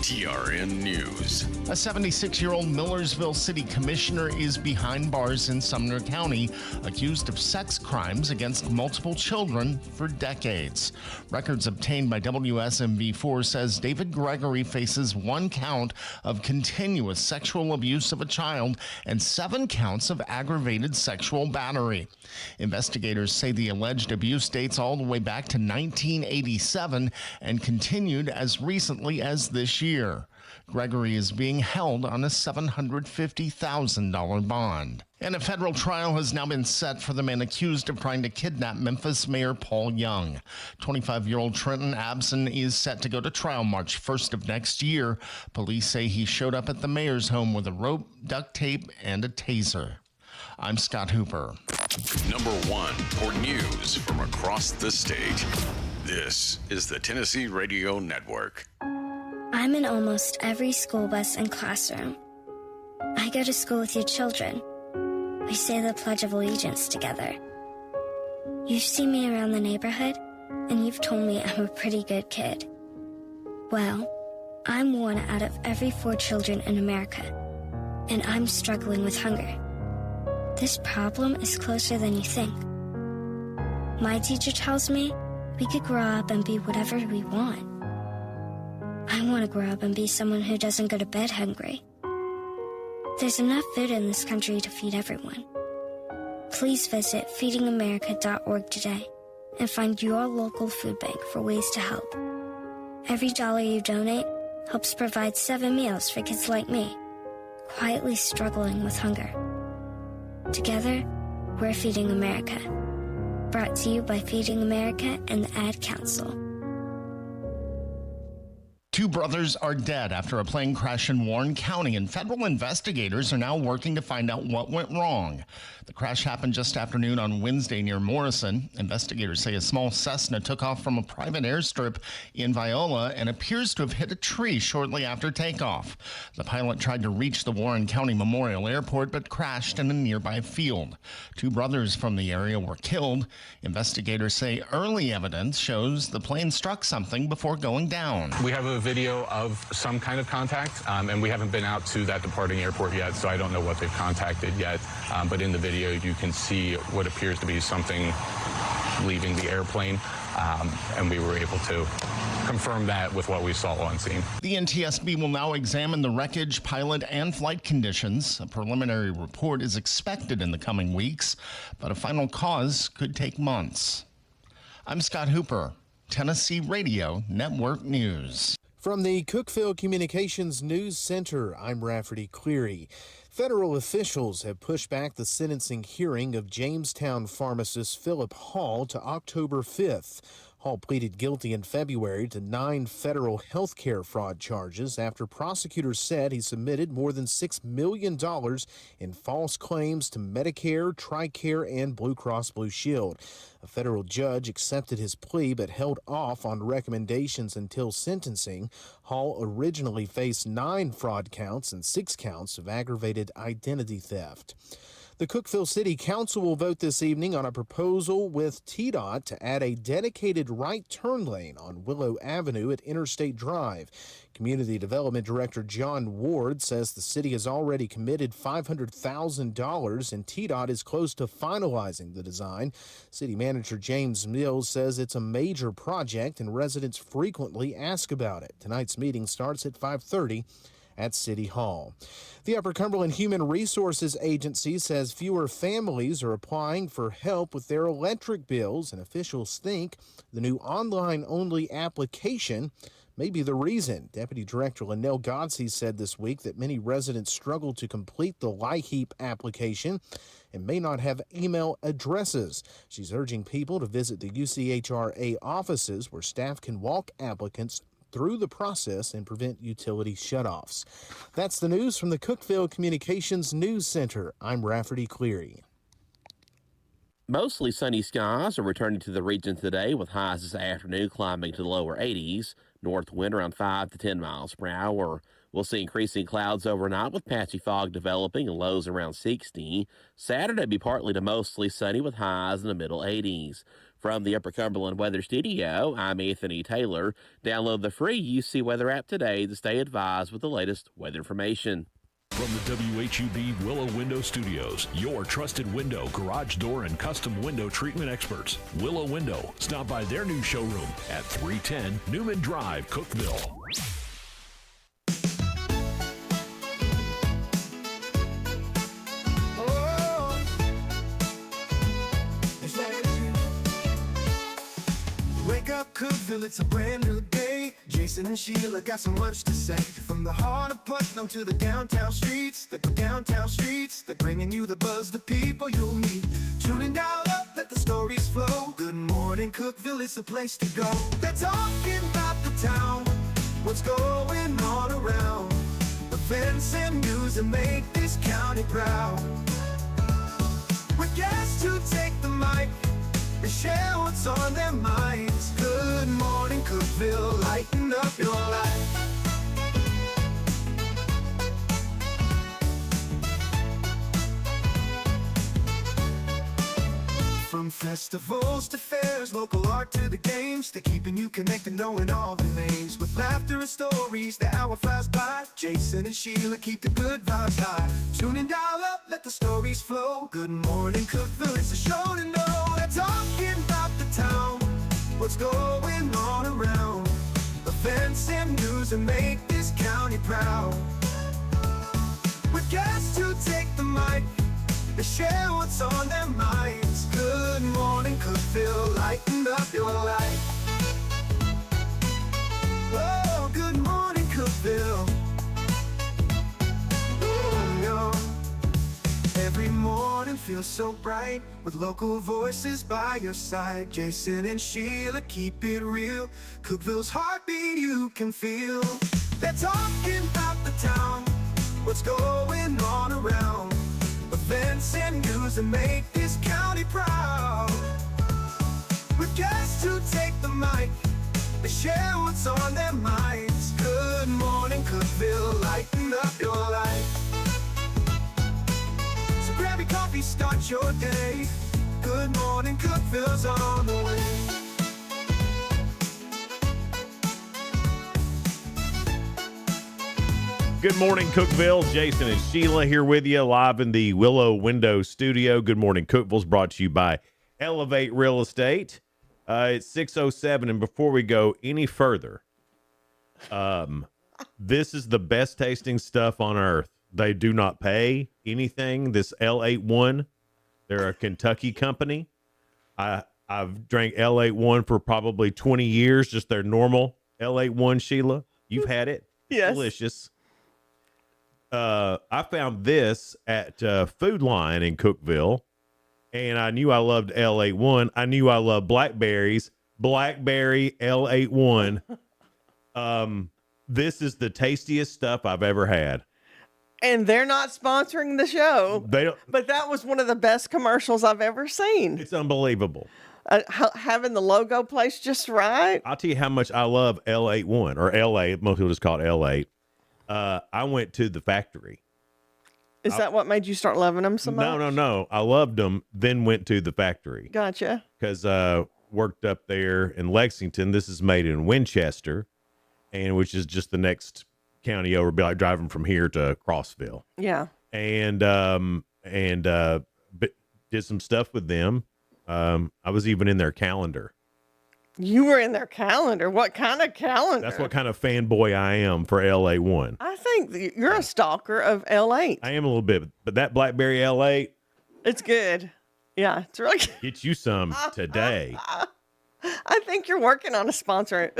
TRN News. A 76-year-old Millersville City Commissioner is behind bars in Sumner County, accused of sex crimes against multiple children for decades. Records obtained by WSMV4 says David Gregory faces 1 count of continuous sexual abuse of a child and 7 counts of aggravated sexual battery. Investigators say the alleged abuse dates all the way back to 1987 and continued as recently as this year. Gregory is being held on a $750,000 bond. And a federal trial has now been set for the man accused of trying to kidnap Memphis Mayor Paul Young. 25-year-old Trenton Abson is set to go to trial March 1st of next year. Police say he showed up at the mayor's home with a rope, duct tape, and a taser. I'm Scott Hooper. Number 1 for news from across the state. This is the Tennessee Radio Network. I'm in almost every school bus and classroom. I go to school with your children. We say the Pledge of Allegiance together. You've seen me around the neighborhood, and you've told me I'm a pretty good kid. Well, I'm 1 out of every 4 children in America, and I'm struggling with hunger. This problem is closer than you think. My teacher tells me we could grow up and be whatever we want. I want to grow up and be someone who doesn't go to bed hungry. There's enough food in this country to feed everyone. Please visit feedingamerica.org today and find your local food bank for ways to help. Every dollar you donate helps provide 7 meals for kids like me, quietly struggling with hunger. Together, we're Feeding America. Brought to you by Feeding America and the Ad Council. 2 brothers are dead after a plane crash in Warren County, and federal investigators are now working to find out what went wrong. The crash happened just after noon on Wednesday near Morrison. Investigators say a small Cessna took off from a private airstrip in Viola and appears to have hit a tree shortly after takeoff. The pilot tried to reach the Warren County Memorial Airport but crashed in a nearby field. 2 brothers from the area were killed. Investigators say early evidence shows the plane struck something before going down. We have a video of some kind of contact, and we haven't been out to that departing airport yet, so I don't know what they've contacted yet. But in the video, you can see what appears to be something leaving the airplane, and we were able to confirm that with what we saw on scene. The NTSB will now examine the wreckage, pilot, and flight conditions. A preliminary report is expected in the coming weeks, but a final cause could take months. I'm Scott Hooper, Tennessee Radio Network News. From the Cookeville Communications News Center, I'm Rafferty Cleary. Federal officials have pushed back the sentencing hearing of Jamestown pharmacist Philip Hall to October 5th. Hall pleaded guilty in February to 9 federal health care fraud charges after prosecutors said he submitted more than $6 million in false claims to Medicare, TRICARE, and Blue Cross Blue Shield. A federal judge accepted his plea but held off on recommendations until sentencing. Hall originally faced 9 fraud counts and 6 counts of aggravated identity theft. The Cookeville City Council will vote this evening on a proposal with TDOT to add a dedicated right turn lane on Willow Avenue at Interstate Drive. Community Development Director John Ward says the city has already committed $500,000 and TDOT is close to finalizing the design. City Manager James Mills says it's a major project and residents frequently ask about it. Tonight's meeting starts at 5:30 at City Hall. The Upper Cumberland Human Resources Agency says fewer families are applying for help with their electric bills, and officials think the new online-only application may be the reason. Deputy Director Linnell Godsey said this week that many residents struggle to complete the LIHEAP application and may not have email addresses. She's urging people to visit the UCHRA offices where staff can walk applicants through the process and prevent utility shutoffs. That's the news from the Cookeville Communications News Center. I'm Rafferty Cleary. Mostly sunny skies are returning to the region today, with highs this afternoon climbing to the lower 80s. North wind around 5 to 10 miles per hour. We'll see increasing clouds overnight with patchy fog developing and lows around 60. Saturday be partly to mostly sunny with highs in the middle 80s. From the Upper Cumberland Weather Studio, I'm Anthony Taylor. Download the free UC Weather app today to stay advised with the latest weather information. From the WHUB Willow Window Studios, your trusted window, garage door, and custom window treatment experts. Willow Window. Stop by their new showroom at 310 Newman Drive, Cookeville. Wake up, Cookeville, it's a brand new day. Jason and Sheila got so much to say. From the heart of Putnam to the downtown streets, they're bringing you the buzz, the people you'll meet. Tuning dial up, let the stories flow. Good morning, Cookeville, it's the place to go. They're talking about the town, what's going on around. Events and news that make this county proud. With guests who take the mic, they share what's on their minds. Good morning, Cookeville, lighten up your life. From festivals to fairs, local art to the games, they're keeping you connected, knowing all the names. With laughter and stories, the hour flies by. Jason and Sheila keep the good vibes high. Tune and dial up, let the stories flow. Good morning, Cookeville, it's a show to know. They're talking about the town, what's going on around. Events and news that make this county proud. With guests who take the mic, they share what's on their minds. Good morning, Cookeville, lighten up your life. Oh, good morning, Cookeville. Oh, yo. Every morning feels so bright with local voices by your side. Jason and Sheila keep it real. Cookeville's heartbeat you can feel. They're talking about the town, what's going on around. Events and news that make this county proud. With guests who take the mic, they share what's on their minds. Good morning, Cookeville, lighten up your life. So grab your coffee, start your day. Good morning, Cookeville's on the way. Good morning, Cookeville. Jason and Sheila here with you live in the Willow Window Studio. Good morning, Cookeville's brought to you by Elevate Real Estate. It's 6:07, and before we go any further, this is the best tasting stuff on earth. They do not pay anything. This L81, they're a Kentucky company. I've drank L81 for probably 20 years, just their normal L81, Sheila. You've had it? Yes. Delicious. I found this at Food Line in Cookeville, and I knew I loved L81. I knew I loved blackberries. Blackberry L81. This is the tastiest stuff I've ever had. And they're not sponsoring the show. They don't, But that was one of the best commercials I've ever seen. it's unbelievable. Having the logo placed just right. I'll tell you how much I love L81 or L8. Most people just call it L8. I went to the factory. Is that what made you start loving them so much? No. I loved them, then went to the factory. Gotcha. Because worked up there in Lexington. This is made in Winchester, and which is just the next county over, be like driving from here to Crossville. Yeah. And but did some stuff with them. I was even in their calendar. You were in their calendar. What kind of calendar? That's what kind of fanboy I am for LA1. I think that you're a stalker of L8. I am a little bit, but that Blackberry L8, It's good. Yeah, it's really good. get you some today. I think you're working on a sponsorship.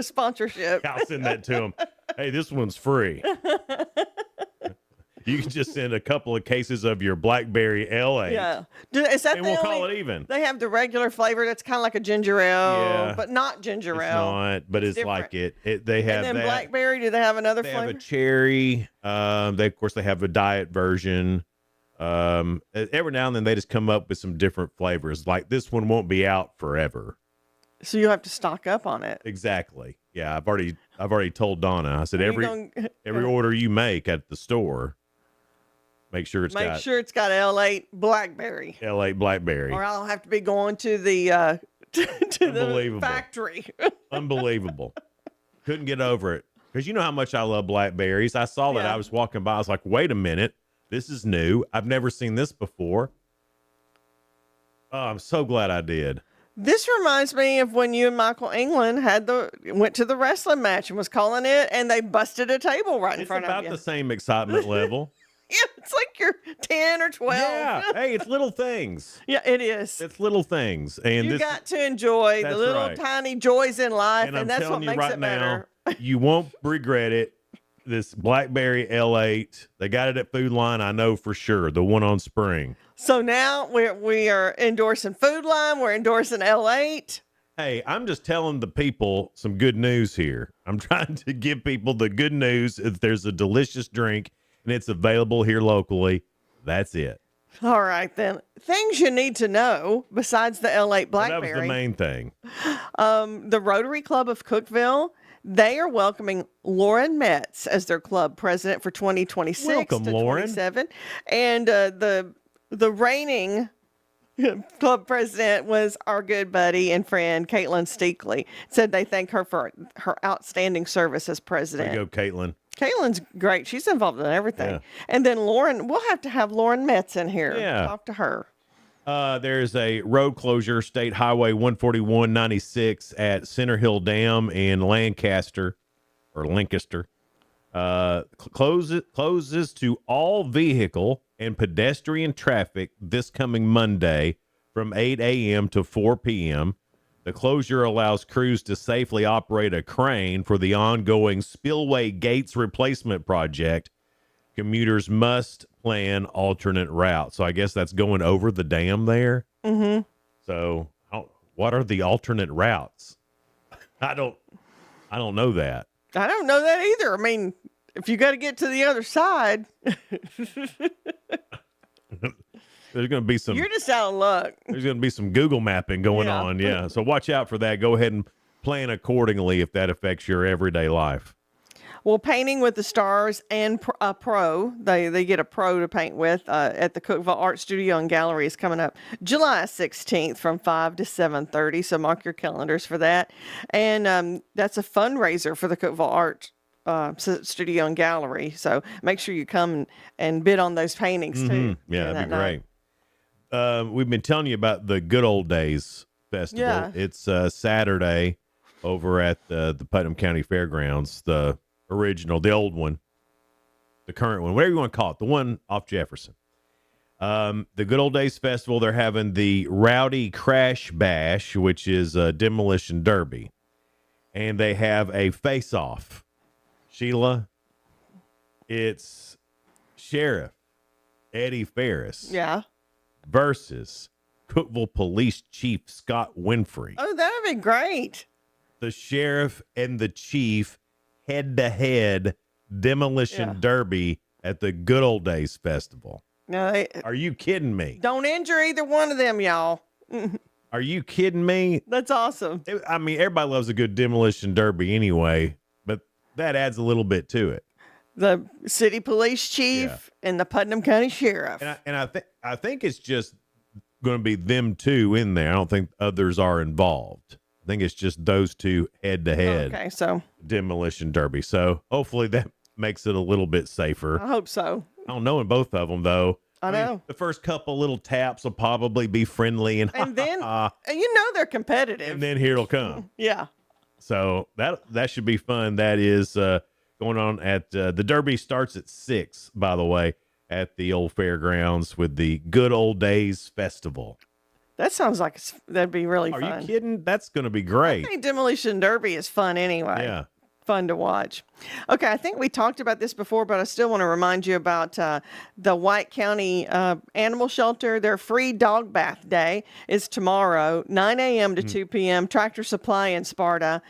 I'll send that to them. Hey, this one's free. You can just send a couple of cases of your Blackberry L8. Yeah. Is that And the we'll only, call it even. They have the regular flavor that's kind of like a ginger ale, Yeah. but not ginger It's ale. not, but it's different. like it. They have And then that. blackberry, do they have another They flavor? have a cherry. Of course they have a diet version. Every now and then they just come up with some different flavors. Like this one won't be out forever. So you have to stock up on it. Exactly. Yeah, I've already I've already told Donna. I said every order you make at the store, make sure it's got L8 blackberry. L8 blackberry. Or I'll have to be going to the the factory. Unbelievable. Couldn't get over it. Because you know how much I love blackberries. I saw that. I was walking by. I was like, wait a minute. This is new. I've never seen this before. Oh, I'm so glad I did. This reminds me of when you and Michael England went to the wrestling match and was calling it, and they busted a table right in front of you. It's about the same excitement level. Yeah, it's like you're 10 or 12. Yeah. Hey, it's little things. Yeah, it is. It's little things. And you got to enjoy the little tiny joys in life, and that's what makes it better. You won't regret it. This blackberry L8, they got it at Food Line, I know for sure, the one on Spring. So now we are endorsing Food Line, we're endorsing L8. Hey, I'm just telling the people some good news here. I'm trying to give people the good news. If there's a delicious drink and it's available here locally, that's it. All right, then. Things you need to know besides the L8 blackberry. Well, that was the main thing. The Rotary Club of Cookeville, they are welcoming Lauren Metz as their club president for 2026 Welcome, to Lauren. 27. And the reigning club president was our good buddy and friend, Caitlin Steakley. Said they thank her for her outstanding service as president. There you go, Caitlin. Caitlin's great. She's involved in everything. Yeah. And then Lauren, we'll have to have Lauren Metz in here. Yeah. Talk to her. There's a road closure, State Highway 141-96 at Center Hill Dam in Lancaster. Closes to all vehicle and pedestrian traffic this coming Monday from 8 a.m. to 4 p.m. The closure allows crews to safely operate a crane for the ongoing spillway gates replacement project. Commuters must plan alternate routes. So I guess that's going over the dam there. Mm-hmm. So what are the alternate routes? I don't know that. I don't know that either. I mean, if you got to get to the other side, There's going to be some. You're just out of luck. There's going to be some Google mapping going on. Yeah. So watch out for that. Go ahead and plan accordingly if that affects your everyday life. Well, painting with the stars and a pro, they get a pro to paint with at the Cookeville Art Studio and Gallery is coming up July 16th from 5 to 7:30. So mark your calendars for that. And that's a fundraiser for the Cookeville Art Studio and Gallery. So make sure you come and bid on those paintings too. Yeah, that'd be great. We've been telling you about the Good Old Days Festival. Yeah. It's Saturday over at the Putnam County Fairgrounds, the original, the old one, the current one, whatever you want to call it, the one off Jefferson. The Good Old Days Festival, they're having the Rowdy Crash Bash, which is a demolition derby. And they have a face-off. Sheila, it's Sheriff Eddie Ferris. Yeah. Versus Cookeville Police Chief Scott Winfrey. Oh, that would be great. The sheriff and the chief head-to-head demolition derby at the Good Old Days Festival. No, Are you kidding me? Don't injure either one of them, y'all. Are you kidding me? That's awesome. I mean, everybody loves a good demolition derby anyway, but that adds a little bit to it. The city police chief and the Putnam County sheriff. And I think it's just going to be them two in there. I don't think others are involved. I think it's just those two head to head. Okay, so demolition derby. So hopefully that makes it a little bit safer. I hope so. I don't know in both of them though. I know. The first couple little taps will probably be friendly and then you know they're competitive. And then here it'll come. Yeah. So that should be fun. That is going on at the Derby starts at 6, by the way, at the old fairgrounds with the Good Old Days Festival. That sounds like that'd be really fun. Are you kidding? That's going to be great. I think Demolition Derby is fun anyway. Yeah. Fun to watch. Okay, I think we talked about this before, but I still want to remind you about the White County Animal Shelter. Their free dog bath day is tomorrow, 9 a.m. to 2 p.m. Tractor Supply in Sparta.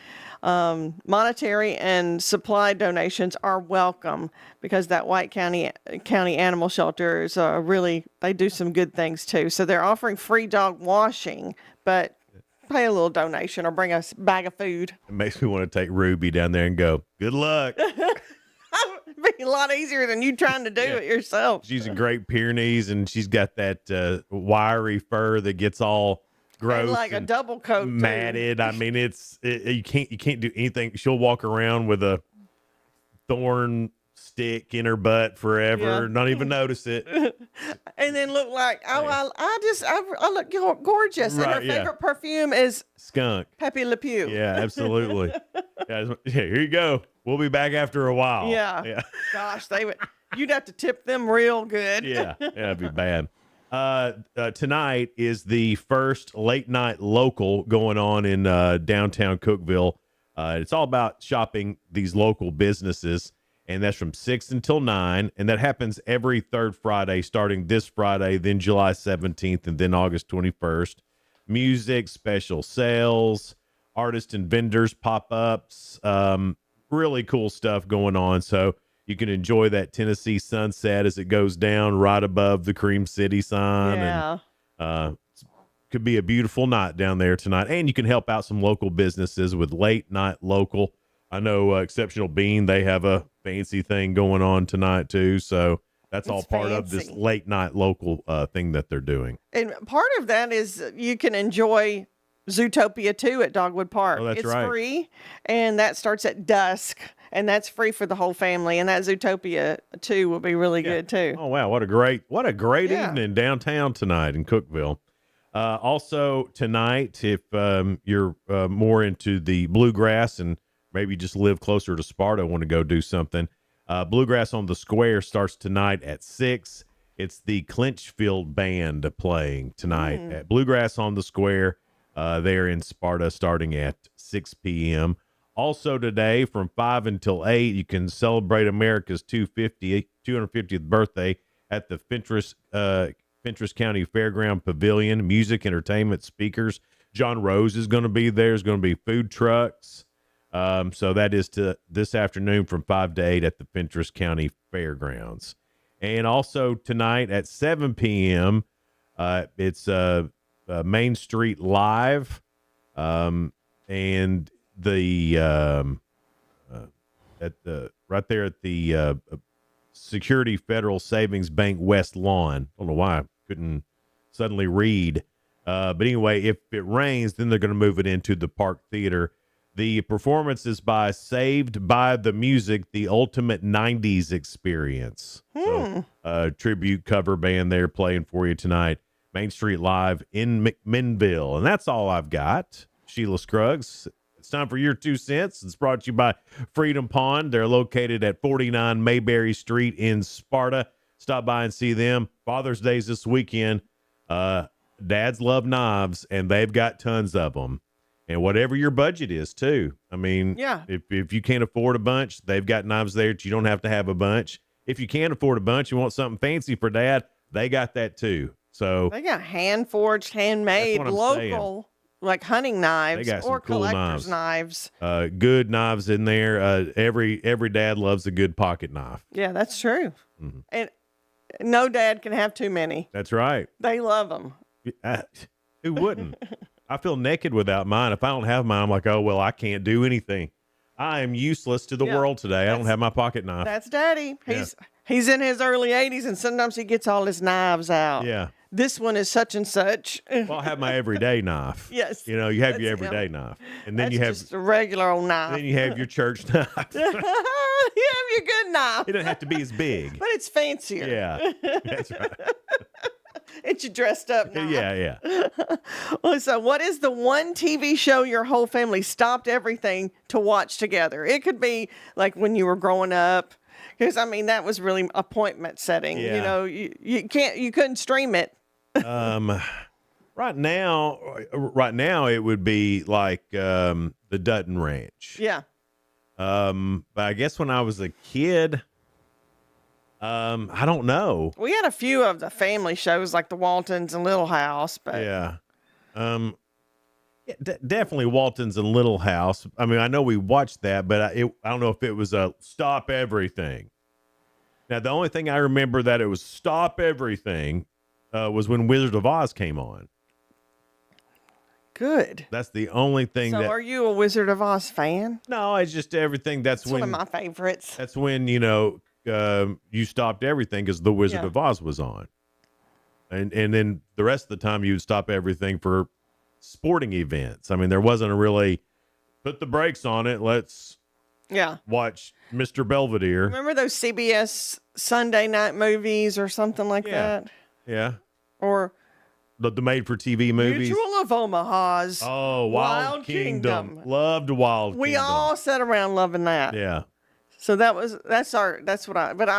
Monetary and supply donations are welcome because that White County Animal Shelter is they do some good things too. So they're offering free dog washing, but pay a little donation or bring us a bag of food. It makes me want to take Ruby down there and go, good luck. It'd be a lot easier than you trying to do it yourself. She's a Great Pyrenees, and she's got that wiry fur that gets all gross, And like a double coat, matted. I mean, you can't do anything. She'll walk around with a thorn stick in her butt forever, not even notice it, and then look like I look gorgeous. And her favorite perfume is skunk. Pepe Le Pew. Yeah, absolutely. Yeah, here you go. We'll be back after a while. Yeah. Gosh, you'd have to tip them real good. Yeah, it'd be bad. Tonight is the first late night local going on in downtown Cookeville. It's all about shopping these local businesses, and that's from 6 until 9, and that happens every third Friday, starting this Friday, then July 17th, and then August 21st. Music, special sales, artists and vendors, pop-ups, really cool stuff going on. So you can enjoy that Tennessee sunset as it goes down right above the Cream City sign. Yeah. And could be a beautiful night down there tonight. And you can help out some local businesses with late night local. I know Exceptional Bean, they have a fancy thing going on tonight too. So that's all part of this late night local thing that they're doing. And part of that is you can enjoy Zootopia 2 at Dogwood Park. Oh, that's it's right. free, and that starts at dusk, and that's free for the whole family. And that Zootopia 2 will be really good too. Oh wow, what a great evening downtown tonight in Cookeville. Also tonight, if you're more into the bluegrass and maybe just live closer to Sparta, want to go do something, Bluegrass on the Square starts tonight at 6. It's the Clinchfield Band playing tonight at Bluegrass on the Square. There in Sparta, starting at 6 p.m. Also today, from 5 until 8, you can celebrate America's 250th birthday at the Fentress County Fairground Pavilion. Music, entertainment, speakers. John Rose is going to be there. There's going to be food trucks. So that is this afternoon from 5 to 8 at the Fentress County Fairgrounds. And also tonight at 7 p.m., it's Main Street Live, and the right there at the Security Federal Savings Bank West Lawn. I don't know why I couldn't suddenly read, but anyway, if it rains, then they're going to move it into the Park Theater. The performance is by Saved by the Music, the Ultimate 90s Experience. So, tribute cover band there playing for you tonight. Main Street Live in McMinnville. And that's all I've got. Sheila Scruggs, it's time for your 2 cents. It's brought to you by Freedom Pond. They're located at 49 Mayberry Street in Sparta. Stop by and see them. Father's Day's this weekend. Dads love knives, and they've got tons of them. And whatever your budget is, too. I mean, if you can't afford a bunch, they've got knives there that you don't have to have a bunch. If you can't afford a bunch, you want something fancy for Dad, they got that, too. So they got hand forged, handmade, local, like hunting knives or cool collector's knives. Good knives in there. Every dad loves a good pocket knife. Yeah, that's true. Mm-hmm. And no dad can have too many. That's right. They love them. Who wouldn't? I feel naked without mine. If I don't have mine, I'm like, oh, well, I can't do anything. I am useless to the world today. I don't have my pocket knife. That's Daddy. He's in his early 80s, and sometimes he gets all his knives out. Yeah. This one is such and such. Well, I have my everyday knife. Yes. You know, you have your everyday knife. And then that's you have just a regular old knife. Then you have your church knife. You have your good knife. It doesn't have to be as big. But it's fancier. Yeah. That's right. It's your dressed up knife. Yeah. Well, so what is the one TV show your whole family stopped everything to watch together? It could be like when you were growing up. Because, I mean, that was really appointment setting. Yeah. You know, you couldn't stream it. Right now, it would be like the Dutton Ranch. Yeah. But I guess when I was a kid, I don't know. We had a few of the family shows like the Waltons and Little House, but yeah. Definitely Waltons and Little House. I mean, I know we watched that, but I don't know if it was a stop everything. Now, the only thing I remember that it was stop everything was when Wizard of Oz came on. Good. That's the only thing So that. are you a Wizard of Oz fan? No, it's just everything. That's It's when one of my favorites. That's when you stopped everything because the Wizard Yeah. of Oz was on, and then the rest of the time you would stop everything for sporting events. I mean, there wasn't a really put the brakes on it. Let's Yeah. watch Mr. Belvedere. Remember those CBS Sunday night movies or something like Yeah. that? Yeah, Or the made-for-TV movies. Mutual of Omaha's. Oh, Wild Kingdom. Kingdom. Loved Wild We Kingdom. all sat around loving that. Yeah. So but I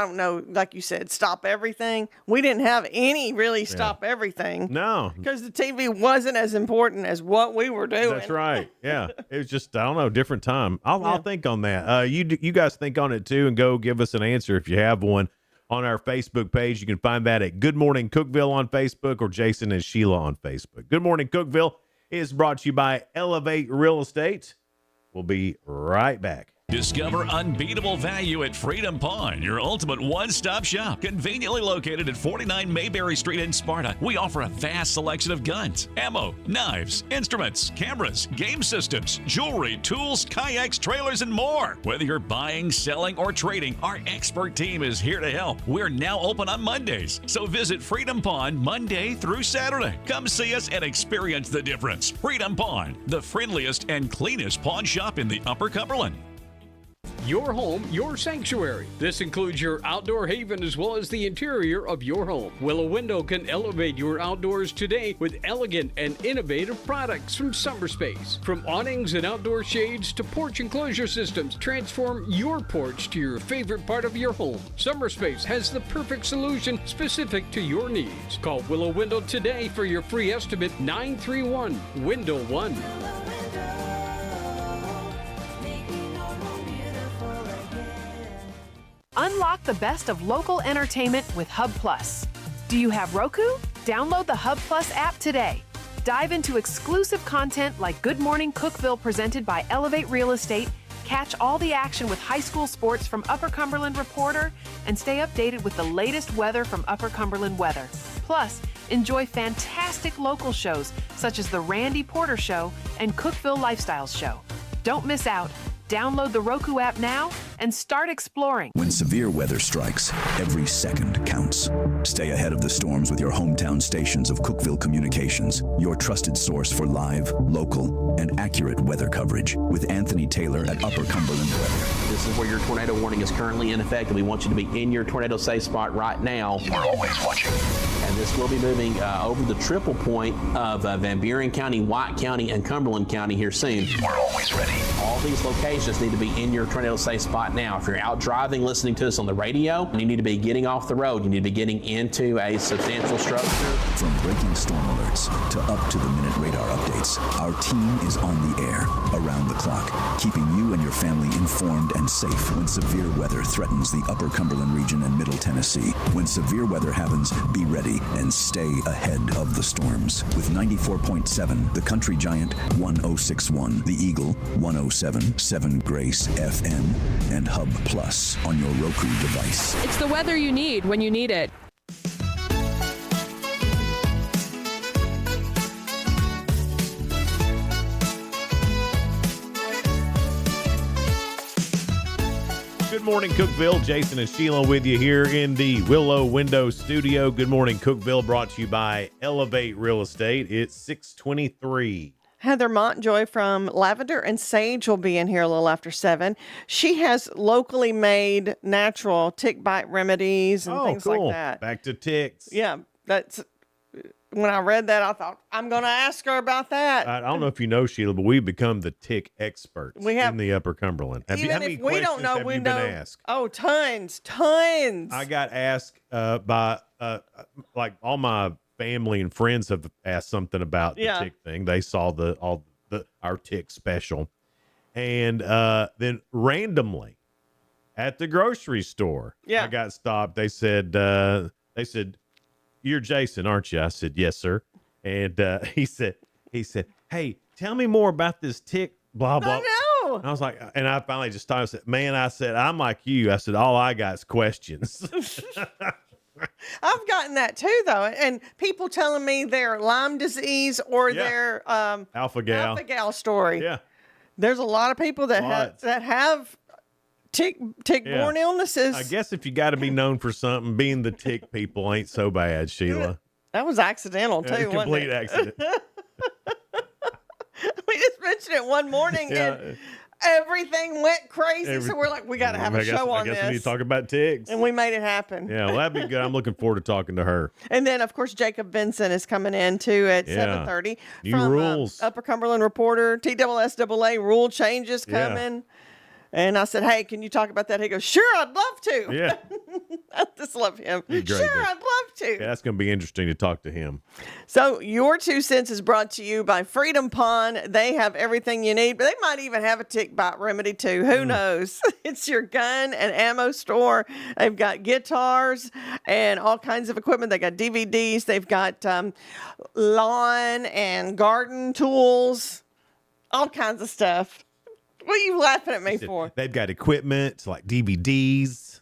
don't know, like you said, stop everything. We didn't have any really stop everything. No. Because the TV wasn't as important as what we were doing. That's right. Yeah. It was just, I don't know, different time. I'll think on that. You guys think on it too and go give us an answer if you have one on our Facebook page. You can find that at Good Morning Cookeville on Facebook or Jason and Sheila on Facebook. Good Morning Cookeville is brought to you by Elevate Real Estate. We'll be right back. Discover unbeatable value at Freedom Pawn, your ultimate one-stop shop. Conveniently located at 49 Mayberry Street in Sparta, we offer a vast selection of guns, ammo, knives, instruments, cameras, game systems, jewelry, tools, kayaks, trailers, and more. Whether you're buying, selling, or trading, our expert team is here to help. We're now open on Mondays, so visit Freedom Pawn Monday through Saturday. Come see us and experience the difference. Freedom Pawn, the friendliest and cleanest pawn shop in the Upper Cumberland. Your home, your sanctuary. This includes your outdoor haven as well as the interior of your home. Willow Window can elevate your outdoors today with elegant and innovative products from SummerSpace. From awnings and outdoor shades to porch enclosure systems, transform your porch to your favorite part of your home. SummerSpace has the perfect solution specific to your needs. Call Willow Window today for your free estimate, 931-WINDOW-1. Unlock the best of local entertainment with Hub Plus. Do you have Roku? Download the Hub Plus app today. Dive into exclusive content like Good Morning Cookeville presented by Elevate Real Estate, catch all the action with high school sports from Upper Cumberland Reporter, and stay updated with the latest weather from Upper Cumberland Weather. Plus, enjoy fantastic local shows such as The Randy Porter Show and Cookeville Lifestyles Show. Don't miss out. Download the Roku app now and start exploring. When severe weather strikes, every second counts. Stay ahead of the storms with your hometown stations of Cookeville Communications, your trusted source for live, local, and accurate weather coverage with Anthony Taylor at Upper Cumberland Weather. This is where your tornado warning is currently in effect, and we want you to be in your tornado safe spot right now. We're always watching. And this will be moving over the triple point of Van Buren County, White County, and Cumberland County here soon. We're always ready. All these locations need to be in your tornado safe spot now. If you're out driving, listening to us on the radio, you need to be getting off the road. You need to be getting into a substantial structure. From breaking storm alerts to up-to-the-minute radar updates, our team is on the air, around the clock, keeping you and your family informed and safe when severe weather threatens the Upper Cumberland region and Middle Tennessee. When severe weather happens, be ready and stay ahead of the storms. With 94.7, the Country Giant 1061, the Eagle 107.7 Grace FM, and Hub Plus on your Roku device. It's the weather you need when you need it. Good morning, Cookeville. Jason and Sheila with you here in the Willow Window Studio. Good morning, Cookeville, brought to you by Elevate Real Estate. It's 6:23. Heather Montjoy from Lavender and Sage will be in here a little after 7. She has locally made natural tick bite remedies and things like that. Back to ticks. Yeah, that's when I read that, I thought, I'm going to ask her about that. I don't know if you know, Sheila, but we've become the tick experts in the Upper Cumberland. How Even many if we don't questions know, have we you know. been asked? Oh, tons. I got asked by like all my family and friends have asked something about the tick thing. They saw our tick special, and then randomly at the grocery store, I got stopped. They said, "You're Jason, aren't you?" I said, "Yes, sir." And he said, "Hey, tell me more about this tick." Blah blah. I know. I was like, and I finally just stopped. I said, "Man," I said, "I'm like you." I said, "All I got is questions." I've gotten that too, though, and people telling me their Lyme disease or their alpha-gal story. Yeah, there's a lot of people that have tick-borne illnesses. I guess if you got to be known for something, being the tick people ain't so bad, Sheila. That was accidental too, wasn't complete it? accident. We just mentioned it one morning, and everything went crazy. So we're like, we got to have a show on this. I guess we need to talk about ticks. And we made it happen. Yeah, well, that'd be good. I'm looking forward to talking to her. And then, of course, Jacob Benson is coming in too at 7:30. New from, rules. Upper Cumberland Reporter, TSSAA rule changes coming. Yeah. And I said, hey, can you talk about that? He goes, sure, I'd love to. Yeah. I just love him. Great Sure, dude. I'd love to. Yeah, that's going to be interesting to talk to him. So your 2 cents is brought to you by Freedom Pond. They have everything you need, but they might even have a tick bite remedy too. Who knows? It's your gun and ammo store. They've got guitars and all kinds of equipment. They got DVDs. They've got lawn and garden tools, all kinds of stuff. What are you laughing at me for? They've got equipment like DVDs.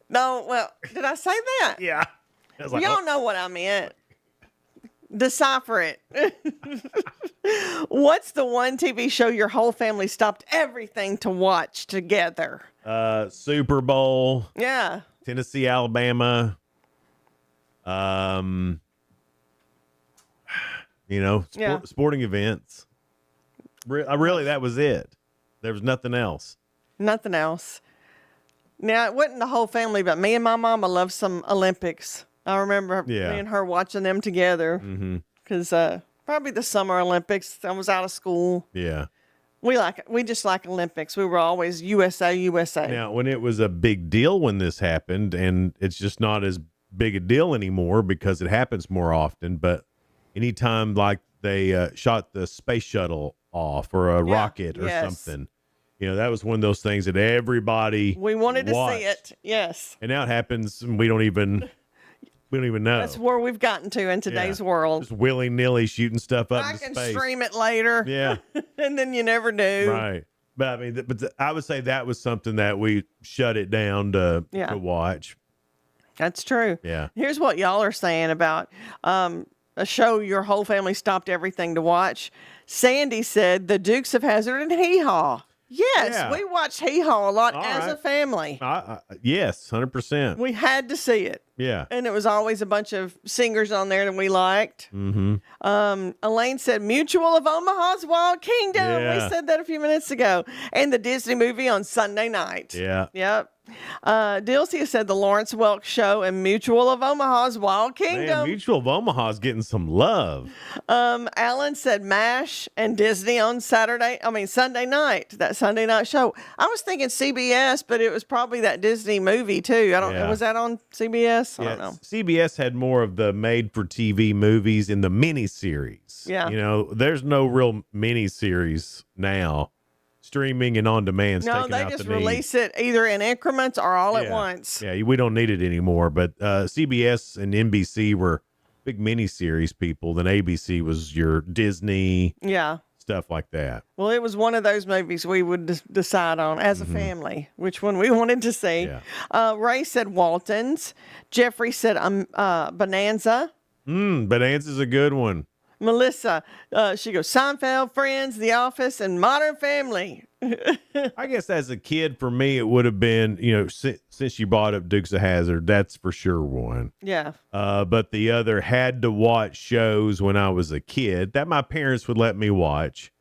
No, well, did I say that? Yeah. I was like, Y'all know what I meant. Decipher it. What's the one TV show your whole family stopped everything to watch together? Super Bowl. Yeah. Tennessee, Alabama. Sporting events. Really, that was it. There was nothing else. Nothing else. Now, it wasn't the whole family, but me and my mama loved some Olympics. I remember me and her watching them together. Because probably the Summer Olympics. I was out of school. Yeah. We just like Olympics. We were always USA, USA. Now, when it was a big deal when this happened, and it's just not as big a deal anymore because it happens more often, but anytime like they shot the space shuttle off or a rocket or something, that was one of those things that everybody we wanted watched. to see it. Yes. And now it happens and we don't even know. That's where we've gotten to in today's world. Just willy-nilly shooting stuff up I into can space. stream it later. Yeah. And then you never do. Right. But I mean, I would say that was something that we shut it down to watch. That's true. Yeah. Here's what y'all are saying about a show your whole family stopped everything to watch. Sandy said The Dukes of Hazzard and Hee Haw. Yes, we watched Hee Haw a lot as a family. Yes, 100%. We had to see it. Yeah. And it was always a bunch of singers on there that we liked. Elaine said Mutual of Omaha's Wild Kingdom. Yeah. We said that a few minutes ago. And the Disney movie on Sunday night. Yeah. Yep. Dilcia said the Lawrence Welk Show and Mutual of Omaha's Wild Kingdom. Man, Mutual of Omaha's getting some love. Alan said MASH and Disney on Sunday night, that Sunday night show. I was thinking CBS, but it was probably that Disney movie too. I don't know. Was that on CBS? I don't know. CBS had more of the made-for-TV movies in the miniseries. Yeah. There's no real miniseries now. Streaming and on demand. No, they just release it either in increments or all at once. Yeah, we don't need it anymore. But CBS and NBC were big miniseries people. Then ABC was your Disney. Yeah. Stuff like that. Well, it was one of those movies we would decide on as a family, which one we wanted to see. Yeah. Ray said Waltons. Jeffrey said Bonanza. Bonanza's a good one. Melissa, she goes, Seinfeld, Friends, The Office, and Modern Family. I guess as a kid, for me, it would have been, since you brought up Dukes of Hazzard, that's for sure one. Yeah. But the other had to watch shows when I was a kid that my parents would let me watch.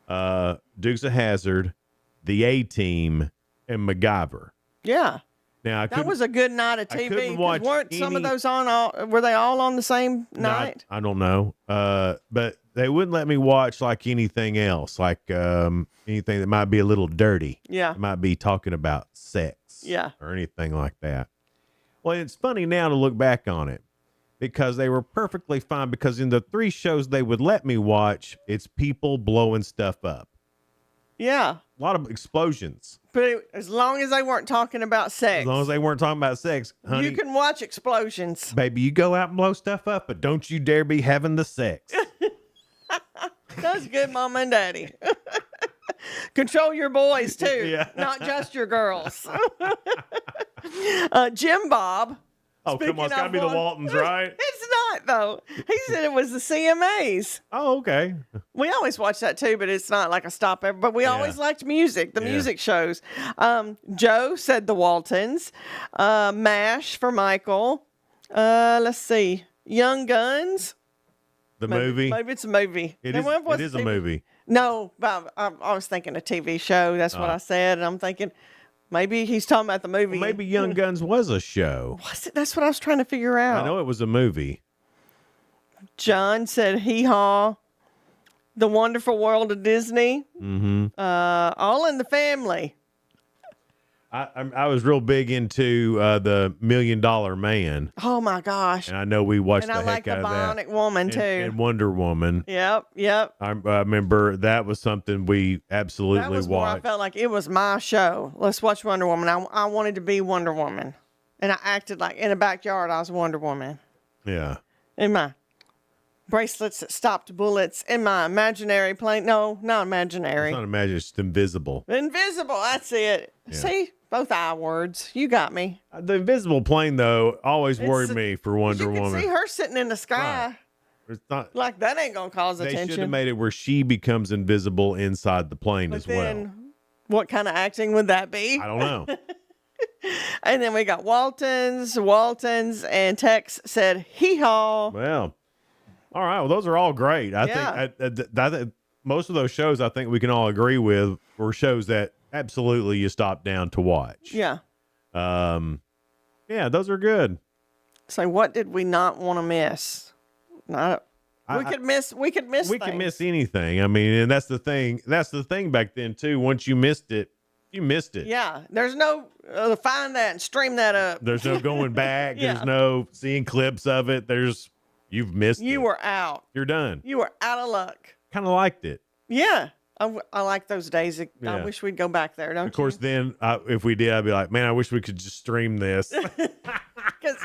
Dukes of Hazzard, The A-Team, and MacGyver. Yeah. Now, that was a good night of TV. Watch weren't some of those on? Were they all on the same night? I don't know. But they wouldn't let me watch like anything else, like anything that might be a little dirty. Yeah. It might be talking about sex. Yeah. Or anything like that. Well, it's funny now to look back on it because they were perfectly fine. Because in the 3 shows they would let me watch, it's people blowing stuff up. Yeah. A lot of explosions. But as long as they weren't talking about sex. As long as they weren't talking about sex, honey. You can watch explosions. Baby, you go out and blow stuff up, but don't you dare be having the sex. That's good, Mom and Daddy. Control your boys, too. Yeah. Not just your girls. Jim Bob. Oh, come on. It's got to be the Waltons, right? It's not, though. He said it was the CMAs. Oh, okay. We always watch that, too, but it's not like a stop ever. But we always liked music, the music shows. Joe said the Waltons. MASH for Michael. Let's see. Young Guns. The movie? Maybe it's a movie. It is a movie. No, but I was thinking a TV show. That's what I said. And I'm thinking maybe he's talking about the movie. Well, maybe Young Guns was a show. Was it? That's what I was trying to figure out. I know it was a movie. John said Hee Haw. The Wonderful World of Disney. Mm-hmm. All in the Family. I was real big into the $1 Million Man. Oh my gosh! And I know we watched and the I like heck out the of that. Bionic Woman too. And Wonder Woman. Yep. I remember that was something we absolutely That was where I watched. felt like it was my show. Let's watch Wonder Woman. I wanted to be Wonder Woman, and I acted like in the backyard I was Wonder Woman. Yeah. In my bracelets that stopped bullets. In my imaginary plane. No, not imaginary. It's not imaginary. It's invisible. Invisible. That's it. Yeah. See, both I words. You got me. The invisible plane, though, always worried me for Wonder You Woman. can see her sitting in the sky. Right. It's not. Like that ain't gonna cause They attention. should have made it where she becomes invisible inside the plane as well. What kind of acting would that be? I don't know. And then we got Waltons, and Tex said hee haw. Well, all right. Well, those are all great. I think most of those shows I think we can all agree with were shows that absolutely you stop down to watch. Yeah. Yeah, those are good. So what did we not want to miss? We could miss We things. can miss anything. I mean, and that's the thing. That's the thing back then too. Once you missed it, you missed it. Yeah. There's no find that and stream that up. There's no going back. Yeah. There's no seeing clips of it. You've missed it. You were out. You're done. You were out of luck. Kind of liked it. Yeah. I like those days. I Yeah. wish we'd go back there, don't Of course, then if we did, I'd be like, man, I wish we could just stream this. Because,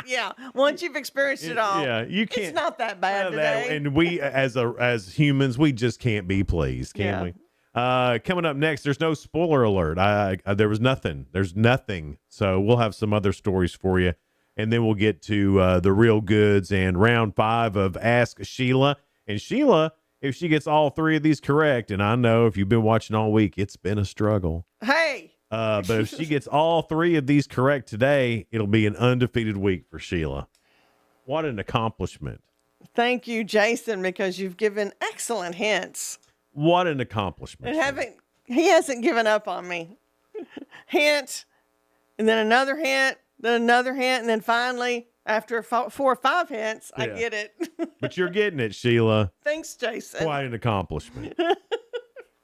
once you've experienced it all, you can't. it's not that bad today. And we, as humans, we just can't be pleased, can we? Coming up next, there's no spoiler alert. There was nothing. There's nothing. So we'll have some other stories for you. And then we'll get to the real goods and round 5 of Ask Sheila. And Sheila, if she gets all 3 of these correct, and I know if you've been watching all week, it's been a struggle. Hey. But if she gets all 3 of these correct today, it'll be an undefeated week for Sheila. What an accomplishment. Thank you, Jason, because you've given excellent hints. What an accomplishment. He hasn't given up on me. Hint, and then another hint, then another hint, and then finally, after 4 or 5 hints, I get it. But you're getting it, Sheila. Thanks, Jason. Quite an accomplishment.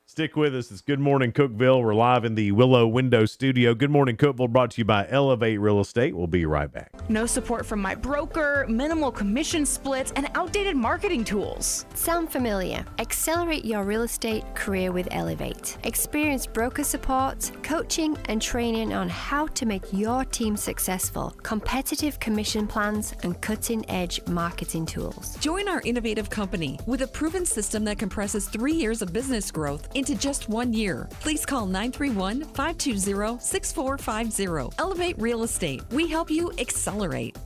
Stick with us. It's Good Morning Cookeville. We're live in the Willow Window Studio. Good Morning Cookeville brought to you by Elevate Real Estate. We'll be right back. No support from my broker, minimal commission splits, and outdated marketing tools. Sound familiar? Accelerate your real estate career with Elevate. Experience broker support, coaching, and training on how to make your team successful, competitive commission plans, and cutting-edge marketing tools. Join our innovative company with a proven system that compresses 3 years of business growth into just 1 year. Please call 931-520-6450. Elevate Real Estate. We help you accelerate.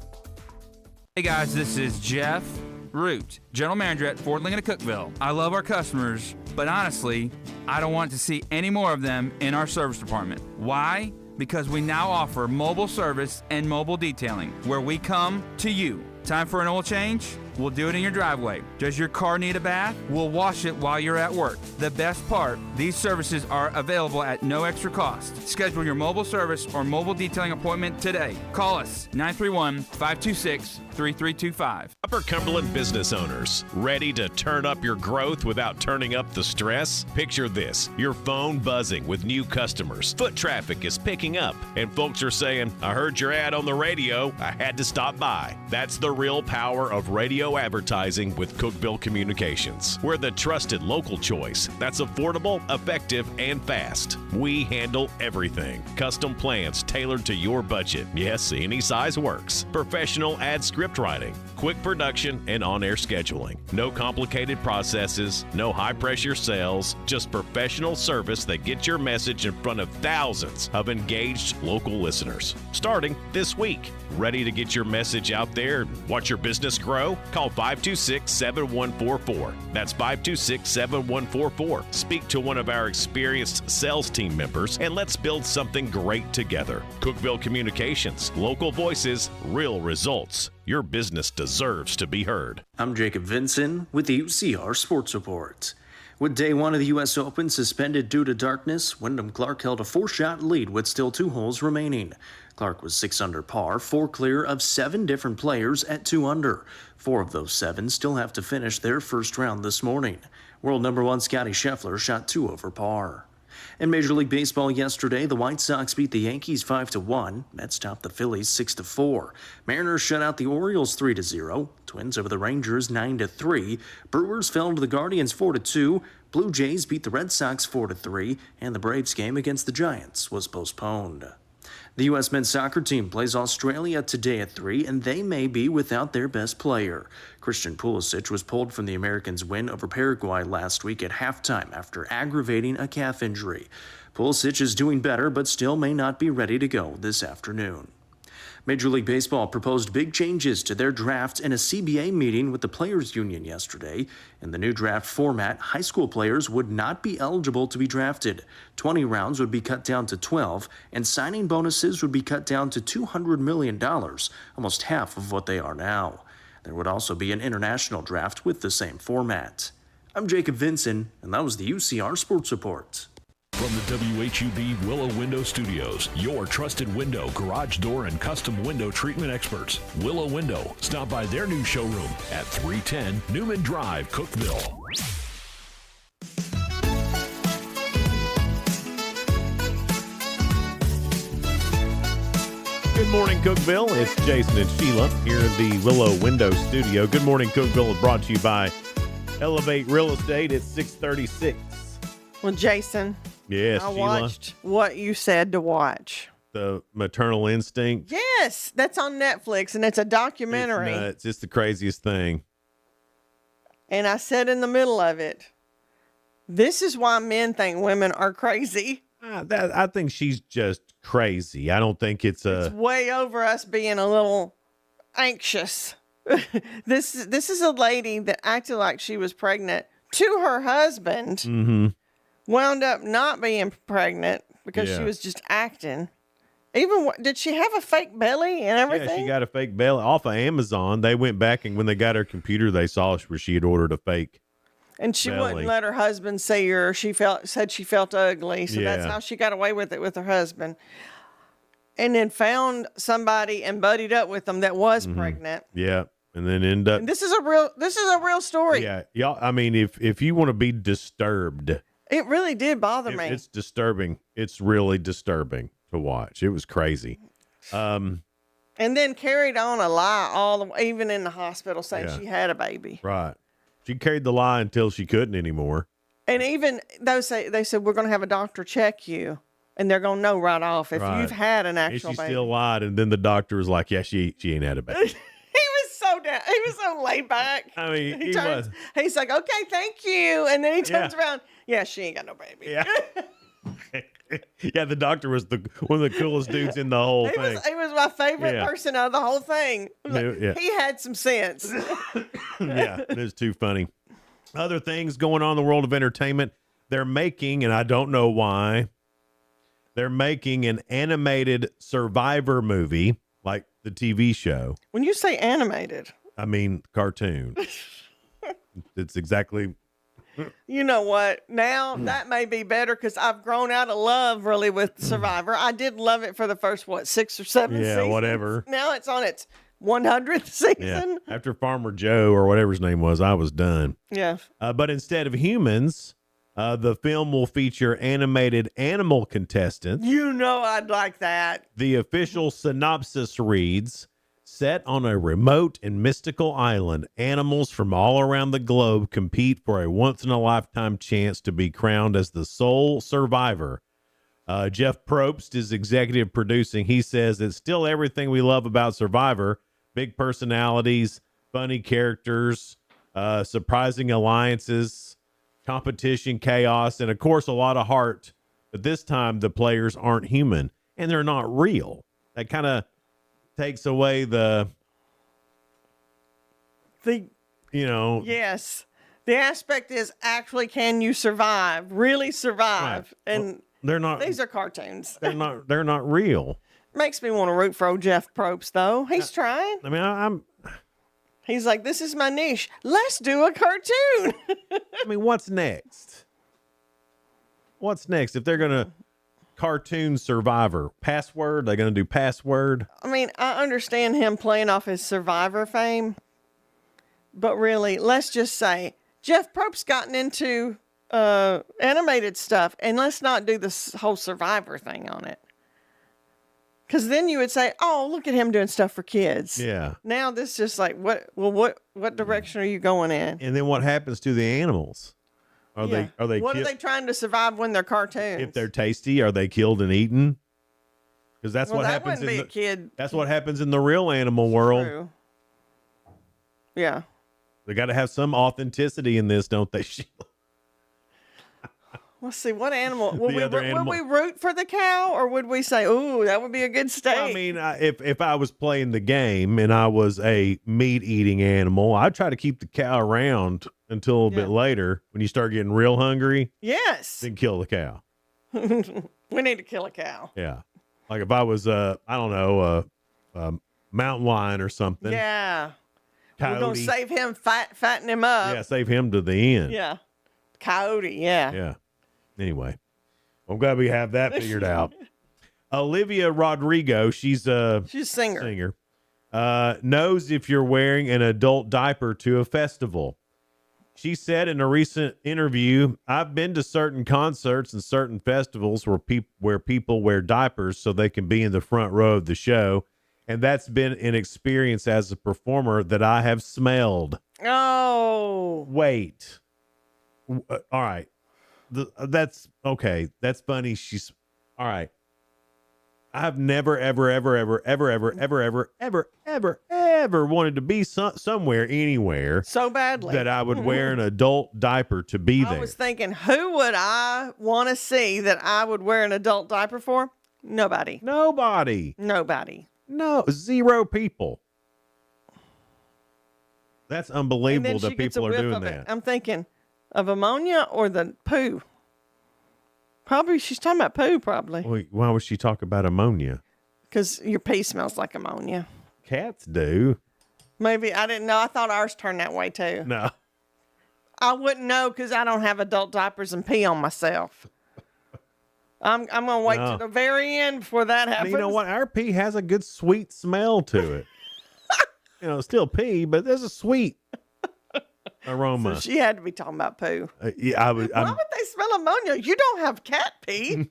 Hey guys, this is Jeff Root, General Manager at Ford Lincoln of Cookeville. I love our customers, but honestly, I don't want to see any more of them in our service department. Why? Because we now offer mobile service and mobile detailing, where we come to you. Time for an oil change? We'll do it in your driveway. Does your car need a bath? We'll wash it while you're at work. The best part, these services are available at no extra cost. Schedule your mobile service or mobile detailing appointment today. Call us 931-526-3325. Upper Cumberland business owners, ready to turn up your growth without turning up the stress? Picture this, your phone buzzing with new customers. Foot traffic is picking up, and folks are saying, I heard your ad on the radio, I had to stop by. That's the real power of radio radio advertising with Cookeville Communications. We're the trusted local choice that's affordable, effective, and fast. We handle everything. Custom plans tailored to your budget. Yes, any size works. Professional ad script writing, quick production, and on-air scheduling. No complicated processes, no high-pressure sales, just professional service that gets your message in front of thousands of engaged local listeners. Starting this week. Ready to get your message out there and watch your business grow? Call 526-7144. That's 526-7144. Speak to one of our experienced sales team members and let's build something great together. Cookeville Communications, local voices, real results. Your business deserves to be heard. I'm Jacob Vinson with the UCR Sports Report. With day one of the U.S. Open suspended due to darkness, Wyndham Clark held a 4-shot lead with still 2 holes remaining. Clark was 6 under par, 4 clear of 7 different players at 2 under. 4 of those 7 still have to finish their first round this morning. World number 1 Scottie Scheffler shot 2 over par. In Major League Baseball yesterday, the White Sox beat the Yankees 5-1. Mets topped the Phillies 6-4. Mariners shut out the Orioles 3-0. Twins over the Rangers 9-3. Brewers fell to the Guardians 4-2. Blue Jays beat the Red Sox 4-3. And the Braves game against the Giants was postponed. The U.S. men's soccer team plays Australia today at 3, and they may be without their best player. Christian Pulisic was pulled from the Americans' win over Paraguay last week at halftime after aggravating a calf injury. Pulisic is doing better, but still may not be ready to go this afternoon. Major League Baseball proposed big changes to their draft in a CBA meeting with the Players Union yesterday. In the new draft format, high school players would not be eligible to be drafted. 20 rounds would be cut down to 12, and signing bonuses would be cut down to $200 million, almost half of what they are now. There would also be an international draft with the same format. I'm Jacob Vinson, and that was the UCR Sports Report. From the WHUB Willow Window Studios, your trusted window, garage door, and custom window treatment experts. Willow Window. Stop by their new showroom at 310 Newman Drive, Cookeville. Good morning, Cookeville. It's Jason and Sheila here in the Willow Window Studio. Good morning, Cookeville is brought to you by Elevate Real Estate at 636. Well, Jason. Yes, I Sheila. watched what you said to watch. The Maternal Instinct. Yes, that's on Netflix, and it's a documentary. It's nuts. It's the craziest thing. And I said in the middle of it, this is why men think women are crazy. I think she's just crazy. I don't think it's It's way over us being a little anxious. This is a lady that acted like she was pregnant to her husband. Mm-hmm. Wound up not being pregnant because she Yeah. was just acting. Even did she have a fake belly and everything? Yeah, she got a fake belly off of Amazon. They went back, and when they got her computer, they saw where she had ordered a fake. And she belly. wouldn't let her husband see her. Said she felt ugly, so that's Yeah. how she got away with it with her husband. And then found somebody and buddied up with them that was pregnant. Yeah, and then end up. And this is a real story. Yeah, y'all. I mean, if you want to be disturbed, It really did bother me. it's disturbing. It's really disturbing to watch. It was crazy. And then carried on a lie all the way, even in the hospital, saying Yeah. she had a baby. Right. She carried the lie until she couldn't anymore. And even they said we're going to have a doctor check you, and they're going to know right off if Right. you've had an And actual she baby. still lied, and then the doctor was like, "Yeah, she ain't had a baby." He was so laid back. I mean, he was. He's like, okay, thank you, and then he turns Yeah. around. Yeah, she ain't got no baby. Yeah. Yeah, the doctor was one of the coolest dudes in the whole He thing. was my favorite Yeah. person out of the whole thing. Yeah. He had some sense. Yeah, it was too funny. Other things going on in the world of entertainment. They're making, and I don't know why, they're making an animated Survivor movie, like the TV show. When you say animated, I mean, cartoon. It's exactly. you know what? Now that may be better because I've grown out of love really with Survivor. I did love it for the first, 6 or 7 Yeah, seasons. whatever. Now it's on its 100th season. Yeah. After Farmer Joe or whatever his name was, I was done. Yeah. But instead of humans, the film will feature animated animal contestants. You know I'd like that. The official synopsis reads, Set on a remote and mystical island, animals from all around the globe compete for a once-in-a-lifetime chance to be crowned as the sole survivor. Jeff Probst is executive producing. He says it's still everything we love about Survivor. Big personalities, funny characters, surprising alliances, competition, chaos, and of course a lot of heart. But this time the players aren't human and they're not real. That kind of takes away the yes, the aspect is actually, can you survive, really survive? Right. And well, they're not, these are cartoons. they're not real. Makes me want to root for old Jeff Probst, though. He's trying. I mean, he's like, this is my niche. Let's do a cartoon. I mean, what's next? What's next? If they're going to cartoon Survivor, Password, they're going to do Password. I mean, I understand him playing off his Survivor fame, but really, let's just say Jeff Probst gotten into animated stuff, and let's not do this whole Survivor thing on it. Because then you would say, "Oh, look at him doing stuff for kids." Yeah. Now this just like, what direction are you going in? And then what happens to the animals? Are they What are they trying to survive when they're cartoons? If they're tasty, are they killed and eaten? Because that's what that happens wouldn't be a kid. That's what happens in the real animal world. True. Yeah. They got to have some authenticity in this, don't they, Sheila? Let's see, what animal would animal. we root for the cow, or would we say, "Ooh, that would be a good steak"? Well, I mean, if I was playing the game and I was a meat-eating animal, I'd try to keep the cow around until a little bit later when you start getting real hungry. Yes. Then kill the cow. We need to kill a cow. Yeah. Like if I was, I don't know, a mountain lion or something. Yeah. Coyote. We're going to save him, fatten him up. Yeah, save him to the end. Yeah. Coyote, yeah. Yeah. Anyway, I'm glad we have that figured out. Olivia Rodrigo, she's a singer. Knows if you're wearing an adult diaper to a festival. She said in a recent interview, "I've been to certain concerts and certain festivals where people wear diapers so they can be in the front row of the show, and that's been an experience as a performer that I have smelled." Oh. Wait. All right. That's okay. That's funny. She's all right. I've never, ever wanted to be somewhere, anywhere so badly that I would wear an adult diaper to be there. I was thinking, who would I want to see that I would wear an adult diaper for? Nobody. No, zero people. That's unbelievable that people are doing that. I'm thinking of ammonia or the poo. Probably she's talking about poo, probably. Wait, why would she talk about ammonia? Because your pee smells like ammonia. Cats do. Maybe. I didn't know. I thought ours turned that way too. No. I wouldn't know because I don't have adult diapers and pee on myself. I'm going to wait to the very end before that happens. You know what? Our pee has a good sweet smell to it. Still pee, but there's a sweet aroma. So she had to be talking about poo. Yeah, Why would they smell ammonia? You don't have cat pee.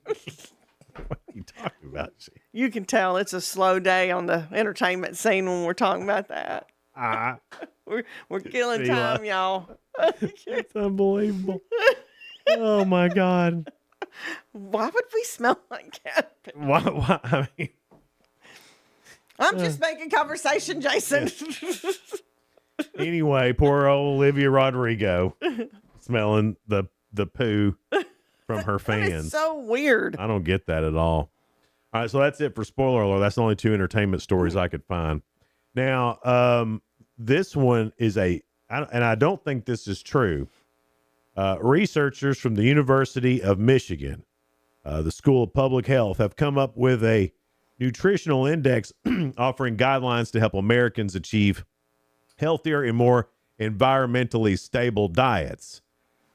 What are you talking about? You can tell it's a slow day on the entertainment scene when we're talking about that. We're killing time, y'all. It's unbelievable. Oh my God. Why would we smell like cat pee? Why? I mean, I'm just making conversation, Jason. Anyway, poor old Olivia Rodrigo smelling the poo from her fans. It's so weird. I don't get that at all. All right, so that's it for spoiler alert. That's the only two entertainment stories I could find. Now, this one is and I don't think this is true. Researchers from the University of Michigan, the School of Public Health, have come up with a nutritional index offering guidelines to help Americans achieve healthier and more environmentally stable diets.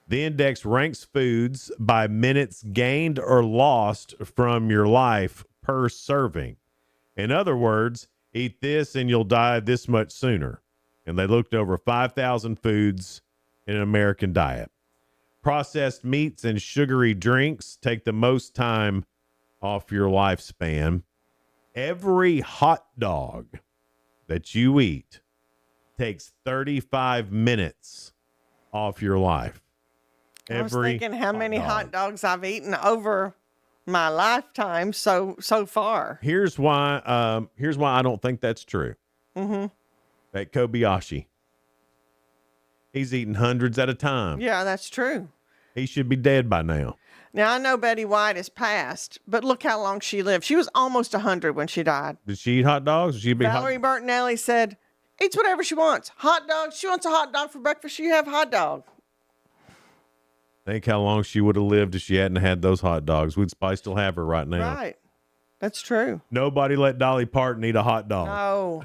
The index ranks foods by minutes gained or lost from your life per serving. In other words, eat this and you'll die this much sooner. And they looked over 5,000 foods in an American diet. Processed meats and sugary drinks take the most time off your lifespan. Every hot dog that you eat takes 35 minutes off your life. I was thinking how many hot dogs I've eaten over my lifetime so far. Here's why I don't think that's true. Mm-hmm. That Kobayashi. He's eating hundreds at a time. Yeah, that's true. He should be dead by now. Now, I know Betty White has passed, but look how long she lived. She was almost 100 when she died. Did she eat hot dogs? Or she be Valerie Bertinelli said, eats whatever she wants. Hot dogs. She wants a hot dog for breakfast. You have a hot dog. Think how long she would have lived if she hadn't had those hot dogs. We'd probably still have her right now. Right. That's true. Nobody let Dolly Parton eat a hot dog. No.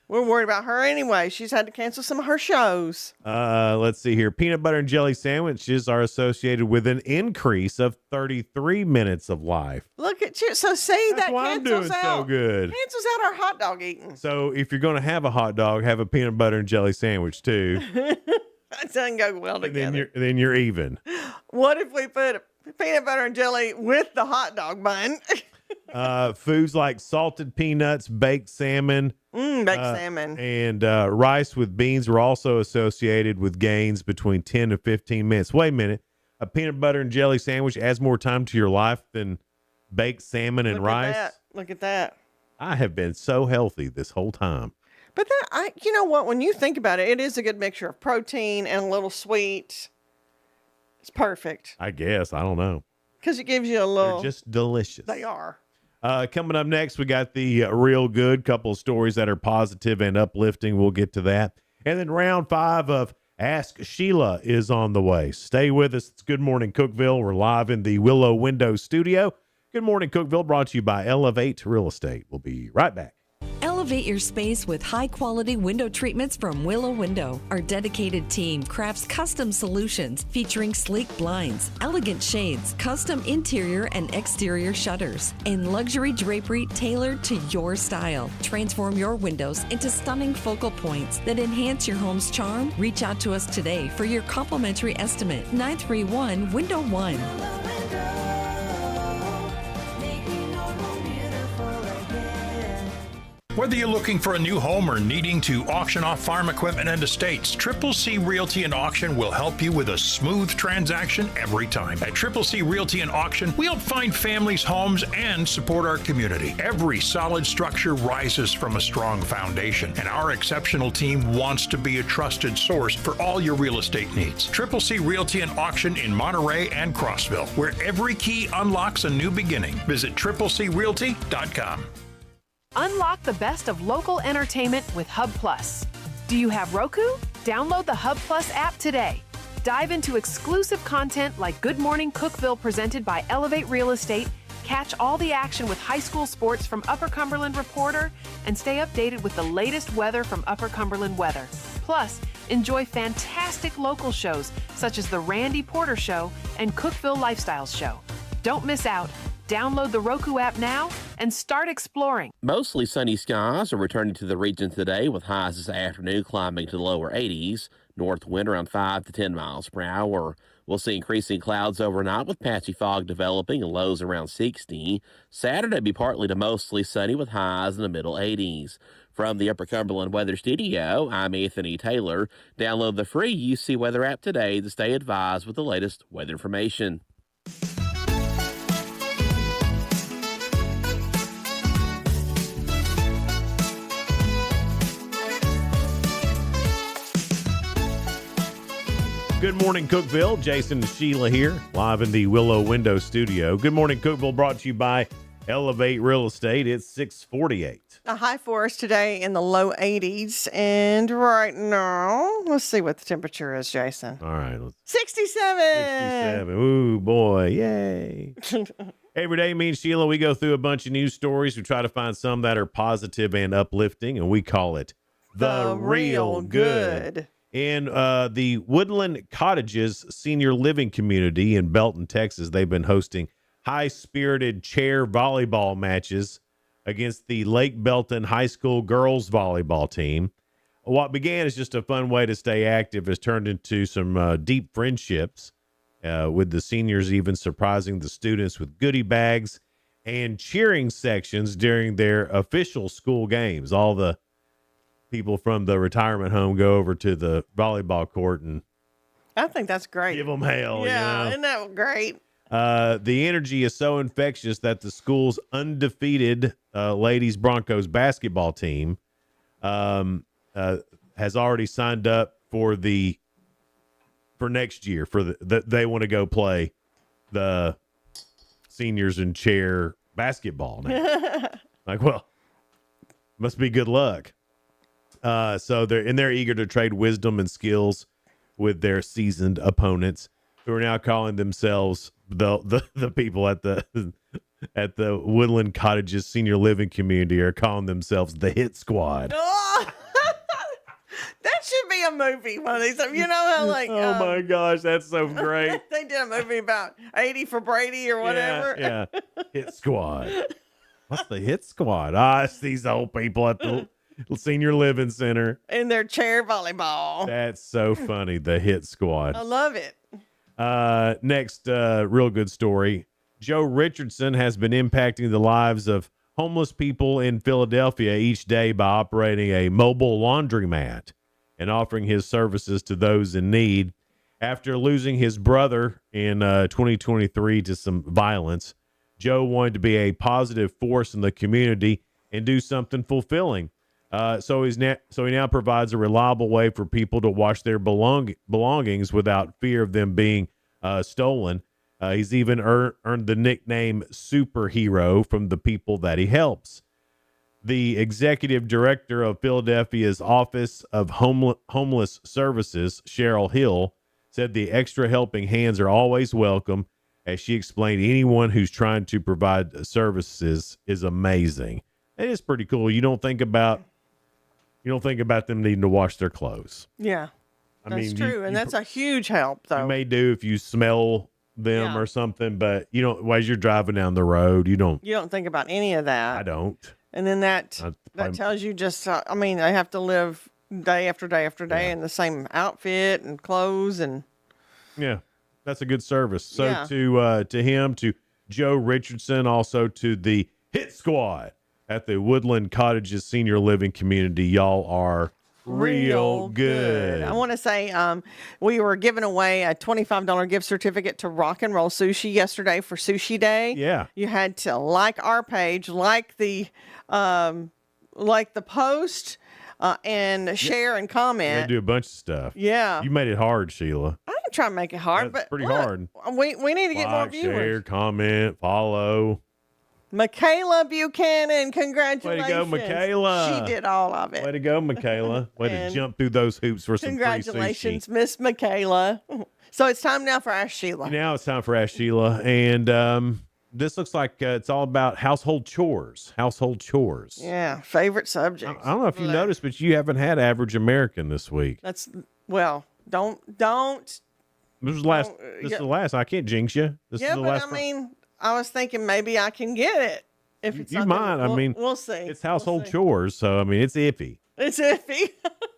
We're worried about her anyway. She's had to cancel some of her shows. Let's see here. Peanut butter and jelly sandwiches are associated with an increase of 33 minutes of life. Look at you. So see, That's that why I'm cancels doing out. so good. Cancels out our hot dog eating. So if you're going to have a hot dog, have a peanut butter and jelly sandwich too. That doesn't go well together. Then you're even. What if we put peanut butter and jelly with the hot dog bun? Foods like salted peanuts, baked salmon, baked salmon, and rice with beans were also associated with gains between 10 and 15 minutes. Wait a minute. A peanut butter and jelly sandwich adds more time to your life than baked salmon and rice? Look at that. I have been so healthy this whole time. But you know what? When you think about it, it is a good mixture of protein and a little sweet. It's perfect. I guess. I don't know. Because it gives you a little. They're just delicious. They are. Coming up next, we got the real good couple of stories that are positive and uplifting. We'll get to that. And then round 5 of Ask Sheila is on the way. Stay with us. It's Good Morning Cookeville. We're live in the Willow Window studio. Good Morning Cookeville brought to you by Elevate Real Estate. We'll be right back. Elevate your space with high-quality window treatments from Willow Window. Our dedicated team crafts custom solutions featuring sleek blinds, elegant shades, custom interior and exterior shutters, and luxury drapery tailored to your style. Transform your windows into stunning focal points that enhance your home's charm. Reach out to us today for your complimentary estimate. 931-Window-1. Whether you're looking for a new home or needing to auction off farm equipment and estates, Triple C Realty and Auction will help you with a smooth transaction every time. At Triple C Realty and Auction, we help find families, homes, and support our community. Every solid structure rises from a strong foundation, and our exceptional team wants to be a trusted source for all your real estate needs. Triple C Realty and Auction in Monterey and Crossville, where every key unlocks a new beginning. Visit triplecrealty.com. Unlock the best of local entertainment with Hub Plus. Do you have Roku? Download the Hub Plus app today. Dive into exclusive content like Good Morning Cookeville presented by Elevate Real Estate, catch all the action with high school sports from Upper Cumberland Reporter, and stay updated with the latest weather from Upper Cumberland Weather. Plus, enjoy fantastic local shows such as The Randy Porter Show and Cookeville Lifestyles Show. Don't miss out. Download the Roku app now and start exploring. Mostly sunny skies are returning to the region today with highs this afternoon climbing to the lower 80s. North wind around 5 to 10 miles per hour. We'll see increasing clouds overnight with patchy fog developing and lows around 60. Saturday be partly to mostly sunny with highs in the middle 80s. From the Upper Cumberland Weather Studio, I'm Anthony Taylor. Download the free UC Weather app today to stay advised with the latest weather information. Good morning, Cookeville. Jason and Sheila here, live in the Willow Window studio. Good morning, Cookeville, brought to you by Elevate Real Estate. It's 648. A high for us today in the low 80s. And right now, let's see what the temperature is, Jason. All right. 67. 67. Ooh, boy. Yay. Every day, me and Sheila, we go through a bunch of news stories. We try to find some that are positive and uplifting, and we call it The Real Good. In the Woodland Cottages Senior Living Community in Belton, Texas, they've been hosting high-spirited chair volleyball matches against the Lake Belton High School girls volleyball team. What began as just a fun way to stay active has turned into some deep friendships, with the seniors even surprising the students with goodie bags and cheering sections during their official school games. All the people from the retirement home go over to the volleyball court and I think that's great. give them hell. Yeah, you know? isn't that great? The energy is so infectious that the school's undefeated ladies Broncos basketball team has already signed up for next year they want to go play the seniors in chair basketball now. Like, well, must be good luck. So they're eager to trade wisdom and skills with their seasoned opponents, who are now calling themselves the people at the Woodland Cottages senior living community are calling themselves the Hit Squad. Oh, that should be a movie. One of these. You know how oh my gosh, that's so great. They did a movie about 80 for Brady or whatever. Yeah, Hit Squad. What's the Hit Squad? It's these old people at the senior living center In their chair volleyball. That's so funny. The Hit Squad. I love it. Next, real good story. Joe Richardson has been impacting the lives of homeless people in Philadelphia each day by operating a mobile laundromat and offering his services to those in need. After losing his brother in 2023 to some violence, Joe wanted to be a positive force in the community and do something fulfilling. So he now provides a reliable way for people to wash their belongings without fear of them being stolen. He's even earned the nickname Superhero from the people that he helps. The executive director of Philadelphia's Office of Homeless Services, Cheryl Hill, said the extra helping hands are always welcome. As she explained, anyone who's trying to provide services is amazing. It is pretty cool. You don't think about them needing to wash their clothes. Yeah, I that's mean, true. And that's a huge help, though. You may do if you smell them or something, but you don't, as you're driving down the road, you don't think about any of that. I don't. And then that tells you just, they have to live day after day after day in the same outfit and clothes and. Yeah, that's a good service. So Yeah. to him, to Joe Richardson, also to the Hit Squad at the Woodland Cottages Senior Living Community, y'all are real good. I want to say we were giving away a $25 gift certificate to Rock and Roll Sushi yesterday for Sushi Day. Yeah. You had to like our page, like the post, and share and comment. They do a bunch of stuff. Yeah. You made it hard, Sheila. I didn't try to make it hard, That's but pretty look, hard. We need to get more Like, viewers. share, comment, follow. Michaela Buchanan, congratulations. Way to go, Michaela. She did all of it. Way to go, Michaela. Way to And jump through those hoops for some free Congratulations, sushi. Miss Michaela. So it's time now for Ask Sheila. Now it's time for Ask Sheila. And this looks like it's all about household chores. Household chores. Yeah, favorite subject. I don't know if you noticed, but you haven't had Average American this week. That's don't. This was last. This is the last. I can't jinx you. This is the last. I mean, I was thinking maybe I can get it if it's you something- might. I mean, we'll see. It's household chores, so I mean, it's iffy. It's iffy.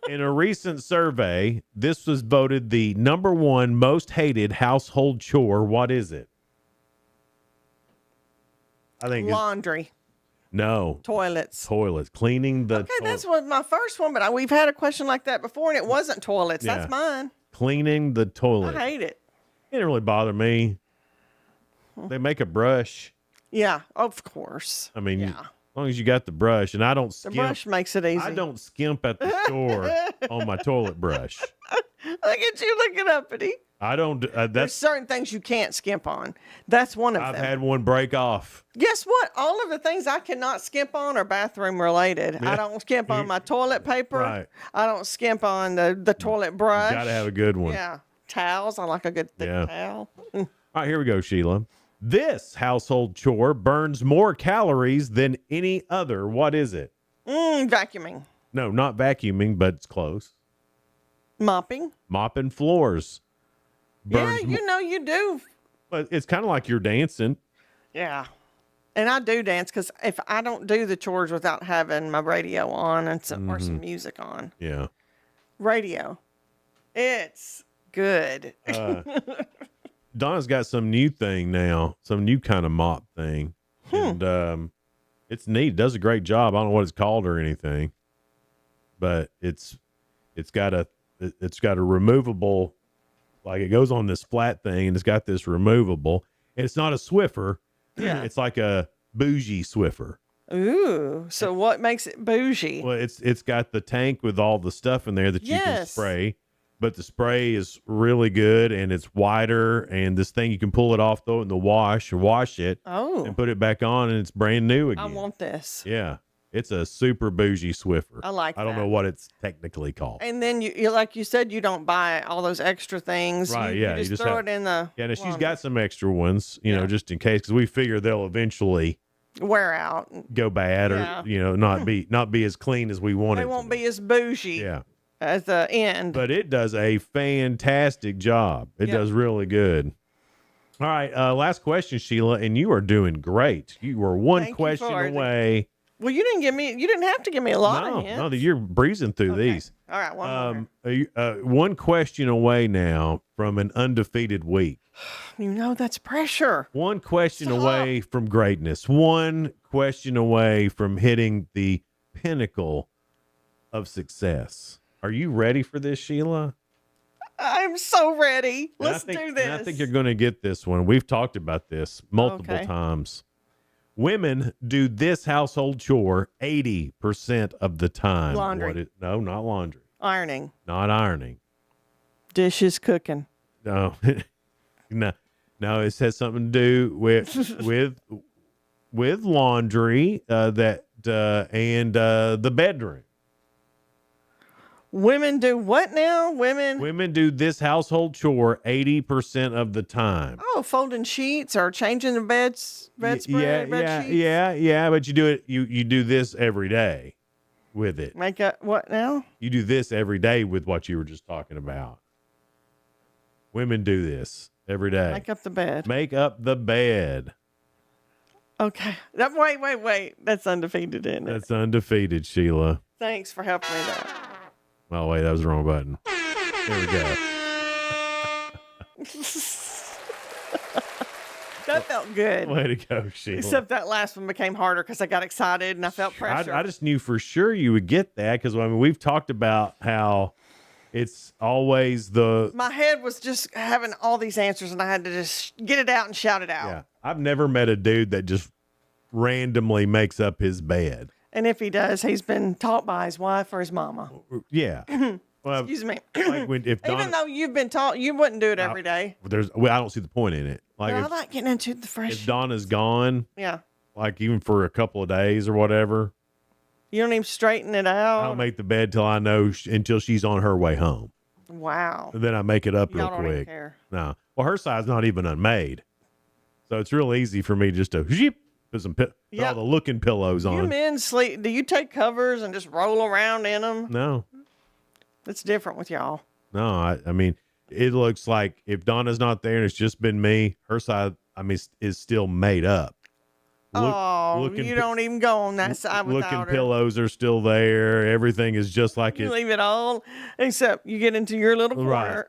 In a recent survey, this was voted the number one most hated household chore. What is it? I think Laundry. No. Toilets. Cleaning the Okay, that's what my first one, but we've had a question like that before, and it wasn't toilets. Yeah. That's mine. Cleaning the toilet. I hate it. It didn't really bother me. They make a brush. Yeah, of course. I mean, as long as you got the brush, and I don't The skimp. brush makes it easy. I don't skimp at the store on my toilet brush. Look at you looking uppity. I don't. There's That's. certain things you can't skimp on. That's one of I've them. had one break off. Guess what? All of the things I cannot skimp on are bathroom related. Yeah. I don't skimp on my toilet paper. Right. I don't skimp on the toilet brush. Got to have a good one. Yeah. Towels. I like a good thick Yeah. towel. All right, here we go, Sheila. This household chore burns more calories than any other. What is it? Vacuuming. No, not vacuuming, but it's close. Mopping. Mopping floors. Yeah, Burns you know you do. But it's kind of like you're dancing. Yeah. And I do dance because if I don't do the chores without having my radio on and or some music on. Yeah. Radio. It's good. Donna's got some new thing now, some new kind of mop thing. And it's neat. It does a great job. I don't know what it's called or anything. but it's got a removable, like it goes on this flat thing and it's got this removable. And it's not a Swiffer. Yeah. It's like a bougie Swiffer. Ooh, so what makes it bougie? Well, it's got the tank with all the stuff in there that you can spray, but the spray is really good and it's wider. And this thing, you can pull it off, throw it in the wash or wash it and put it back on and it's brand new again. I want this. Yeah. It's a super bougie Swiffer. I don't know what it's technically called. And then you like you said, you don't buy all those extra things. Right, You yeah. just throw it in the Yeah, now she's got some extra ones, you know, just in case, because we figure they'll eventually wear out, go bad, or not be as clean as we want it. They won't be as bougie. Yeah. At the end. But it does a fantastic job. It does really good. All right, last question, Sheila, and you are doing great. You were one question away. Well, you didn't have to give me a lot of hints. No, you're breezing through these. All right, one more. One question away now from an undefeated week. You know that's pressure. One question away from greatness. One question away from hitting the pinnacle of success. Are you ready for this, Sheila? I'm so ready. Let's do this. I think you're going to get this one. We've talked about this multiple times. Women do this household chore 80% of the time. Laundry. No, not laundry. Ironing. Not ironing. Dishes, cooking. No. No, it has something to do with laundry and the bedroom. Women do what now? Women do this household chore 80% of the time. Oh, folding sheets or changing the bedspread, bed sheets. Yeah. But you do it. You do this every day with it. Make up what now? You do this every day with what you were just talking about. Women do this every day. Make up the bed. Make up the bed. Okay. Wait. That's undefeated, isn't it? That's undefeated, Sheila. Thanks for helping me there. Oh, wait, that was the wrong button. There we go. That felt good. Way to go, Sheila. Except that last one became harder because I got excited and I felt pressure. I just knew for sure you would get that because, we've talked about how it's always my head was just having all these answers and I had to just get it out and shout it out. Yeah. I've never met a dude that just randomly makes up his bed. And if he does, he's been taught by his wife or his mama. Yeah. Well, excuse me. Even though you've been taught, you wouldn't do it every day. I don't see the point in it. Like, I like getting into the fresh. If Donna's gone, yeah, like even for a couple of days or whatever, you don't even straighten it out. I don't make the bed till I know until she's on her way home. Wow. And then I make it up real Y'all don't even quick. care. No. Well, her side's not even unmade, so it's real easy for me just to put some put all the looking pillows on. You men sleep. Do you take covers and just roll around in them? No. It's different with y'all. No, I mean, it looks like if Donna's not there and it's just been me, her side, is still made up. You don't even go on that side without Looking her. pillows are still there. Everything is just like You it. leave it all, except you get into your little corner.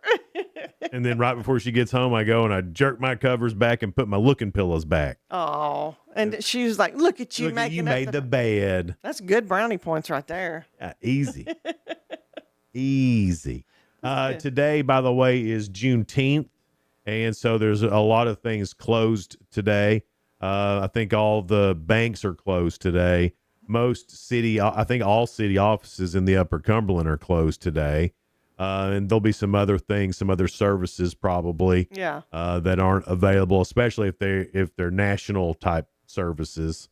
And then right before she gets home, I go and I jerk my covers back and put my looking pillows back. Oh, and she was like, "Look at you Look, making you up made the bed. That's good brownie points right there. Yeah, easy. Easy. Today, by the way, is Juneteenth. And so there's a lot of things closed today. I think all the banks are closed today. I think all city offices in the Upper Cumberland are closed today. And there'll be some other things, some other services probably that aren't available, especially if they're national type services.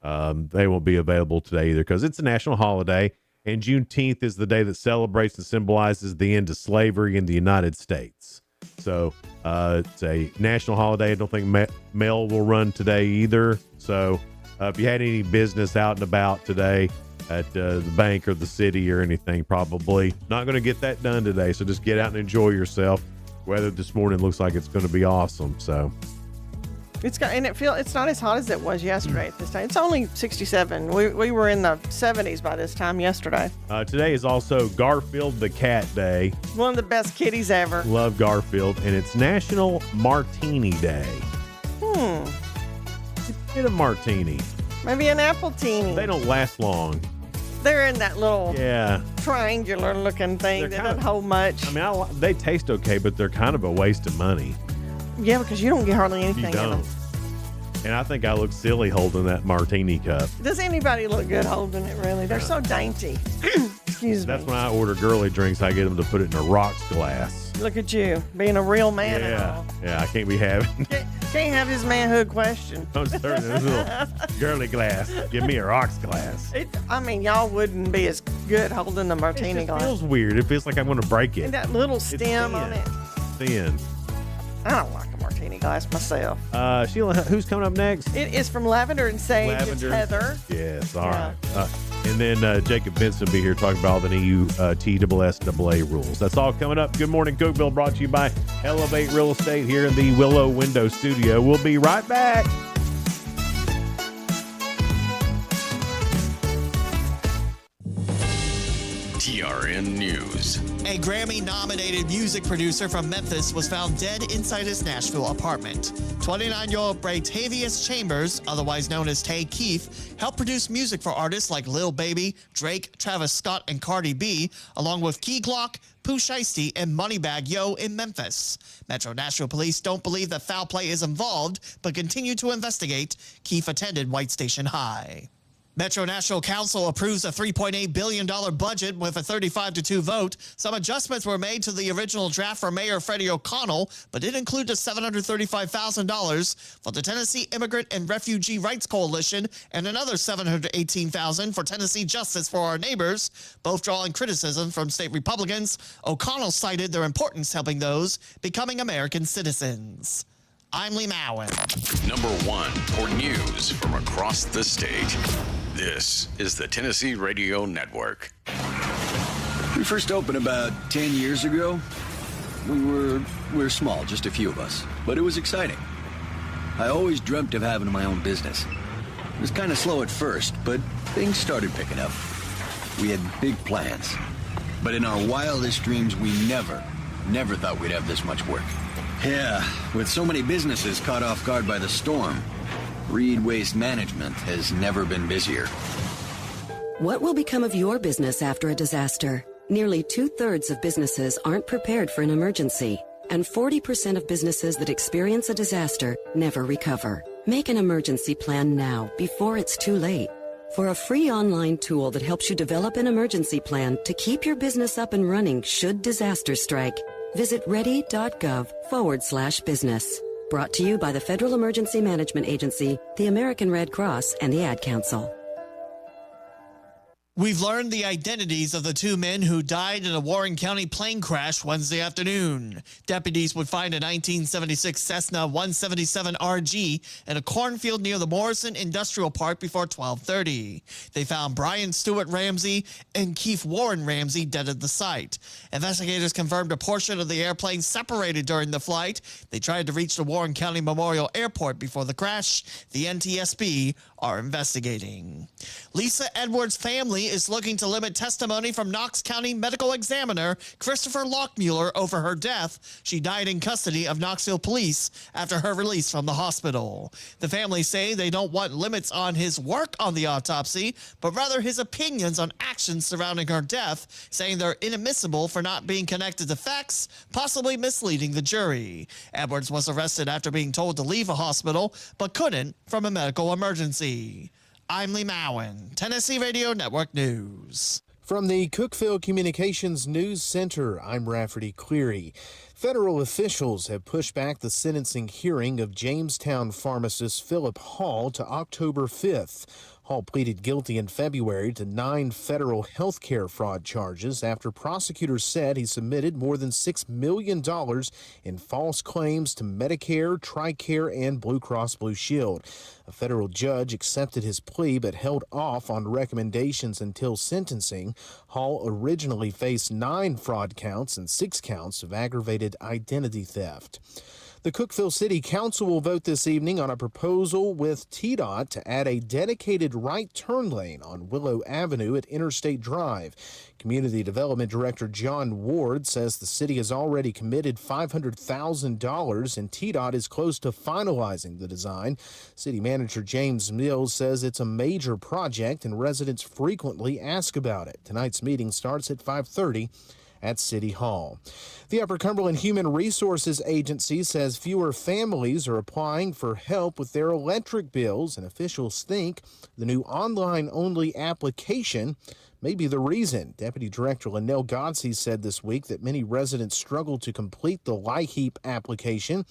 They won't be available today either because it's a national holiday. And Juneteenth is the day that celebrates and symbolizes the end of slavery in the United States. So it's a national holiday. I don't think mail will run today either. So if you had any business out and about today at the bank or the city or anything, probably not going to get that done today. So just get out and enjoy yourself. Weather this morning looks like it's going to be awesome. So it's not as hot as it was yesterday at this time. It's only 67. We were in the 70s by this time yesterday. Today is also Garfield the Cat Day. One of the best kitties ever. Love Garfield. And it's National Martini Day. Get a martini. Maybe an apple teeny. They don't last long. They're in that little triangular looking thing They're that kind doesn't of- hold much. I mean, they taste okay, but they're kind of a waste of money. Yeah, because you don't get hardly anything You in them. don't. And I think I look silly holding that martini cup. Does anybody look good holding it, really? They're so dainty. Excuse That's me. when I order girly drinks. I get them to put it in a rocks glass. Look at you, being a real man and Yeah, all. yeah. I can't be having. Can't have his manhood questioned. I'm serving this little girly glass. Give me a rocks glass. I mean, y'all wouldn't be as good holding the martini It glass. feels weird. It feels like I'm going to break it. And that little stem on it. Thin. I don't like a martini glass myself. Sheila, who's coming up next? It is from Lavender and Sage. Lavender. It's Heather. Yes, all Yeah. right. And then Jacob Benson will be here talking about all the new TSSAA rules. That's all coming up. Good morning, Cookeville, brought to you by Elevate Real Estate here in the Willow Window Studio. We'll be right back. TRN News. A Grammy-nominated music producer from Memphis was found dead inside his Nashville apartment. 29-year-old Bratavius Chambers, otherwise known as Tay Keith, helped produce music for artists like Lil Baby, Drake, Travis Scott, and Cardi B, along with Key Glock, Pooh Shiesty, and Moneybagg Yo in Memphis. Metro Nashville police don't believe that foul play is involved, but continue to investigate. Keith attended White Station High. Metro Nashville Council approves a $3.8 billion budget with a 35-2 vote. Some adjustments were made to the original draft for Mayor Freddie O'Connell, but it included $735,000 for the Tennessee Immigrant and Refugee Rights Coalition and another $718,000 for Tennessee Justice for Our Neighbors, both drawing criticism from state Republicans. O'Connell cited their importance helping those becoming American citizens. I'm Lee Mowen. Number 1 for news from across the state. This is the Tennessee Radio Network. We first opened about 10 years ago. We were small, just a few of us, but it was exciting. I always dreamt of having my own business. It was kind of slow at first, but things started picking up. We had big plans, but in our wildest dreams, we never thought we'd have this much work. Yeah, with so many businesses caught off guard by the storm, Reed Waste Management has never been busier. What will become of your business after a disaster? Nearly 2/3 of businesses aren't prepared for an emergency, and 40% of businesses that experience a disaster never recover. Make an emergency plan now, before it's too late. For a free online tool that helps you develop an emergency plan to keep your business up and running should disaster strike, visit ready.gov/business. Brought to you by the Federal Emergency Management Agency, the American Red Cross, and the Ad Council. We've learned the identities of the two men who died in a Warren County plane crash Wednesday afternoon. Deputies would find a 1976 Cessna 177 RG in a cornfield near the Morrison Industrial Park before 12:30. They found Brian Stewart Ramsey and Keith Warren Ramsey dead at the site. Investigators confirmed a portion of the airplane separated during the flight. They tried to reach the Warren County Memorial Airport before the crash. The NTSB are investigating. Lisa Edwards' family is looking to limit testimony from Knox County Medical Examiner Christopher Lockmuller over her death. She died in custody of Knoxville police after her release from the hospital. The family say they don't want limits on his work on the autopsy, but rather his opinions on actions surrounding her death, saying they're inadmissible for not being connected to facts, possibly misleading the jury. Edwards was arrested after being told to leave a hospital, but couldn't from a medical emergency. I'm Lee Mowen, Tennessee Radio Network News. From the Cookeville Communications News Center, I'm Rafferty Cleary. Federal officials have pushed back the sentencing hearing of Jamestown pharmacist Philip Hall to October 5th. Hall pleaded guilty in February to 9 federal health care fraud charges after prosecutors said he submitted more than $6 million in false claims to Medicare, TRICARE, and Blue Cross Blue Shield. A federal judge accepted his plea but held off on recommendations until sentencing. Hall originally faced 9 fraud counts and 6 counts of aggravated identity theft. The Cookeville City Council will vote this evening on a proposal with TDOT to add a dedicated right turn lane on Willow Avenue at Interstate Drive. Community Development Director John Ward says the city has already committed $500,000 and TDOT is close to finalizing the design. City Manager James Mills says it's a major project and residents frequently ask about it. Tonight's meeting starts at 5:30 at City Hall. The Upper Cumberland Human Resources Agency says fewer families are applying for help with their electric bills, and officials think the new online-only application may be the reason. Deputy Director Linnell Godsey said this week that many residents struggle to complete the LIHEAP application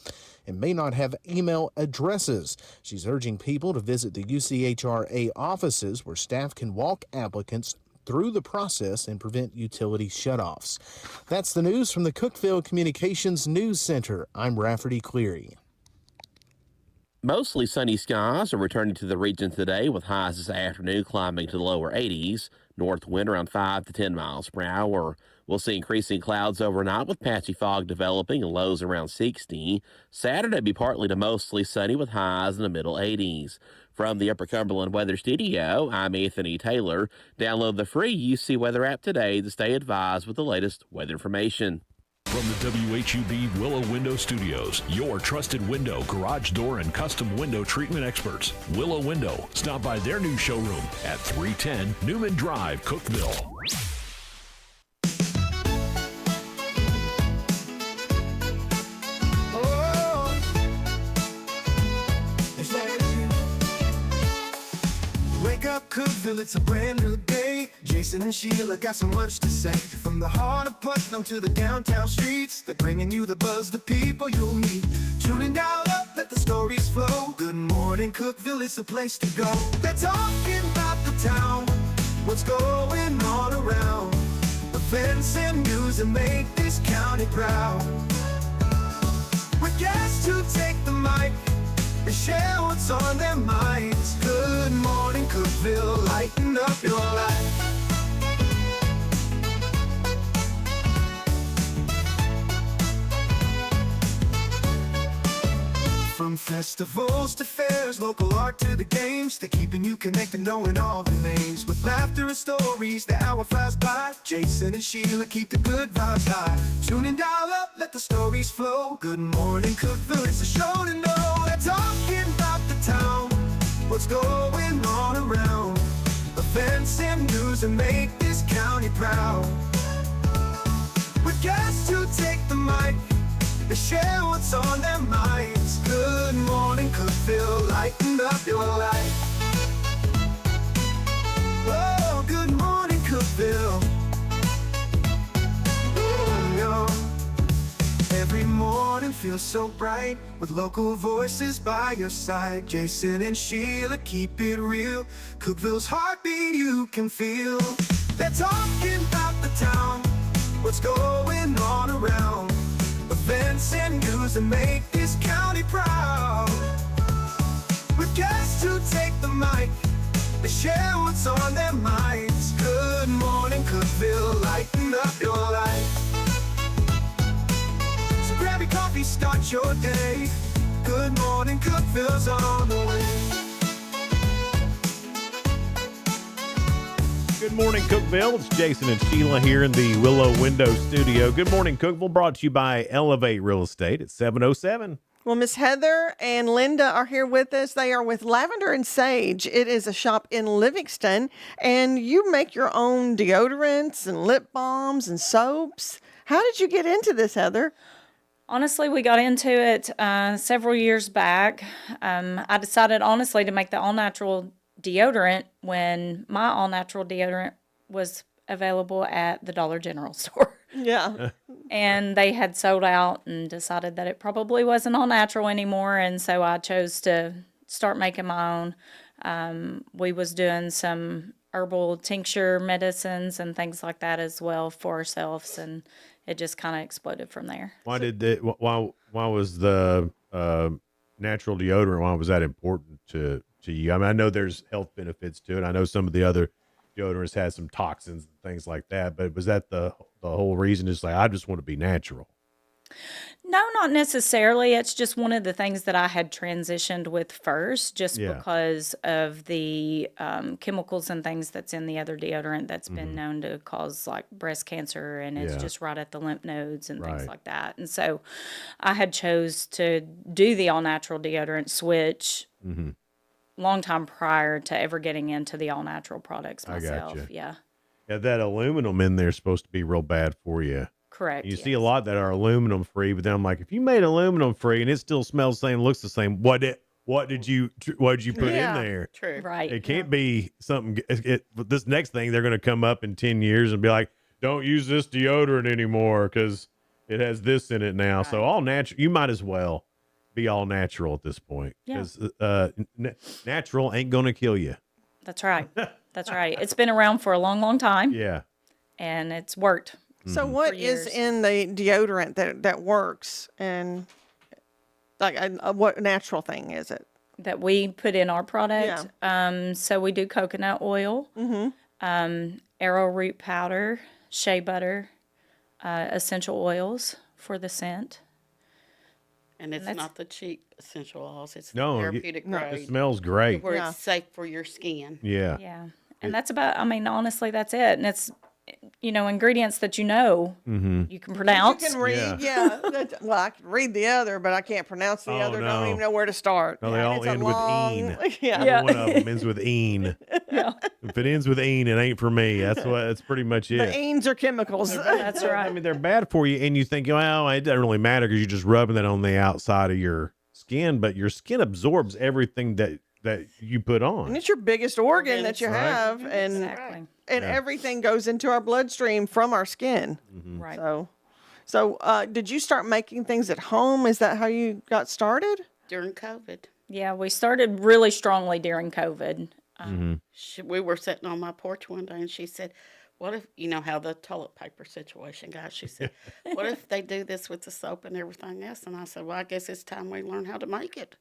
and may not have email addresses. She's urging people to visit the UCHRA offices where staff can walk applicants through the process and prevent utility shutoffs. That's the news from the Cookeville Communications News Center. I'm Rafferty Cleary. Mostly sunny skies are returning to the region today, with highs this afternoon climbing to the lower 80s. North wind around 5 to 10 miles per hour. We'll see increasing clouds overnight with patchy fog developing and lows around 60. Saturday be partly to mostly sunny with highs in the middle 80s. From the Upper Cumberland Weather Studio, I'm Anthony Taylor. Download the free UC Weather app today to stay advised with the latest weather information. From the WHUB Willow Window Studios, your trusted window, garage door, and custom window treatment experts. Willow Window. Stop by their new showroom at 310 Newman Drive, Cookeville. Wake up, Cookeville, it's a brand new day. Jason and Sheila got so much to say. From the heart of Putnam to the downtown streets, they're bringing you the buzz, the people you'll meet. Tuning dial up, let the stories flow. Good morning, Cookeville, it's the place to go. They're talking about the town, what's going on around. Events and news that make this county proud. With guests who take the mic and share what's on their minds. Good morning, Cookeville, lighten up your life. From festivals to fairs, local art to the games, they're keeping you connected, knowing all the names. With laughter and stories, the hour flies by. Jason and Sheila keep the good vibes high. Tune in, dial up, let the stories flow. Good morning, Cookeville, it's a show to know. They're talking about the town, what's going on around. Events and news that make this county proud. With guests who take the mic, they share what's on their minds. Good morning, Cookeville, lighten up your life. Oh, good morning, Cookeville. Every morning feels so bright with local voices by your side. Jason and Sheila keep it real. Cookeville's heartbeat you can feel. They're talking about the town, what's going on around. Events and news that make this county proud. With guests who take the mic, they share what's on their minds. Good morning, Cookeville, lighten up your life. So grab your coffee, start your day. Good morning, Cookeville's on the way. Good morning, Cookeville. It's Jason and Sheila here in the Willow Window Studio. Good morning, Cookeville, brought to you by Elevate Real Estate at 707. Well, Miss Heather and Linda are here with us. They are with Lavender and Sage. It is a shop in Livingston, and you make your own deodorants and lip balms and soaps. How did you get into this, Heather? Honestly, we got into it several years back. I decided, honestly, to make the all-natural deodorant when my all-natural deodorant was available at the Dollar General store. Yeah. And they had sold out and decided that it probably wasn't all natural anymore, and so I chose to start making my own. We was doing some herbal tincture medicines and things like that as well for ourselves, and it just kind of exploded from there. Why was the natural deodorant, why was that important to you? I mean, I know there's health benefits to it. I know some of the other deodorants had some toxins and things like that, but was that the whole reason? Is like, I just want to be natural. No, not necessarily. It's just one of the things that I had transitioned with first, just Yeah. because of the chemicals and things that's in the other deodorant that's been known to cause like breast cancer, and it's Yeah. just right at the lymph nodes and things Right. like that. And so I had chose to do the all natural deodorant switch long time prior to ever getting into the all natural products I myself. gotcha. Yeah, Yeah, that aluminum in there is supposed to be real bad for you. correct. You see a lot that are aluminum free, but then I'm like, if you made aluminum free and it still smells the same, looks the same, what did you put in there? True. Right. It can't be something. This next thing they're going to come up in 10 years and be like, don't use this deodorant anymore because it has this in it now. So all natural, you might as well be all natural at this point Yeah. because natural ain't going to kill you. That's right. That's right. It's been around for a long, long time. Yeah. And it's worked. So what is in the deodorant that works, and like what natural thing is it? That we put in our product. So we do coconut oil, arrowroot powder, shea butter, essential oils for the scent. And it's not the cheap essential oils. It's No, therapeutic grade. it smells great. Where it's safe for your skin. Yeah. Yeah. And that's about, I mean, honestly, that's it. And it's, ingredients that you can pronounce. You can read, well, I can read the other, but I can't pronounce the other. no. Don't even know where to start. No, they all It's a end long- with een. Yeah. One of them ends with een. If it ends with een, it ain't for me. That's pretty much it. The enes are chemicals. That's right. I mean, they're bad for you, and you think, well, it doesn't really matter because you're just rubbing that on the outside of your skin, but your skin absorbs everything that you put And on. it's your biggest organ that you Right. have, and Exactly. and everything goes into our bloodstream from our skin. Right. So did you start making things at home? Is that how you got started? During COVID. Yeah, we started really strongly during COVID. We were sitting on my porch one day, and she said, what if, you know how the toilet paper situation goes? She said, what if they do this with the soap and everything else? And I said, well, I guess it's time we learn how to make it.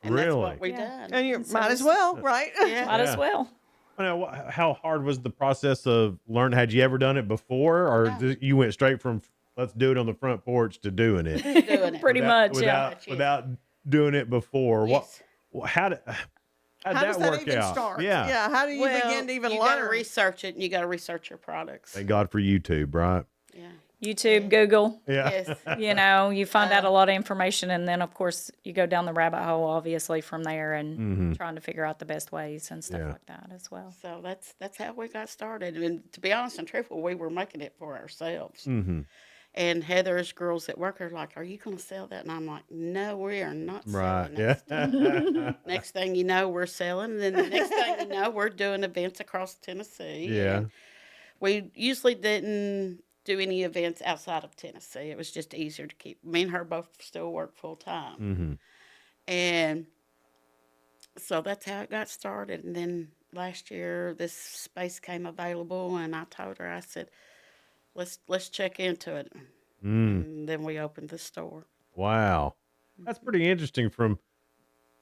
And that's Really? what we done. And you so might as it's- well, right? Yeah. Might as well. Well, how hard was the process of learning? Had you ever done it before, or you went straight from let's do it on the front porch to doing it? Doing it. Pretty much, yeah. Without doing it before. Yes. How did How that does that work even out? start? Yeah. How do you begin to even you learn? got to research it, and you got to research your products. Thank God for YouTube, right? Yeah. YouTube, Google. Yeah. Yes. You find out a lot of information, and then, of course, you go down the rabbit hole, obviously, from there and trying to figure out the best ways and stuff like that as well. So that's how we got started. And to be honest and truthful, we were making it for ourselves. And Heather's girls at work are like, are you going to sell that? And I'm like, no, we are not Right. selling Yeah. that. Next thing you know, we're selling. And then the next thing you know, we're doing events across Tennessee. Yeah. And we usually didn't do any events outside of Tennessee. It was just easier to keep. Me and her both still work full time. And so that's how it got started. And then last year, this space came available, and I told her, I said, let's check into it. And then we opened the store. Wow. That's pretty interesting from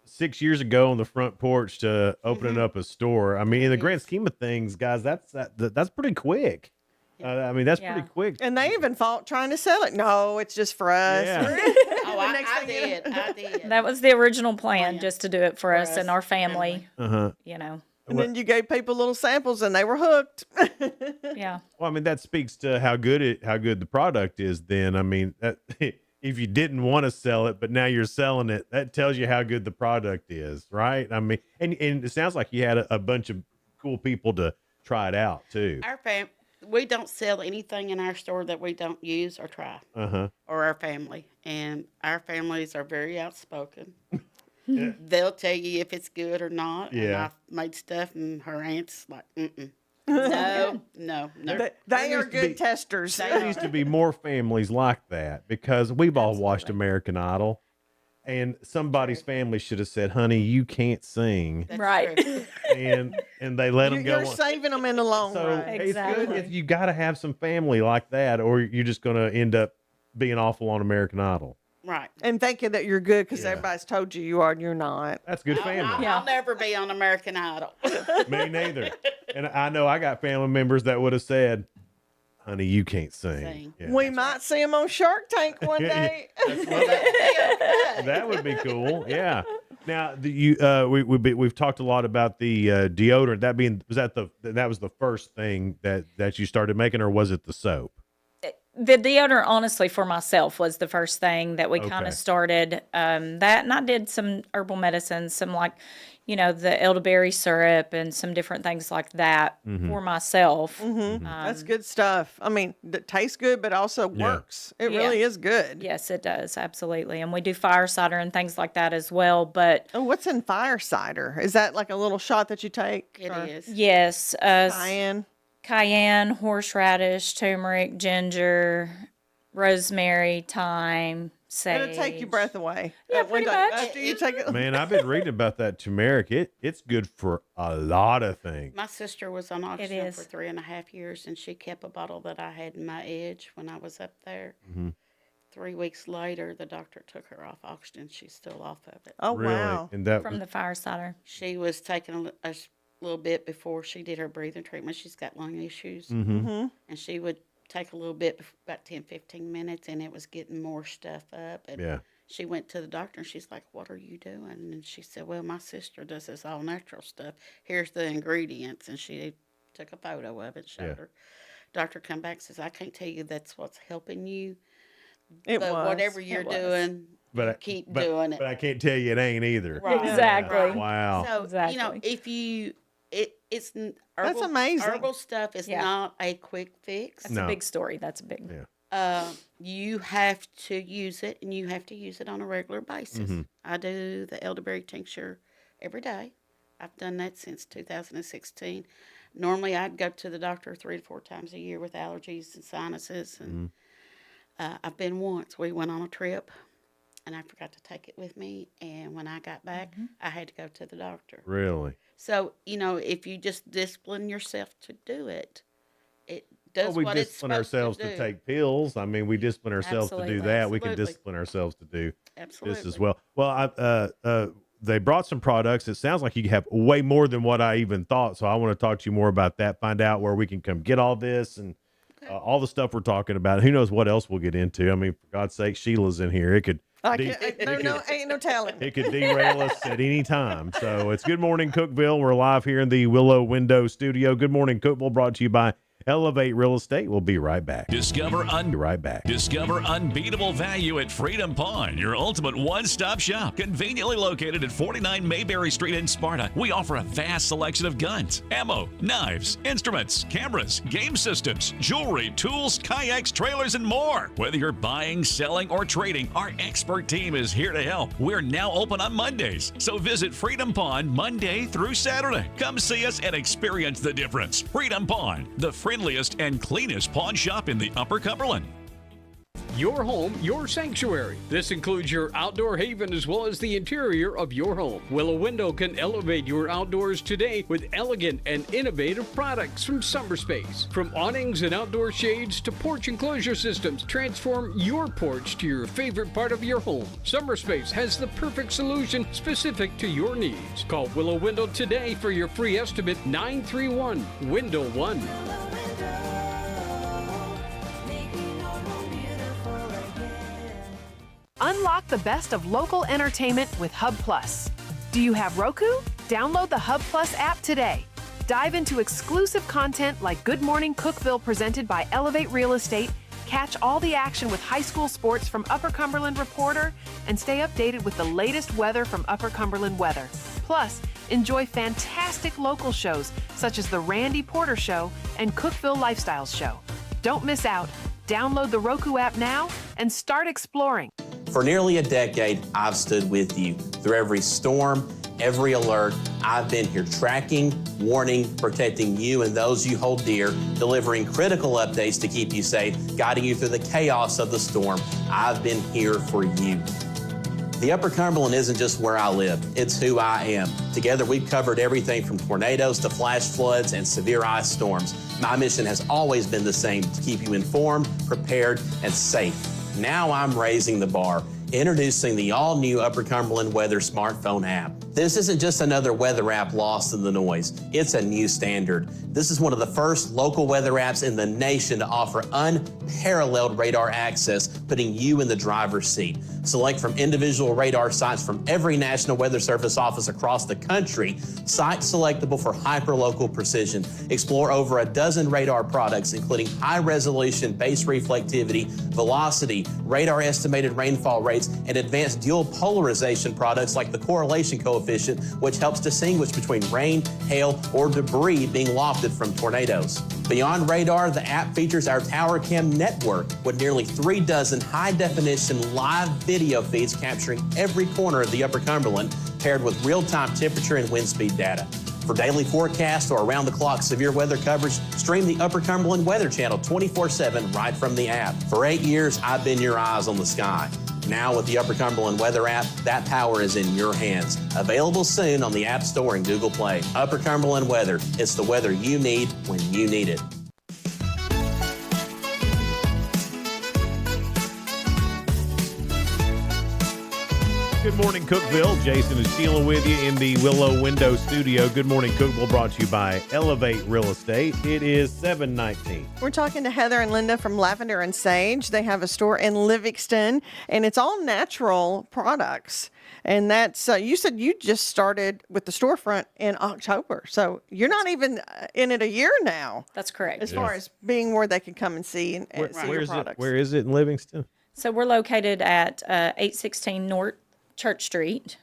6 years ago on the front porch to opening up a store. I mean, in the grand scheme of things, guys, that's pretty quick. I mean, that's pretty quick. And they even fought trying to sell it. No, it's just for us. Yeah. Oh, I did. That was the original plan, just to do it for us and our family. And then you gave people little samples, and they were hooked. Yeah. Well, I mean, that speaks to how good the product is. Then, I mean, if you didn't want to sell it, but now you're selling it, that tells you how good the product is, right? I mean, and it sounds like you had a bunch of cool people to try it out too. We don't sell anything in our store that we don't use or try, or our family. And our families are very outspoken. They'll tell you if it's good or not. And Yeah. I've made stuff, and her aunt's like, no. They are good testers. There needs to be more families like that because we've all watched American Idol, and somebody's family should have said, "Honey, you can't sing," Right. and they let them go. You're saving them in the long So run. it's good if you got to have some family like that, or you're just going to end up being awful on American Idol. Right. And thinking that you're good because Yeah. everybody's told you are and you're not. That's good family. I'll never be on American Idol. Me neither. And I know I got family members that would have said, Honey, you can't sing. Yeah. We might see him on Shark Tank one day. That would be cool. Yeah. Now, we've talked a lot about the deodorant. That was the first thing that you started making, or was it the soap? The deodorant, honestly, for myself, was the first thing that we kind Okay. of started. That, and I did some herbal medicines, some the elderberry syrup and some different things like that for myself. That's good stuff. I mean, that tastes good, but also works. It really is good. Yes, it does. Absolutely. And we do fire cider and things like that as well. But what's in fire cider? Is that like a little shot that you take? It is. yes, Cayenne, horseradish, turmeric, ginger, rosemary, thyme, sage. It'll take your breath away. Yeah, pretty much. After you take it. Man, I've been reading about that turmeric. It's good for a lot of things. My sister was on oxygen is. for 3.5 years, and she kept a bottle that I had in my edge when I was up there. 3 weeks later, the doctor took her off oxygen. She's still off of it. Oh, Really? wow. And that From the fire cider. She was taking a little bit before she did her breathing treatment. She's got lung issues. Mm-hmm. And she would take a little bit, about 10, 15 minutes, and it was getting more stuff up. And Yeah. she went to the doctor, and she's like, "What are you doing?" And she said, "Well, my sister does this all natural stuff. Here's the ingredients." And she took a photo of it, showed her. Doctor come back and says, "I can't tell you that's what's helping you. It but was. whatever you're doing, keep doing it." But I can't tell you it ain't either. Right. Exactly. Wow. So, Exactly. if you, it's herbal, That's amazing. Herbal stuff is not a quick fix. That's a big story. That's a big. You have to use it, and you have to use it on a regular basis. I do the elderberry tincture every day. I've done that since 2016. Normally, I'd go to the doctor 3 to 4 times a year with allergies and sinuses. And I've been once. We went on a trip, and I forgot to take it with me. And when I got back, I had to go to the doctor. Really? So, if you just discipline yourself to do it, it does we what it's discipline supposed ourselves to to do. take pills. I mean, we discipline ourselves to do Absolutely. that. We can Absolutely. discipline ourselves to do this Absolutely. as well. Well, they brought some products. It sounds like you have way more than what I even thought. So I want to talk to you more about that, find out where we can come get all this and all the stuff we're talking about. Who knows what else we'll get into? I mean, for God's sake, Sheila's in here. It could ain't no telling. it could derail us at any time. So it's Good Morning Cookeville. We're live here in the Willow Window Studio. Good Morning Cookeville, brought to you by Elevate Real Estate. We'll be right back. Discover Discover unbeatable value at Freedom Pond, your ultimate one-stop shop. Conveniently located at 49 Mayberry Street in Sparta, we offer a vast selection of guns, ammo, knives, instruments, cameras, game systems, jewelry, tools, kayaks, trailers, and more. Whether you're buying, selling, or trading, our expert team is here to help. We're now open on Mondays, so visit Freedom Pond Monday through Saturday. Come see us and experience the difference. Freedom Pond, the friendliest and cleanest pawn shop in the Upper Cumberland. Your home, your sanctuary. This includes your outdoor haven as well as the interior of your home. Willow Window can elevate your outdoors today with elegant and innovative products from SummerSpace. From awnings and outdoor shades to porch enclosure systems, transform your porch to your favorite part of your home. SummerSpace has the perfect solution specific to your needs. Call Willow Window today for your free estimate, 931-WINDOW-1. Unlock the best of local entertainment with Hub Plus. Do you have Roku? Download the Hub Plus app today. Dive into exclusive content like Good Morning Cookeville presented by Elevate Real Estate, catch all the action with high school sports from Upper Cumberland Reporter, and stay updated with the latest weather from Upper Cumberland Weather. Plus, enjoy fantastic local shows such as The Randy Porter Show and Cookeville Lifestyles Show. Don't miss out. Download the Roku app now and start exploring. For nearly a decade, I've stood with you. Through every storm, every alert, I've been here tracking, warning, protecting you and those you hold dear, delivering critical updates to keep you safe, guiding you through the chaos of the storm. I've been here for you. The Upper Cumberland isn't just where I live, it's who I am. Together, we've covered everything from tornadoes to flash floods and severe ice storms. My mission has always been the same, to keep you informed, prepared, and safe. Now I'm raising the bar, introducing the all-new Upper Cumberland Weather smartphone app. This isn't just another weather app lost in the noise. It's a new standard. This is one of the first local weather apps in the nation to offer unparalleled radar access, putting you in the driver's seat. Select from individual radar sites from every National Weather Service office across the country, sites selectable for hyperlocal precision. Explore over a dozen radar products, including high-resolution base reflectivity, velocity, radar estimated rainfall rates, and advanced dual polarization products like the correlation coefficient, which helps distinguish between rain, hail, or debris being lofted from tornadoes. Beyond radar, the app features our Tower Cam network with nearly 3 dozen high-definition live video feeds capturing every corner of the Upper Cumberland, paired with real-time temperature and wind speed data. For daily forecasts or around-the-clock severe weather coverage, stream the Upper Cumberland Weather Channel 24/7 right from the app. For 8 years, I've been your eyes on the sky. Now with the Upper Cumberland Weather app, that power is in your hands. Available soon on the App Store and Google Play. Upper Cumberland Weather. It's the weather you need when you need it. Good morning, Cookeville. Jason and Sheila with you in the Willow Window Studio. Good morning, Cookeville, brought to you by Elevate Real Estate. It is 7:19. We're talking to Heather and Linda from Lavender and Sage. They have a store in Livingston, and it's all natural products. And that's, you said you just started with the storefront in October. So you're not even in it a year now. That's correct. As far as being where they can come and see and see your products. Where is it in Livingston? So we're located at 816 North Church Street,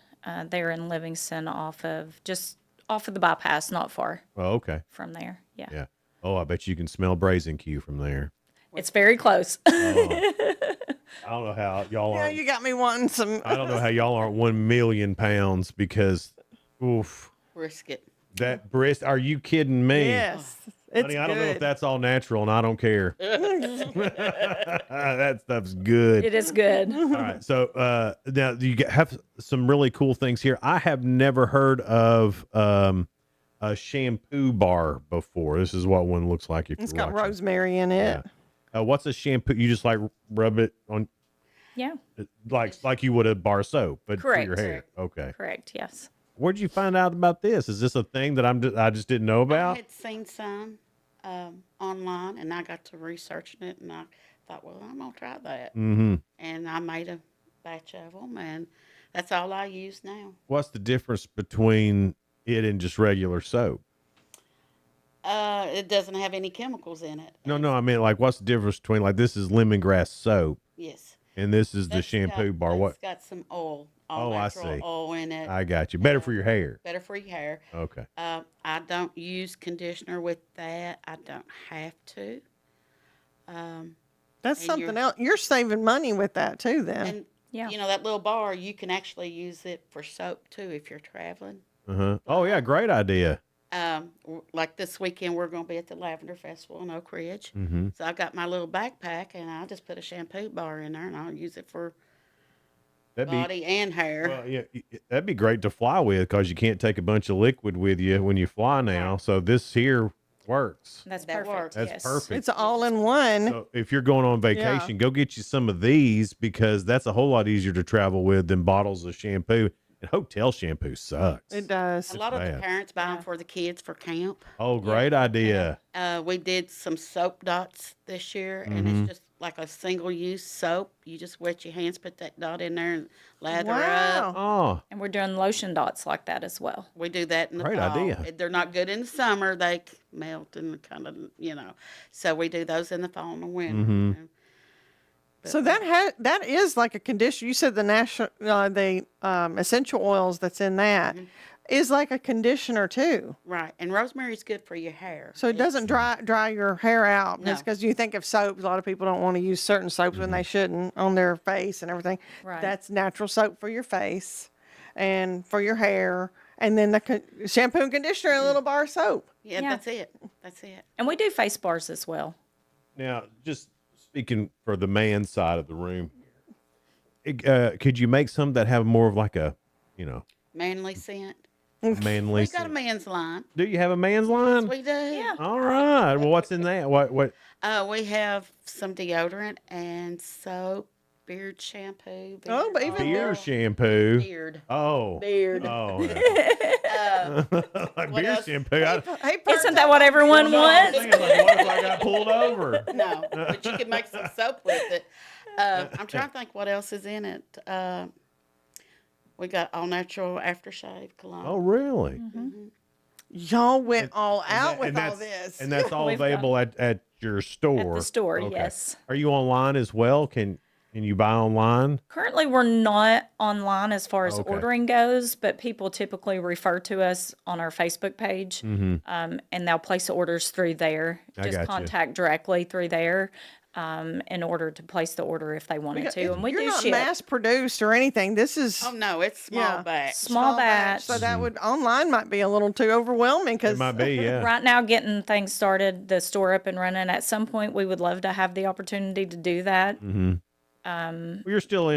there in Livingston, off of the bypass, not far Oh, okay. from there. Yeah. Yeah. Oh, I bet you can smell Brazen Q from there. It's very close. I don't know how y'all Yeah, are. you got me wanting some. I don't know how y'all aren't 1 million pounds because, oof, Brisket. that brisket. Are you kidding me? Yes. It's Honey, I don't know if good. that's all natural, and I don't care. That stuff's good. It is good. All right. So now you have some really cool things here. I have never heard of a shampoo bar before. This is what one looks like if It's you're got watching. rosemary in it. Yeah. What's a shampoo? You just like rub it on, Yeah. like you would a bar soap, but for your Correct. hair. Okay. Correct. Yes. Where'd you find out about this? Is this a thing that I just didn't know I about? had seen some online, and I got to researching it, and I thought, well, I'm going to try that. Mm-hmm. And I made a batch of them, and that's all I use now. What's the difference between it and just regular soap? It doesn't have any chemicals in it. No, I mean, like, what's the difference between, like, this is lemongrass soap Yes. and this is the That's shampoo bar? What? It's got some oil, Oh, I natural see. oil in it. I got you. Better for your hair. Better for your hair. Okay. I don't use conditioner with that. I don't have to. That's and something you're- else. You're saving money with that too, then. And Yeah. you know that little bar, you can actually use it for soap too if you're traveling. Uh-huh. Oh, yeah. Great idea. Like this weekend, we're going to be at the Lavender Festival in Oak Ridge. Mm-hmm. So I got my little backpack, and I just put a shampoo bar in there, and I'll use it for body and hair. Well, yeah, that'd be great to fly with because you can't take a bunch of liquid with you when you fly now. So this here works. That's That perfect. works. That's yes. perfect. It's all in one. So if you're going on vacation, go get you some of these because that's a whole lot easier to travel with than bottles of shampoo. And hotel shampoo sucks. It does. A lot of the bad. parents buy them for the kids for camp. Oh, great idea. We did some soap dots this year, and Mhm. it's just like a single-use soap. You just wet your hands, put that dot in there, and lather Wow. up. Oh, And we're doing lotion dots like that as well. We do that in the Great fall. idea. They're not good in the summer. They melt and kind of, So we do those in the fall and the winter. Mhm. So that is like a conditioner. You said the essential oils that's in that is like a conditioner too. Right. And rosemary's good for your hair. So it doesn't dry your hair out. No. It's because you think of soaps. A lot of people don't want to use certain soaps when they shouldn't on their face and everything. Right. That's natural soap for your face and for your hair. And then the shampoo and conditioner and a little bar of soap. Yeah, Yeah. that's it. That's it. And we do face bars as well. now just speaking for the man side of the room, could you make some that have more of like a, Manly scent. manly? We got a man's line. Do you have a man's line? We do. Yeah. All right. Well, what's in that? What? We have some deodorant and soap beard shampoo. Oh, but even Beer shampoo. Beard. Oh. Beard. Oh. Like What beer else? shampoo. Isn't that what everyone wants? Like, what if I got pulled over? No, but you can make some soap with it. I'm trying to think what else is in it. We got all natural aftershave cologne. Oh, really? Y'all went all out And with all that's- this. And that's all We've got- available at your store. At the store, Okay. yes. Are you online as well? Can you buy online? Currently, we're not online as far as Okay. ordering goes, but people typically refer to us on our Facebook page, and they'll place orders through there. I Just gotcha. contact directly through there in order to place the order if they wanted to. And we You're do not ship. mass produced or anything. This is Oh no, it's small batch. Small batch. So that would online might be a little too overwhelming It because might be, yeah. Right now, getting things started, the store up and running. At some point, we would love to have the opportunity to do that. Well, you're still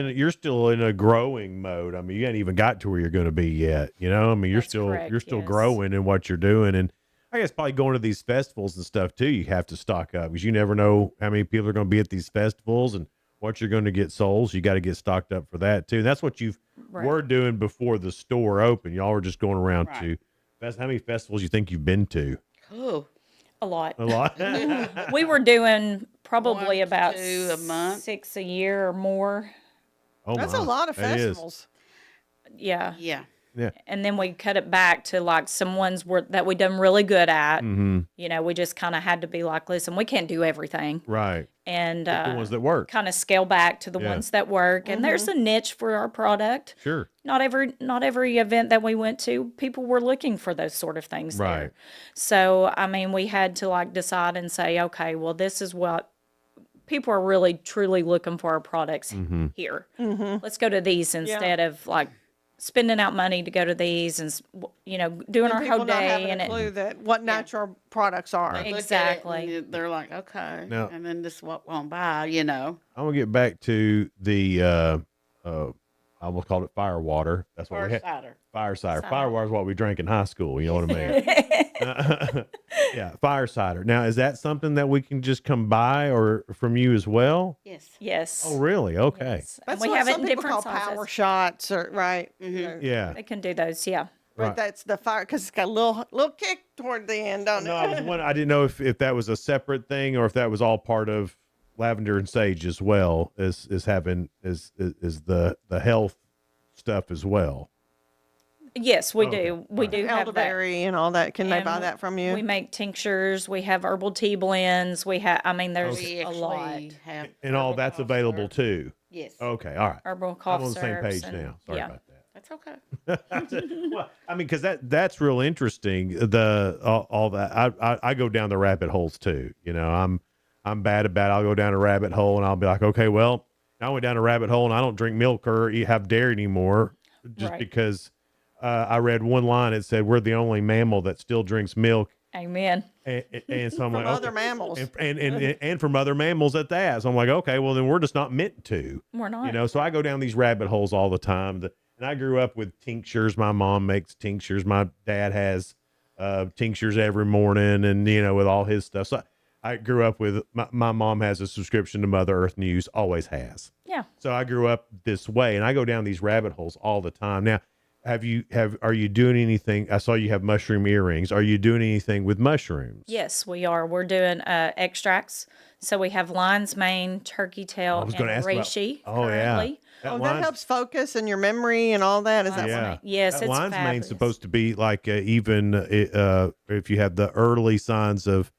in a growing mode. I mean, you ain't even got to where you're going to be yet. You know, I mean, you're still correct, yes. growing in what you're doing, and I guess probably going to these festivals and stuff too. You have to stock up because you never know how many people are going to be at these festivals and what you're going to get sold. So you got to get stocked up for that too. And that's what you were doing before the store opened. Y'all were just going around to. How many festivals you think you've been to? Oh, A lot. A lot. We were doing probably 1 to about 2 a month. 6 a year or more. Oh, that's my. a lot of That is. festivals. Yeah. Yeah. Yeah. And then we cut it back to like some ones that we done really good at. Mm-hmm. You know, we just kind of had to be like, listen, we can't do everything. Right. And The ones that work. kind of scale back to the Yeah. ones that work. And there's a niche for our product. Sure. Not every event that we went to, people were looking for those sort of things Right. there. So, I mean, we had to like decide and say, okay, well, this is what people are really truly looking for our products here. Let's go to these instead of like spending out money to go to these and, you know, doing our People whole not day. having And a clue that what natural products are. They look at it Exactly. and they're like, okay, Now- and then this is what we'll buy. You know, I'm gonna get back to the I almost called it fire water. That's what we had. Fire cider. Fire water is what we drank in high school. You know what I mean? Yeah, fire cider. Now, is that something that we can just come by or from you as well? yes. yes. Oh, really? Okay. Yes. That's And we what have it some in people different call sizes. power shots, or right? Yeah. They can do those, yeah. But Right. that's the fire because it's got a little kick toward the end, don't No, it? I didn't know if that was a separate thing or if that was all part of lavender and sage as well as having the health stuff as well. Yes, we Okay. do. We do have that. Elderberry and all that. Can they buy And that from you? We make tinctures. We have herbal tea blends. We have, I mean, there's We a lot. actually have And all herbal that's cough available syrup. too. Yes, Okay, all right. Herbal I'm cough on the same syrups page and- now. Sorry yeah. about that. that's okay. Well, I mean, because that's real interesting. All that I go down the rabbit holes too. You know, I'm bad about it. I'll go down a rabbit hole and I'll be like, okay, well, I went down a rabbit hole and I don't drink milk or have dairy anymore, just Right. because I read one line. It said we're the only mammal that still drinks milk, Amen. and so I'm From like, other okay. mammals. and from other mammals at that. So I'm like, okay, well then we're just not meant to. We're not. You know, so I go down these rabbit holes all the time. And I grew up with tinctures. My mom makes tinctures. My dad has tinctures every morning, and you know, with all his stuff. So I grew up with my mom has a subscription to Mother Earth News, always has. Yeah. So I grew up this way, and I go down these rabbit holes all the time. Now, are you doing anything? I saw you have mushroom earrings. Are you doing anything with mushrooms? Yes, we are. We're doing extracts. So we have lion's mane, turkey tail, I was and gonna ask about- reishi Oh, yeah. currently. That helps focus and your memory and all that. Is that Yeah. Yes, that it's lion's fabulous. mane's supposed to be like even if you have the early signs of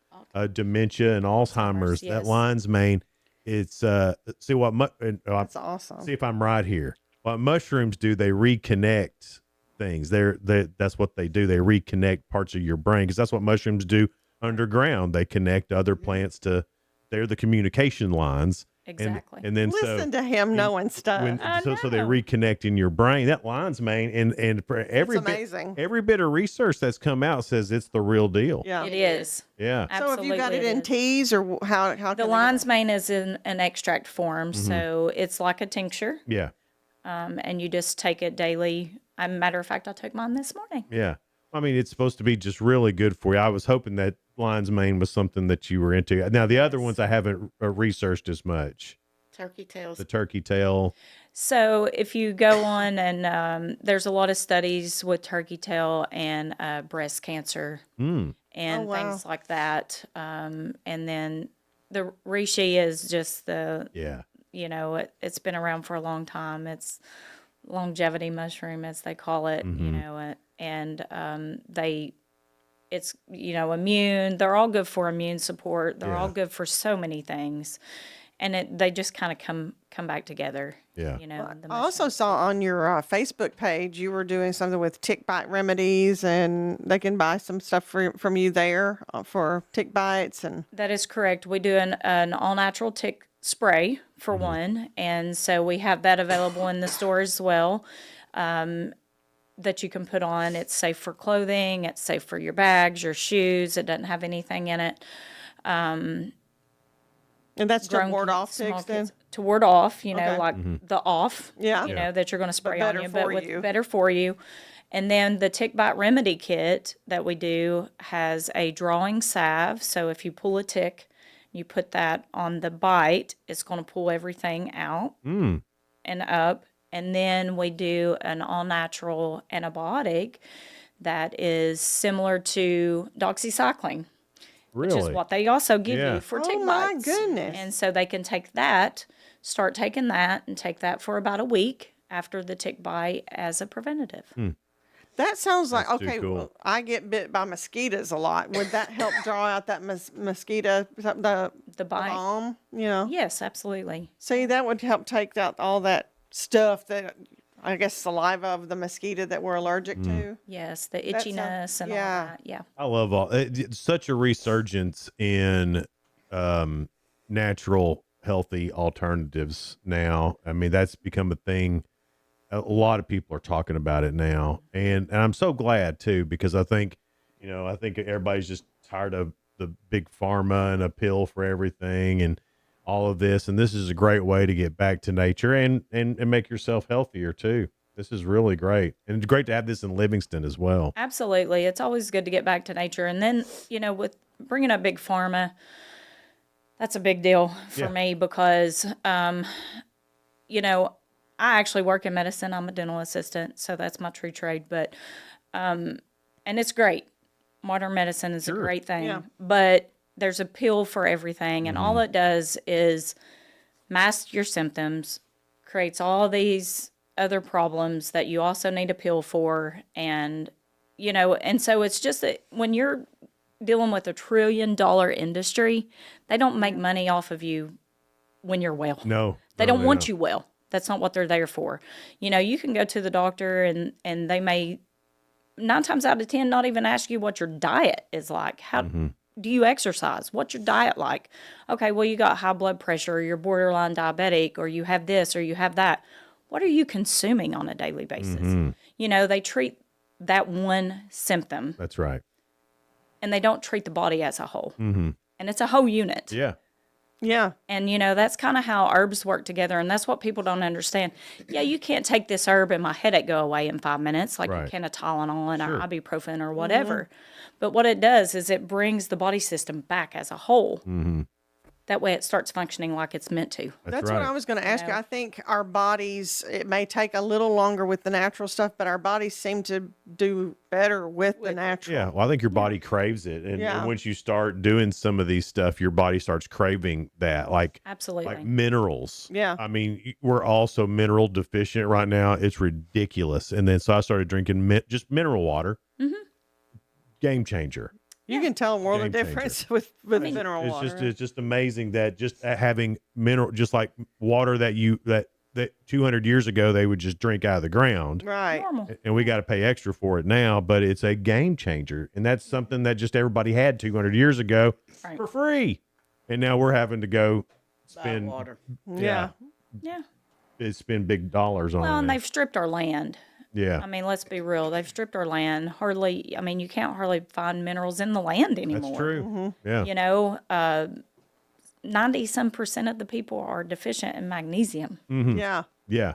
dementia and Alzheimer's, yes. that lion's mane, it's see what That's awesome. see if I'm right here. What mushrooms do, they reconnect things. That's what they do. They reconnect parts of your brain because that's what mushrooms do underground. They connect other plants to. They're the communication lines. Exactly. And then Listen to him knowing stuff. so they reconnect in your brain. That lion's mane and for every bit, amazing. every bit of research that's come out says it's the real deal. Yeah. It is. Yeah. So have you got it Absolutely in is. teas or how? The lion's mane is in an extract form, so it's like a tincture, Yeah. and you just take it daily. Matter of fact, I took mine this morning. Yeah. I mean, it's supposed to be just really good for you. I was hoping that lion's mane was something that you were into. Now, the other ones I haven't researched as much. Turkey tails. The turkey tail. So if you go on and there's a lot of studies with turkey tail and breast cancer and things like that. And then the reishi is just it's been around for a long time. It's longevity mushroom, as they call it, and it's immune. They're all good for immune support. They're all good for so many things. And they just kind of come back together. Yeah. I also saw on your Facebook page you were doing something with tick bite remedies, and they can buy some stuff from you there for tick bites. And that is correct. We do an all-natural tick spray for one, and so we have that available in the store as well. That you can put on. It's safe for clothing. It's safe for your bags, your shoes. It doesn't have anything in it. And that's to ward off ticks then? To ward off, the off, Yeah. that you're going to spray on you, better for you. better for you. And then the tick bite remedy kit that we do has a drawing salve. So if you pull a tick, you put that on the bite, it's going to pull everything out and up. And then we do an all-natural antibiotic that is similar to doxycycline. Really? Which is what they also give you for tick bites. Oh, my goodness. And so they can take that, start taking that, and take that for about a week after the tick bite as a preventative. that sounds like, That's too okay, cool. well, I get bit by mosquitoes a lot. Would that help draw out that mosquito, the bite? balm, Yes, absolutely. See, that would help take out all that stuff that, I guess, saliva of the mosquito that we're allergic to. Yes, the That itchiness sounds- and all yeah. that. Yeah. I love it's such a resurgence in natural, healthy alternatives now. I mean, that's become a thing. A lot of people are talking about it now, and I'm so glad too, because I think everybody's just tired of the big pharma and a pill for everything and all of this, and this is a great way to get back to nature and make yourself healthier too. This is really great, and it's great to have this in Livingston as well. Absolutely. It's always good to get back to nature. And then, with bringing up big pharma, that's a big deal for me because, I actually work in medicine. I'm a dental assistant, so that's my true trade. But, and it's great. Modern medicine is a great thing, but there's a pill for everything. And all it does is mask your symptoms, creates all these other problems that you also need a pill for. And, and so it's just that when you're dealing with $1 trillion industry, they don't make money off of you when you're well. No. They don't want you well. That's not what they're there for. You can go to the doctor and they may 9 times out of 10 not even ask you what your diet is like. How do you exercise? What's your diet like? Okay, well, you got high blood pressure, or you're borderline diabetic, or you have this, or you have that. What are you consuming on a daily basis? They treat that one symptom. That's right. And they don't treat the body as a whole. And it's a whole unit. Yeah. Yeah. And, that's kind of how herbs work together. And that's what people don't understand. Yeah, you can't take this herb and my headache go away in 5 minutes like you can a Tylenol and Sure. or ibuprofen or whatever. But what it does is it brings the body system back as a whole. That way it starts functioning like it's meant to. That's what I was going to ask you. I think our bodies, it may take a little longer with the natural stuff, but our bodies seem to do better with the natural. Yeah, well, I think your body craves it, and once you start doing some of these stuff, your body starts craving that, Absolutely. like minerals. Yeah, I mean, we're also mineral deficient right now. It's ridiculous. And then so I started drinking just mineral water. Game changer. You can tell a world of Game difference with mineral It's water. it's just amazing that just having mineral, just like water that 200 years ago they would just drink out of the ground. Right. Normal. And we got to pay extra for it now, but it's a game changer. And that's something that just everybody had 200 years ago for free. And now we're having to go spend water. Yeah. Spend big dollars on Well, it. and they've stripped our land. Yeah. I mean, let's be real. They've stripped our land. You can't hardly find minerals in the land anymore. That's true. Yeah. 90% of the people are deficient in magnesium. Yeah. Yeah.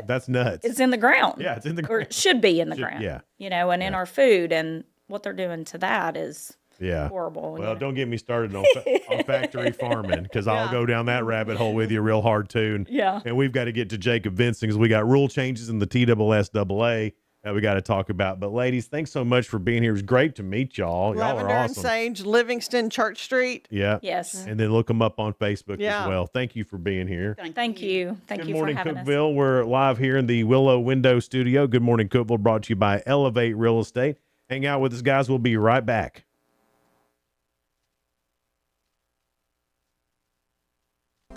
That's nuts. It's in the ground. Yeah, it's in the Or ground. it should be in the ground. Yeah. And in our food. And what they're doing to that is Yeah. horrible. Well, don't get me started on, on factory farming, because I'll go down that rabbit hole with you real hard too. And, Yeah. and we've got to get to Jacob Vincent because we got rule changes in the TSSAA that we got to talk about. But ladies, thanks so much for being here. It was great to meet y'all. Y'all Lavender are and awesome. Sage, Livingston, Church Street. Yeah. Yes. And then look them up on Facebook Yeah. as well. Thank you for being here. Thank you. Thank Good you morning, for having us. Cookeville. We're live here in the Willow Window Studio. Good morning, Cookeville, brought to you by Elevate Real Estate. Hang out with us, guys. We'll be right back.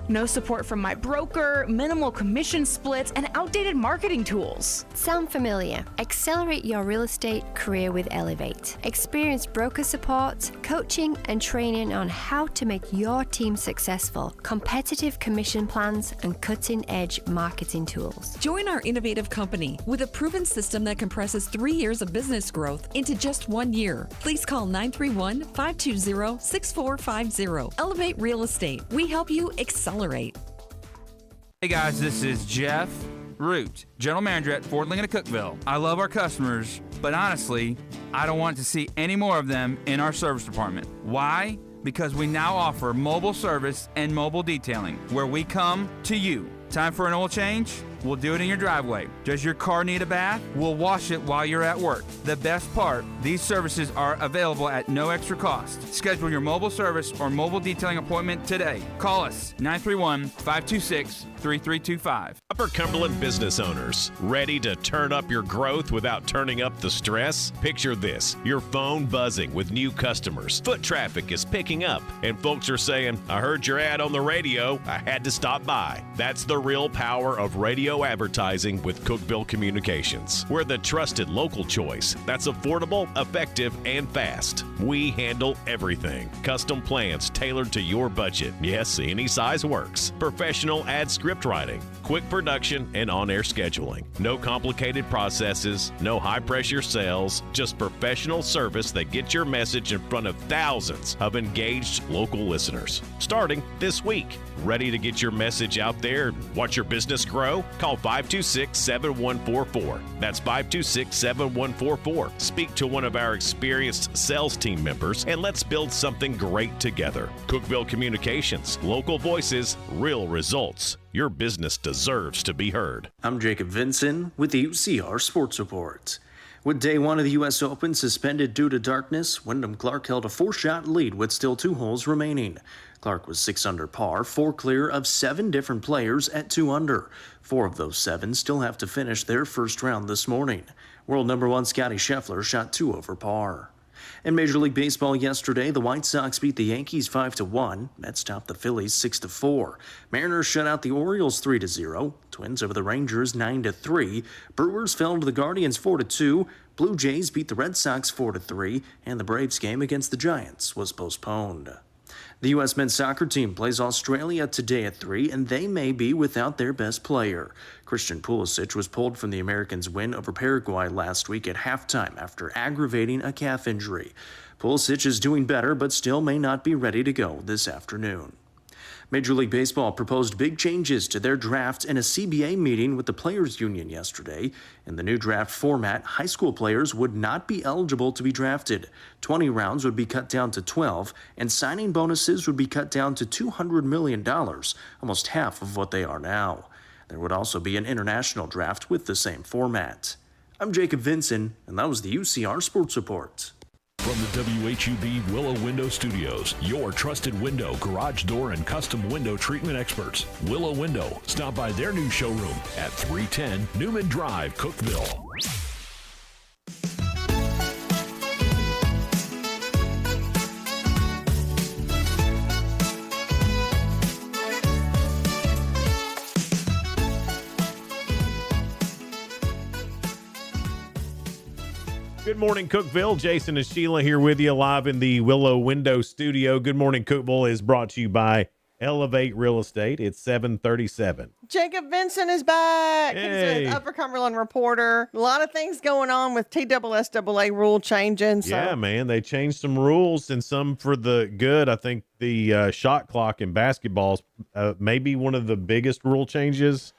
No support from my broker, minimal commission splits, and outdated marketing tools. Sound familiar? Accelerate your real estate career with Elevate. Experience broker support, coaching, and training on how to make your team successful, competitive commission plans, and cutting-edge marketing tools. Join our innovative company with a proven system that compresses 3 years of business growth into just 1 year. Please call 931-520-6450. Elevate Real Estate. We help you accelerate. Hey guys, this is Jeff Root, General Manager at Ford Lincoln of Cookeville. I love our customers, but honestly, I don't want to see any more of them in our service department. Why? Because we now offer mobile service and mobile detailing, where we come to you. Time for an oil change? We'll do it in your driveway. Does your car need a bath? We'll wash it while you're at work. The best part, these services are available at no extra cost. Schedule your mobile service or mobile detailing appointment today. Call us 931-526-3325. Upper Cumberland business owners, ready to turn up your growth without turning up the stress? Picture this, your phone buzzing with new customers. Foot traffic is picking up, and folks are saying, I heard your ad on the radio, I had to stop by. That's the real power of radio advertising with Cookeville Communications. We're the trusted local choice that's affordable, effective, and fast. We handle everything. Custom plans tailored to your budget. Yes, any size works. Professional ad script writing, quick production, and on-air scheduling. No complicated processes, no high-pressure sales, just professional service that gets your message in front of thousands of engaged local listeners. Starting this week. Ready to get your message out there and watch your business grow? Call 526-7144. That's 526-7144. Speak to one of our experienced sales team members and let's build something great together. Cookeville Communications, local voices, real results. Your business deserves to be heard. I'm Jacob Vincent with the UCR Sports Report. With day one of the U.S. Open suspended due to darkness, Wyndham Clark held a 4-shot lead with still 2 holes remaining. Clark was 6 under par, 4 clear of 7 different players at 2 under. 4 of those 7 still have to finish their first round this morning. World number 1 Scotty Scheffler shot 2 over par. In Major League Baseball yesterday, the White Sox beat the Yankees 5-1. Mets topped the Phillies 6-4. Mariners shut out the Orioles 3-0. Twins over the Rangers 9-3. Brewers fell to the Guardians 4-2. Blue Jays beat the Red Sox 4-3. And the Braves game against the Giants was postponed. The U.S. men's soccer team plays Australia today at 3, and they may be without their best player. Christian Pulisic was pulled from the Americans' win over Paraguay last week at halftime after aggravating a calf injury. Pulisic is doing better, but still may not be ready to go this afternoon. Major League Baseball proposed big changes to their draft in a CBA meeting with the Players Union yesterday. In the new draft format, high school players would not be eligible to be drafted. 20 rounds would be cut down to 12, and signing bonuses would be cut down to $200 million, almost half of what they are now. There would also be an international draft with the same format. I'm Jacob Vincent, and that was the UCR Sports Report. From the WHUB Willow Window Studios, your trusted window, garage door, and custom window treatment experts. Willow Window. Stop by their new showroom at 310 Newman Drive, Cookeville. Good morning, Cookeville. Jason and Sheila here with you live in the Willow Window Studio. Good morning, Cookeville is brought to you by Elevate Real Estate. It's 7:37. Jacob Vincent is back. Hey. He's an Upper Cumberland reporter. A lot of things going on with TSSAA rule changing. So. Yeah, man, they changed some rules and some for the good. I think the shot clock in basketball is maybe one of the biggest rule changes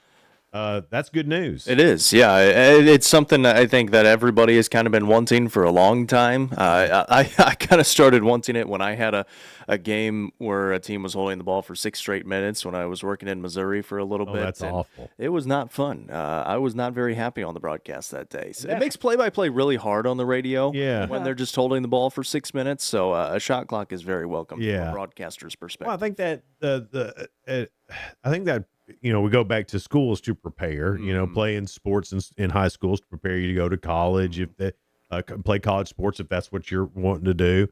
That's good news. It is, yeah. It's something that I think that everybody has kind of been wanting for a long time. I kind of started wanting it when I had a game where a team was holding the ball for 6 straight minutes when I was working in Missouri for a little bit. That's awful. It was not fun. I was not very happy on the broadcast that day. So it makes play-by-play really hard on the radio when they're just holding the ball for 6 minutes. So a shot clock is very welcome from a broadcaster's perspective. Well, I think that I think that we go back to schools to prepare. Playing sports in high schools to prepare you to go to college. If they play college sports, if that's what you're wanting to do,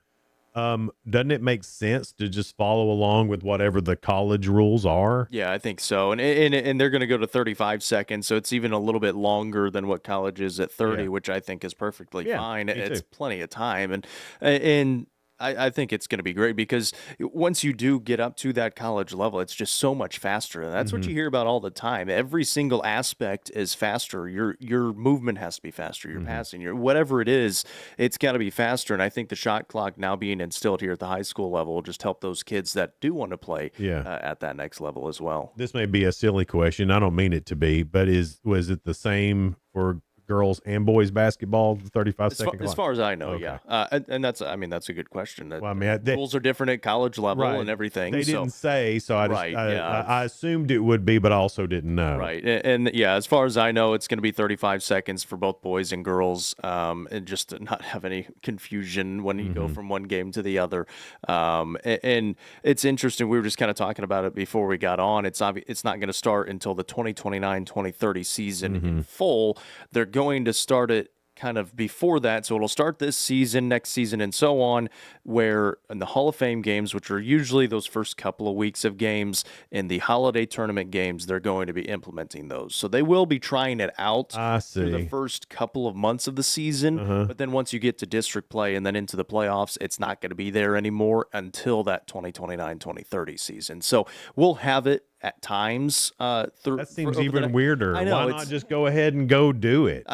doesn't it make sense to just follow along with whatever the college rules are? Yeah, I think so. And they're going to go to 35 seconds, so it's even a little bit longer than what college is at 30, which I think is perfectly fine. It's plenty of time, and I think it's going to be great because once you do get up to that college level, it's just so much faster. That's what you hear about all the time. Every single aspect is faster. Your movement has to be faster. Your passing, whatever it is, it's got to be faster. And I think the shot clock now being instilled here at the high school level will just help those kids that do want to play at that next level as well. This may be a silly question. I don't mean it to be, but was it the same for girls and boys basketball, the 35-second clock? As far as I know, yeah. And that's a good question. Rules are different at college level and everything. They didn't say, so I assumed it would be, but also didn't know. Right. And as far as I know, it's going to be 35 seconds for both boys and girls, and just to not have any confusion when you go from one game to the other. And it's interesting. We were just kind of talking about it before we got on. It's not going to start until the 2029-2030 season in full. They're going to start it kind of before that. So it'll start this season, next season, and so on, where in the Hall of Fame games, which are usually those first couple of weeks of games, in the holiday tournament games, they're going to be implementing those. So they will be trying it out through the first couple of months of the season. But then once you get to district play and then into the playoffs, it's not going to be there anymore until that 2029-2030 season. So we'll have it at times. That seems even weirder. I know, why not just go ahead and go do it?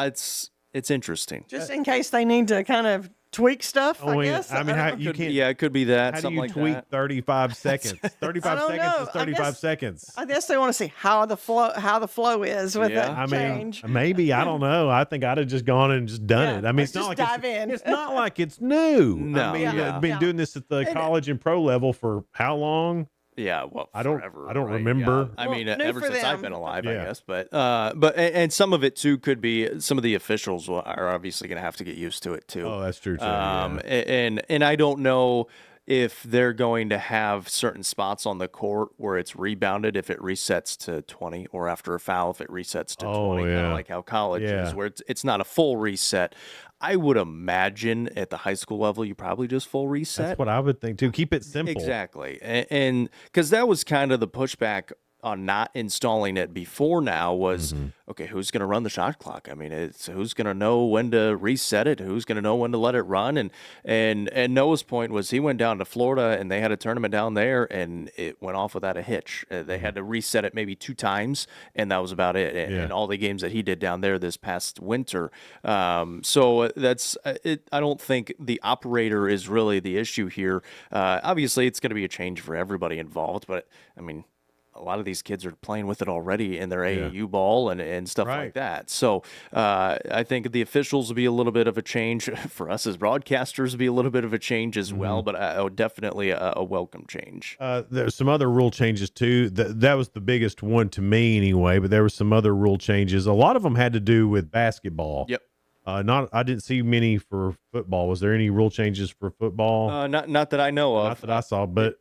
It's interesting. Just in case they need to kind of tweak stuff, I guess. I mean, you can't. Yeah, it could be that. How something do you like tweak that. 35 seconds? 35 seconds is 35 seconds. I guess they want to see how the flow is with the change. Maybe I don't know. I think I'd have just gone and just done it. I mean, it's not like dive in. It's not like it's new. No, I mean, I've been doing this at the college and pro level for how long? Yeah, well, I don't remember. Yeah. I mean, ever since I've been alive, I Yeah. guess. But some of it too could be some of the officials are obviously going to have to get used to it too. Oh, that's true too. And I don't know if they're going to have certain spots on the court where it's rebounded if it resets to 20, or after a foul if it resets to 20, kind of like how college is, where it's not a full reset. I would imagine at the high school level, you probably just full reset. That's what I would think too. Keep it simple. Exactly. And because that was kind of the pushback on not installing it before now was, okay, who's going to run the shot clock? I mean, it's who's going to know when to reset it? Who's going to know when to let it run? And Noah's point was he went down to Florida and they had a tournament down there and it went off without a hitch. They had to reset it maybe 2 times and that was about it. And all the games that he did down there this past winter. So that's it. I don't think the operator is really the issue here. Obviously, it's going to be a change for everybody involved, but I mean, a lot of these kids are playing with it already in their AAU ball and stuff like that. So I think the officials will be a little bit of a change. For us as broadcasters, will be a little bit of a change as well, but definitely a welcome change. There's some other rule changes too. That was the biggest one to me anyway, but there were some other rule changes. A lot of them had to do with basketball. Yep. I didn't see many for football. Was there any rule changes for football? Not that I know of. Not that I saw, but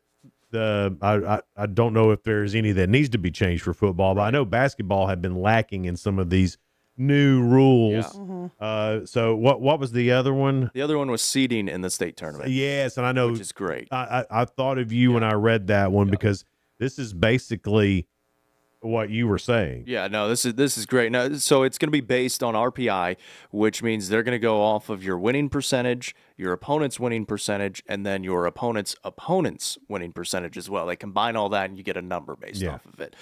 I don't know if there's any that needs to be changed for football, but I know basketball had been lacking in some of these new rules. So what was the other one? The other one was seeding in the state tournament. Yes, and I know, which is great. I thought of you when I read that one because this is basically what you were saying. Yeah, no, this is great. Now, so it's going to be based on RPI, which means they're going to go off of your winning percentage, your opponent's winning percentage, and then your opponent's winning percentage as well. They combine all that and you get a number based off of it.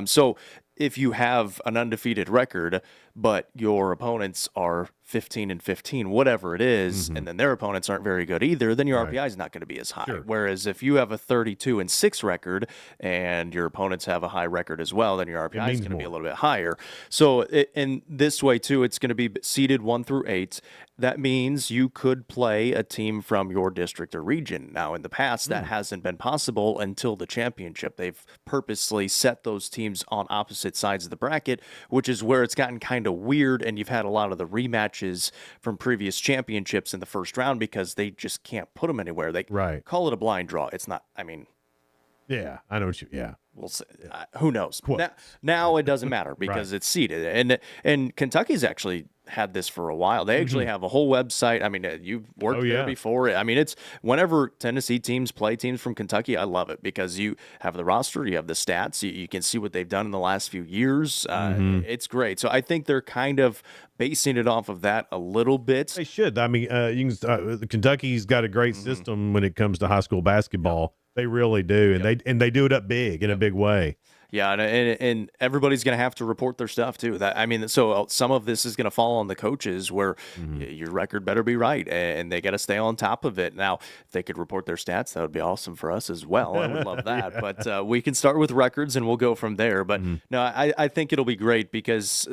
So if you have an undefeated record, but your opponents are 15 and 15, whatever it is, and then their opponents aren't very good either, then your RPI is not going to be as high. Whereas if you have a 32-6 record and your opponents have a high record as well, then your RPI is going to be a little bit higher. So in this way too, it's going to be seeded 1 through 8. That means you could play a team from your district or region. Now, in the past, that hasn't been possible until the championship. They've purposely set those teams on opposite sides of the bracket, which is where it's gotten kind of weird, and you've had a lot of the rematches from previous championships in the first round because they just can't put them anywhere. They call it a blind draw. It's not, I mean... Yeah, I know what you... Yeah. We'll see. Who knows? Now it doesn't matter because it's seeded. And Kentucky's actually had this for a while. They actually have a whole website. I mean, you've worked there before. I mean, it's whenever Tennessee teams play teams from Kentucky, I love it because you have the roster, you have the stats, you can see what they've done in the last few years. It's great. So I think they're kind of basing it off of that a little bit. They should. I mean, Kentucky's got a great system when it comes to high school basketball. They really do, and they do it up big in a big way. Yeah, and everybody's going to have to report their stuff too. So some of this is going to fall on the coaches, where your record better be right, and they got to stay on top of it. Now, if they could report their stats, that would be awesome for us as well. I would love that. But we can start with records, and we'll go from there. But no, I think it'll be great because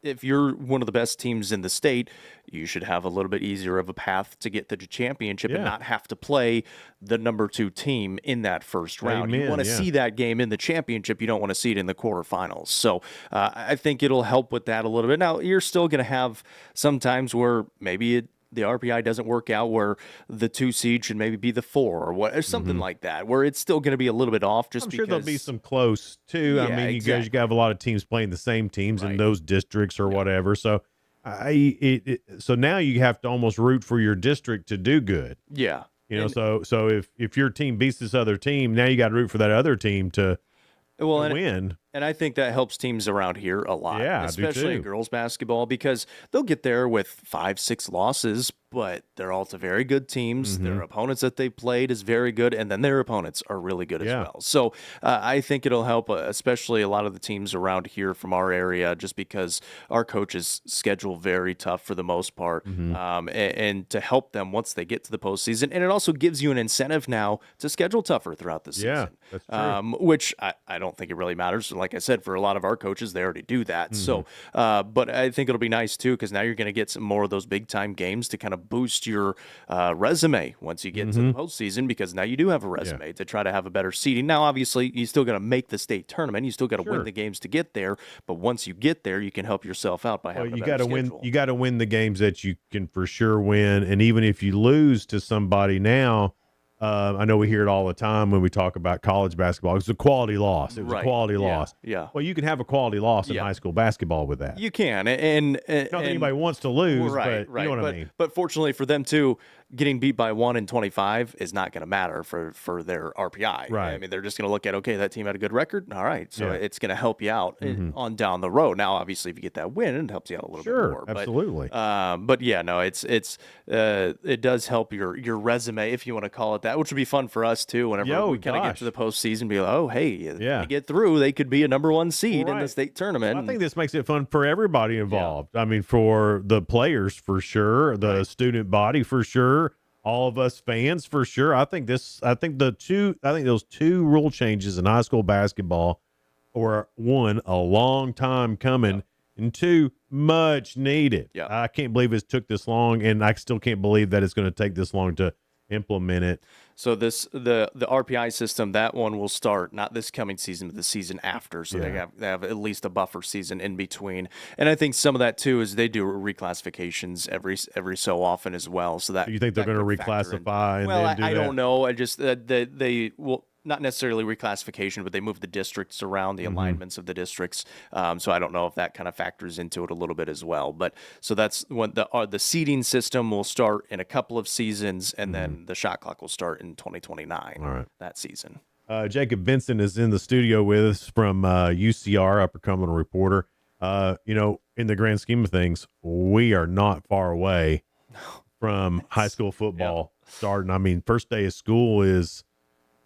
if you're one of the best teams in the state, you should have a little bit easier of a path to get to the championship and not have to play the number 2 team in that first round. You want to see that game in the championship. You don't want to see it in the quarterfinals. So I think it'll help with that a little bit. Now, you're still going to have some times where maybe the RPI doesn't work out, where the 2 seed should maybe be the 4 or something like that, where it's still going to be a little bit off. I'm sure there'll be some close too. I mean, you have a lot of teams playing the same teams in those districts or whatever. So so now you have to almost root for your district to do good. Yeah. So if your team beats this other team, now you got to root for that other team to win. And I think that helps teams around here a lot, especially in girls basketball, because they'll get there with 5-6 losses, but they're all to very good teams. Their opponents that they played is very good, and then their opponents are really good as well. So I think it'll help, especially a lot of the teams around here from our area, just because our coaches schedule very tough for the most part, and to help them once they get to the postseason. And it also gives you an incentive now to schedule tougher throughout the season, that's true. Which I don't think it really matters. Like I said, for a lot of our coaches, they already do that. So, but I think it'll be nice too, because now you're going to get some more of those big time games to kind of boost your resume once you get to the postseason, because now you do have a resume to try to have a better seeding. Now, obviously, you still got to make the state tournament. You still got to win the games to get there. But once you get there, you can help yourself out by having a better schedule. You got to win the games that you can for sure win. And even if you lose to somebody now, I know we hear it all the time when we talk about college basketball. It's a quality loss. It was a quality loss. Yeah. Well, you can have a quality loss in high school basketball with that. You can. And not that anybody wants to lose, but you know what I mean. But fortunately for them too, getting beat by 1 in 25 is not going to matter for their RPI. Right. I mean, they're just going to look at, okay, that team had a good record. All right. So it's going to help you out on down the road. Now, obviously, if you get that win, it helps you out a little bit more. Absolutely. But yeah, no, it does help your resume, if you want to call it that, which would be fun for us too. Whenever we kind of get to the postseason, be like, oh, hey, they get through, they could be a number 1 seed in the state tournament. Well, I think this makes it fun for everybody involved. I mean, for the players for sure, the student body for sure, all of us fans for sure. I think those 2 rule changes in high school basketball were, 1, a long time coming, and 2, much needed. Yeah. I can't believe it took this long, and I still can't believe that it's going to take this long to implement it. So the RPI system, that one will start not this coming season, but the season after. So they have at least a buffer season in between. And I think some of that too is they do reclassifications every so often as well. So that you think they're going to reclassify? And well, then do I that? don't know. I just they will. Not necessarily reclassification, but they move the districts around, the alignments of the districts. So I don't know if that kind of factors into it a little bit as well. But so that's when the seeding system will start in a couple of seasons, and then the shot clock will start in 2029. That season. Jacob Benson is in the studio with us from UCR, Upper Cumberland Reporter. In the grand scheme of things, we are not far away from high school football starting. I mean, first day of school is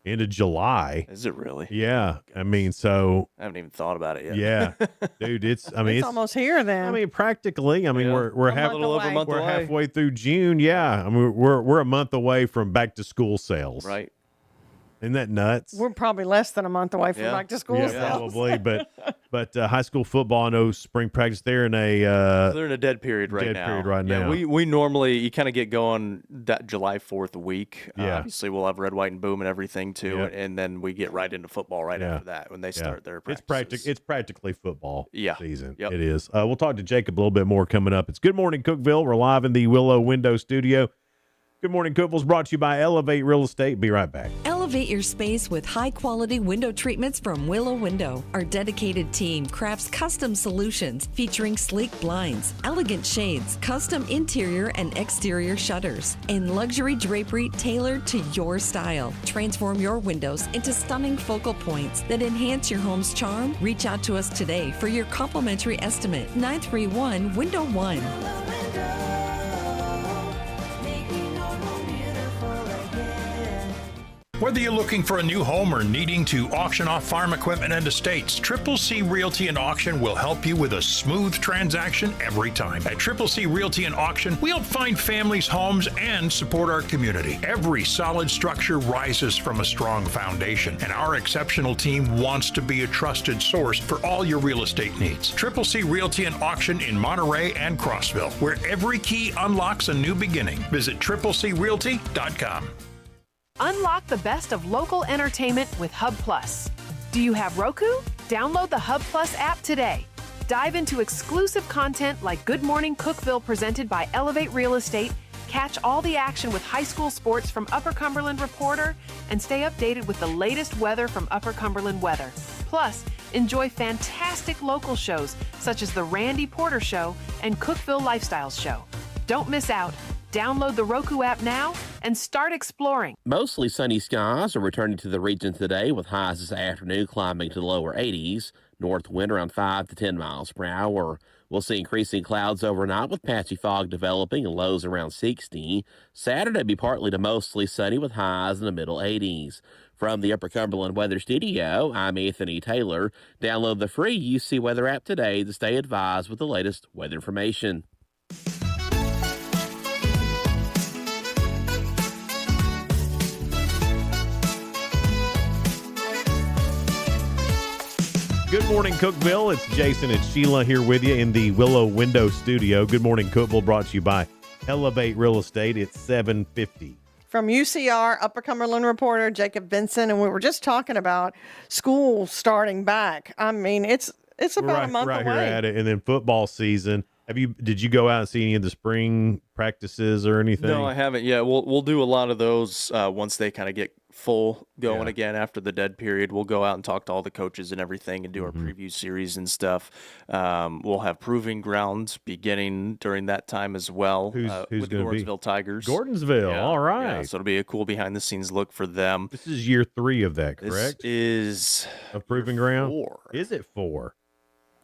end of July. Is it really? Yeah. I mean, so I haven't even thought about it yet. yeah, dude, it's almost here then. I mean, practically. I mean, Yeah. we're A little over a month we're away. halfway through June. Yeah. I mean, we're a month away from back to school sales. Right. Isn't that nuts? We're probably less than a month away from back to school. Yeah, sales. probably. But high school football, I know spring practice. They're in a They're in a dead period right now. now. We normally you kind of get going that July 4th week. Yeah. Obviously, we'll have red, white, and boom and everything too, Yep. and then we get right into football right Yeah. after that when they start their It's practices. It's practically football season. Yep. It is. We'll talk to Jacob a little bit more coming up. It's Good Morning Cookeville. We're live in the Willow Window Studio. Good Morning Cookeville is brought to you by Elevate Real Estate. Be right back. Elevate your space with high-quality window treatments from Willow Window. Our dedicated team crafts custom solutions featuring sleek blinds, elegant shades, custom interior and exterior shutters, and luxury drapery tailored to your style. Transform your windows into stunning focal points that enhance your home's charm. Reach out to us today for your complimentary estimate. 931-Window-1. Whether you're looking for a new home or needing to auction off farm equipment and estates, Triple C Realty and Auction will help you with a smooth transaction every time. At Triple C Realty and Auction, we help find families, homes, and support our community. Every solid structure rises from a strong foundation, and our exceptional team wants to be a trusted source for all your real estate needs. Triple C Realty and Auction in Monterey and Crossville, where every key unlocks a new beginning. Visit triplecrealty.com. Unlock the best of local entertainment with Hub Plus. Do you have Roku? Download the Hub Plus app today. Dive into exclusive content like Good Morning Cookeville presented by Elevate Real Estate, catch all the action with high school sports from Upper Cumberland Reporter, and stay updated with the latest weather from Upper Cumberland Weather. Plus, enjoy fantastic local shows such as The Randy Porter Show and Cookeville Lifestyles Show. Don't miss out. Download the Roku app now and start exploring. Mostly sunny skies are returning to the region today with highs this afternoon climbing to the lower 80s. North wind around 5 to 10 miles per hour. We'll see increasing clouds overnight with patchy fog developing and lows around 60. Saturday be partly to mostly sunny with highs in the middle 80s. From the Upper Cumberland Weather Studio, I'm Anthony Taylor. Download the free UC Weather app today to stay advised with the latest weather information. Good morning, Cookeville. It's Jason and Sheila here with you in the Willow Window Studio. Good morning, Cookeville, brought to you by Elevate Real Estate. It's 7:50. From UCR, Upper Cumberland reporter Jacob Benson, and we were just talking about school starting back. I mean, it's about a month right away. Here at it, and then football season. Did you go out and see any of the spring practices or anything? No, I haven't yet. We'll do a lot of those once they kind of get full going again after the dead period. We'll go out and talk to all the coaches and everything and do our preview series and stuff. We'll have proving grounds beginning during that time as well. Who's with the gonna be? Gordonsville Tigers. Gordonsville, all right. Yeah, so it'll be a cool behind the scenes look for them. This is year 3 of that, correct? This is of proving ground. 4. Is it 4?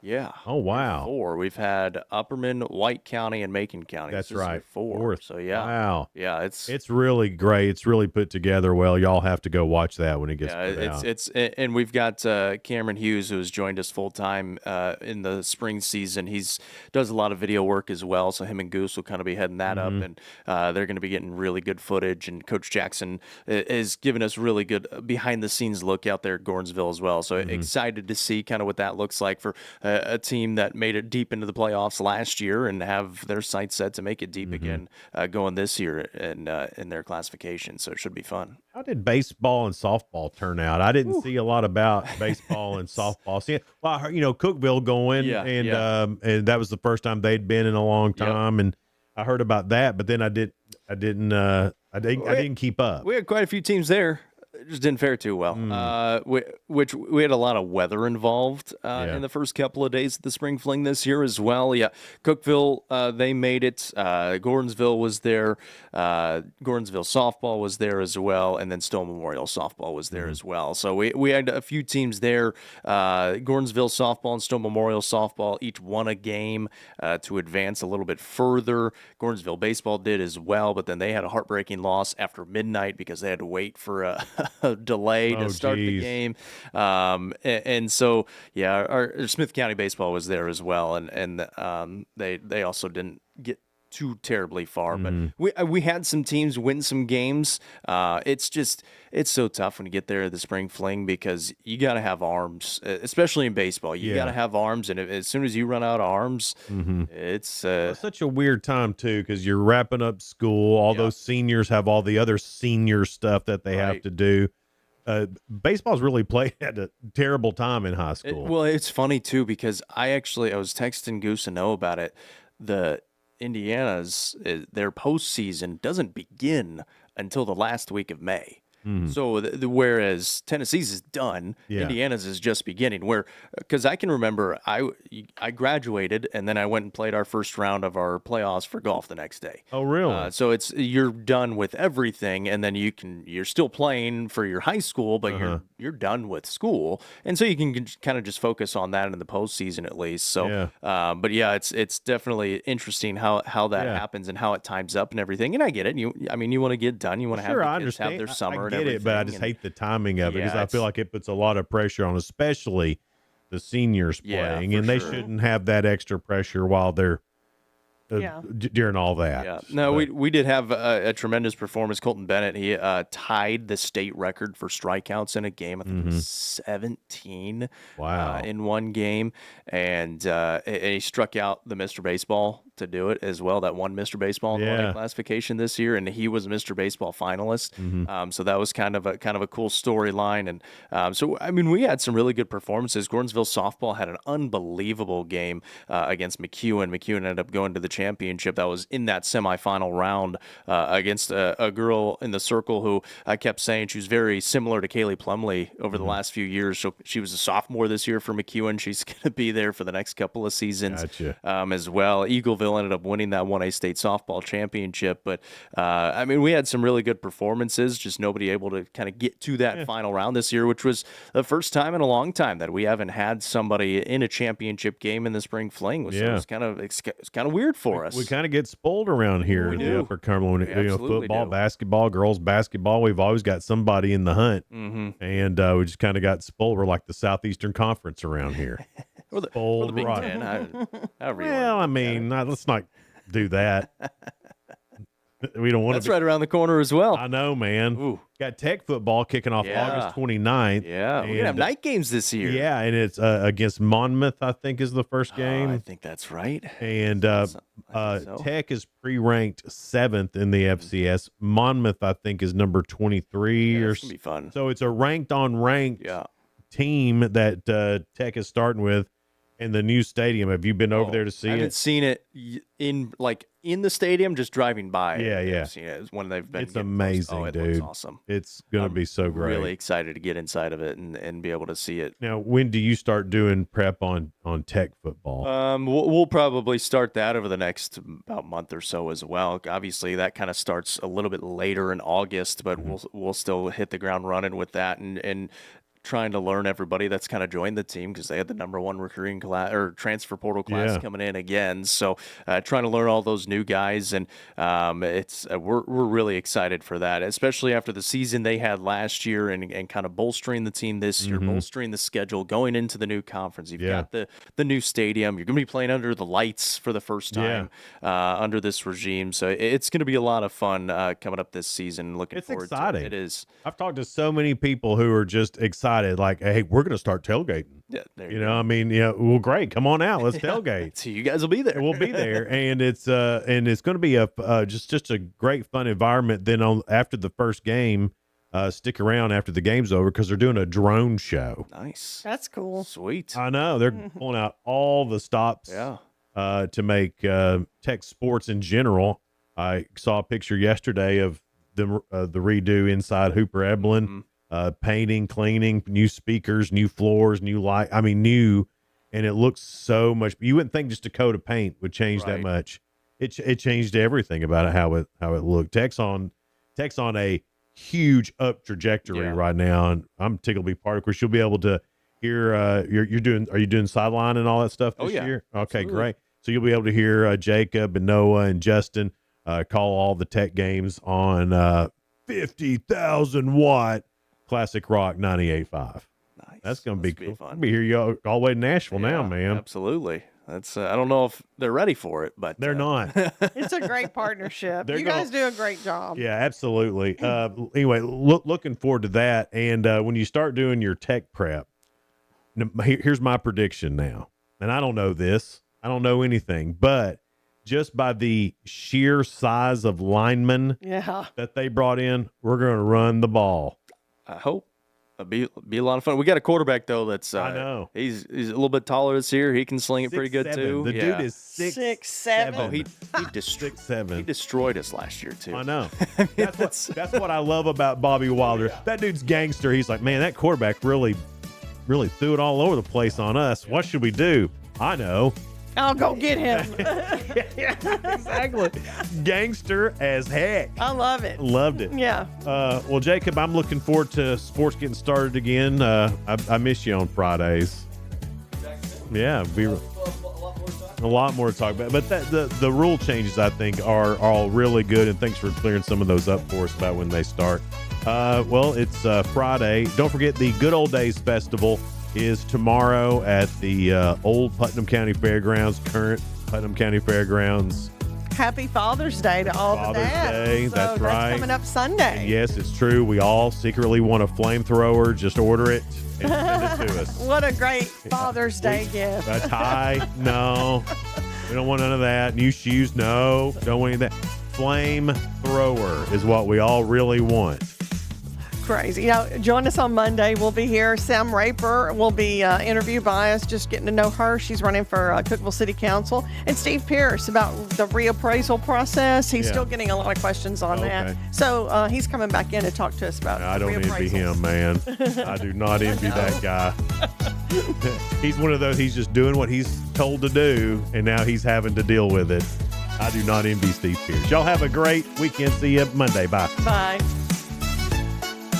Yeah. Oh, wow. 4. We've had Upperman, White County, and Macon County. That's This is year right. 4. Fourth. So yeah. Wow. Yeah, it's really great. It's really put together well. Y'all have to go watch that when it gets put out. it's and we've got Cameron Hughes, who has joined us full time in the spring season. He's does a lot of video work as well. So him and Goose will kind of be heading that up, and they're going to be getting really good footage. And Coach Jackson is giving us really good behind the scenes look out there at Gordonsville as well. So excited to see kind of what that looks like for a team that made it deep into the playoffs last year and have their sights set to make it deep again going this year in their classification. So it should be fun. How did baseball and softball turn out? I didn't see a lot about baseball and softball. See, well, Cookeville going, and that was the first time they'd been in a long time, and I heard about that, but then I didn't keep up. We had quite a few teams there. It just didn't fare too well. We had a lot of weather involved in the first couple of days of the spring fling this year as well. Yeah, Cookeville, they made it. Gordonsville was there. Gordonsville softball was there as well, and then Stone Memorial softball was there as well. So we had a few teams there. Gordonsville softball and Stone Memorial softball each won a game to advance a little bit further. Gordonsville baseball did as well, but then they had a heartbreaking loss after midnight because they had to wait for a delay to start the geez. game. And so, yeah, our Smith County baseball was there as well, and they also didn't get too terribly far, but we had some teams win some games. It's so tough when you get there at the spring fling because you got to have arms, especially in baseball. You got to have arms, and as soon as you run out of arms, it's such a weird time too because you're wrapping up school. All those seniors have all the other senior stuff that they have to do. Baseball's really played at a terrible time in high school. Well, it's funny too because I was texting Goose and Noah about it. The Indiana's their postseason doesn't begin until the last week of May. So whereas Tennessee's is done, Indiana's is just beginning. Because I can remember I graduated and then I went and played our first round of our playoffs for golf the next day. Oh, really? So you're done with everything, and then you're still playing for your high school, but you're done with school, and so you can kind of just focus on that in the postseason at least. So, but yeah, it's definitely interesting how that happens and how it times up and everything. And I get it. You want to get done. You want to have the kids have their summer. I get it, but I just hate the timing of it because I feel like it puts a lot of pressure on, especially the seniors playing, and they shouldn't have that extra pressure while they're during all that. Yeah. No, we did have a tremendous performance. Colton Bennett, he tied the state record for strikeouts in a game. I think it was 17 in one game, and he struck out the Mr. Baseball to do it as well. That won Mr. Baseball in the 1A classification this year, and he was a Mr. Baseball finalist. So that was kind of a cool storyline. And so I mean, we had some really good performances. Gordonsville softball had an unbelievable game against McEwen. McEwen ended up going to the championship. That was in that semifinal round against a girl in the circle who I kept saying she was very similar to Kaylee Plumley over the last few years. So she was a sophomore this year for McEwen. She's going to be there for the next couple of seasons as well. Eagleville ended up winning that 1A state softball championship. But I mean, we had some really good performances, just nobody able to kind of get to that final round this year, which was the first time in a long time that we haven't had somebody in a championship game in the spring fling. So it's kind of weird for us. We kind of get spoiled around here in the Upper Cumberland. Football, basketball, girls basketball. We've always got somebody in the hunt, and we just kind of got spoiled. We're like the Southeastern Conference around here. or the Big Ten. Well, I mean, let's not do that. We don't want That's right around the corner as well. I know, man. Ooh. Got Tech football kicking off August 29th. Yeah, we're going to have night games this year. Yeah, and it's against Monmouth, I think, is the first game. I think that's right. And Tech is pre-ranked 7th in the FCS. Monmouth, I think, is number 23. It's going to be fun. So it's a ranked-on-ranked team that Tech is starting with. And the new stadium, have you been over there to see it? I haven't seen it in the stadium, just driving by. Yeah. I've seen it when they've been. It's amazing, it dude. looks awesome. It's going to be so great. Really excited to get inside of it and be able to see it. Now, when do you start doing prep on Tech football? We'll probably start that over the next about month or so as well. Obviously, that kind of starts a little bit later in August, but we'll still hit the ground running with that and trying to learn everybody that's kind of joined the team because they had the number one recruiting class or transfer portal class coming in again. So trying to learn all those new guys, and we're really excited for that, especially after the season they had last year and kind of bolstering the team this year, bolstering the schedule, going into the new conference. You've got the new stadium. You're going to be playing under the lights for the first time under this regime. So it's going to be a lot of fun coming up this season. Looking forward to it. It is. I've talked to so many people who are just excited. Like, hey, we're going to start tailgating. Yeah, I mean, well, great, come on out, let's tailgate. So you guys will be there. We'll be there, and it's going to be just a great fun environment. Then after the first game, stick around after the game's over because they're doing a drone show. Nice, that's cool. Sweet. I know they're pulling out all the stops. To make Tech sports in general. I saw a picture yesterday of the redo inside Hooper Eblin. Painting, cleaning, new speakers, new floors, new light. I mean, new, and it looks so much. You wouldn't think just a coat of paint would change that much. It changed everything about it, how it looked. Tech's on a huge up trajectory right now, and I'm tickled to be part of it. Of course, you'll be able to hear. Are you doing sideline and all that stuff this year? Okay, absolutely. Great. So you'll be able to hear Jacob and Noah and Justin call all the Tech games on 50,000 watt Classic Rock 98.5. Nice. That's going to be Be cool. fun. I'll be here all the way to Nashville now, man. Absolutely. That's I don't know if they're ready for it, but They're not. It's a great partnership. They're You guys do a great job. Yeah, absolutely. Anyway, looking forward to that. And when you start doing your tech prep, here's my prediction now. And I don't know this. I don't know anything. But just by the sheer size of linemen that they brought in, we're going to run the ball. I hope. It'll be a lot of fun. We got a quarterback though that's I know he's a little bit taller this year. He can sling it pretty good 6'7". too. The dude is 6'7". Oh, he destroyed us last year too. I know. That's what I love about Bobby Wilder. That dude's gangster. He's like, man, that quarterback really threw it all over the place on us. What should we do? I know. I'll go get him. Yeah, exactly. Gangster as heck. I love it. Loved it. Yeah. Well, Jacob, I'm looking forward to sports getting started again. I miss you on Fridays. Yeah, a lot more to talk about. But the rule changes, I think, are all really good. And thanks for clearing some of those up for us about when they start. Well, it's Friday. Don't forget the Good Old Days Festival is tomorrow at the old Putnam County Fairgrounds, current Putnam County Fairgrounds. Happy Father's Day to all the dads. Day, So that's right. coming up Sunday. And yes, it's true. We all secretly want a flamethrower. Just order it and send it to us. What a great Father's Day gift. A tie? No. We don't want none of that. New shoes? No. Don't want any of that. Flamethrower is what we all really want. Crazy. Join us on Monday. We'll be here. Sam Raper will be interviewed by us, just getting to know her. She's running for Cookeville City Council. And Steve Pierce about the reappraisal process. He's still getting a lot of questions on that. So he's coming back in to talk to us about I don't envy him, man. I do not envy that guy. He's one of those, he's just doing what he's told to do, and now he's having to deal with it. I do not envy Steve Pierce. Y'all have a great weekend. See you Monday. Bye. Bye.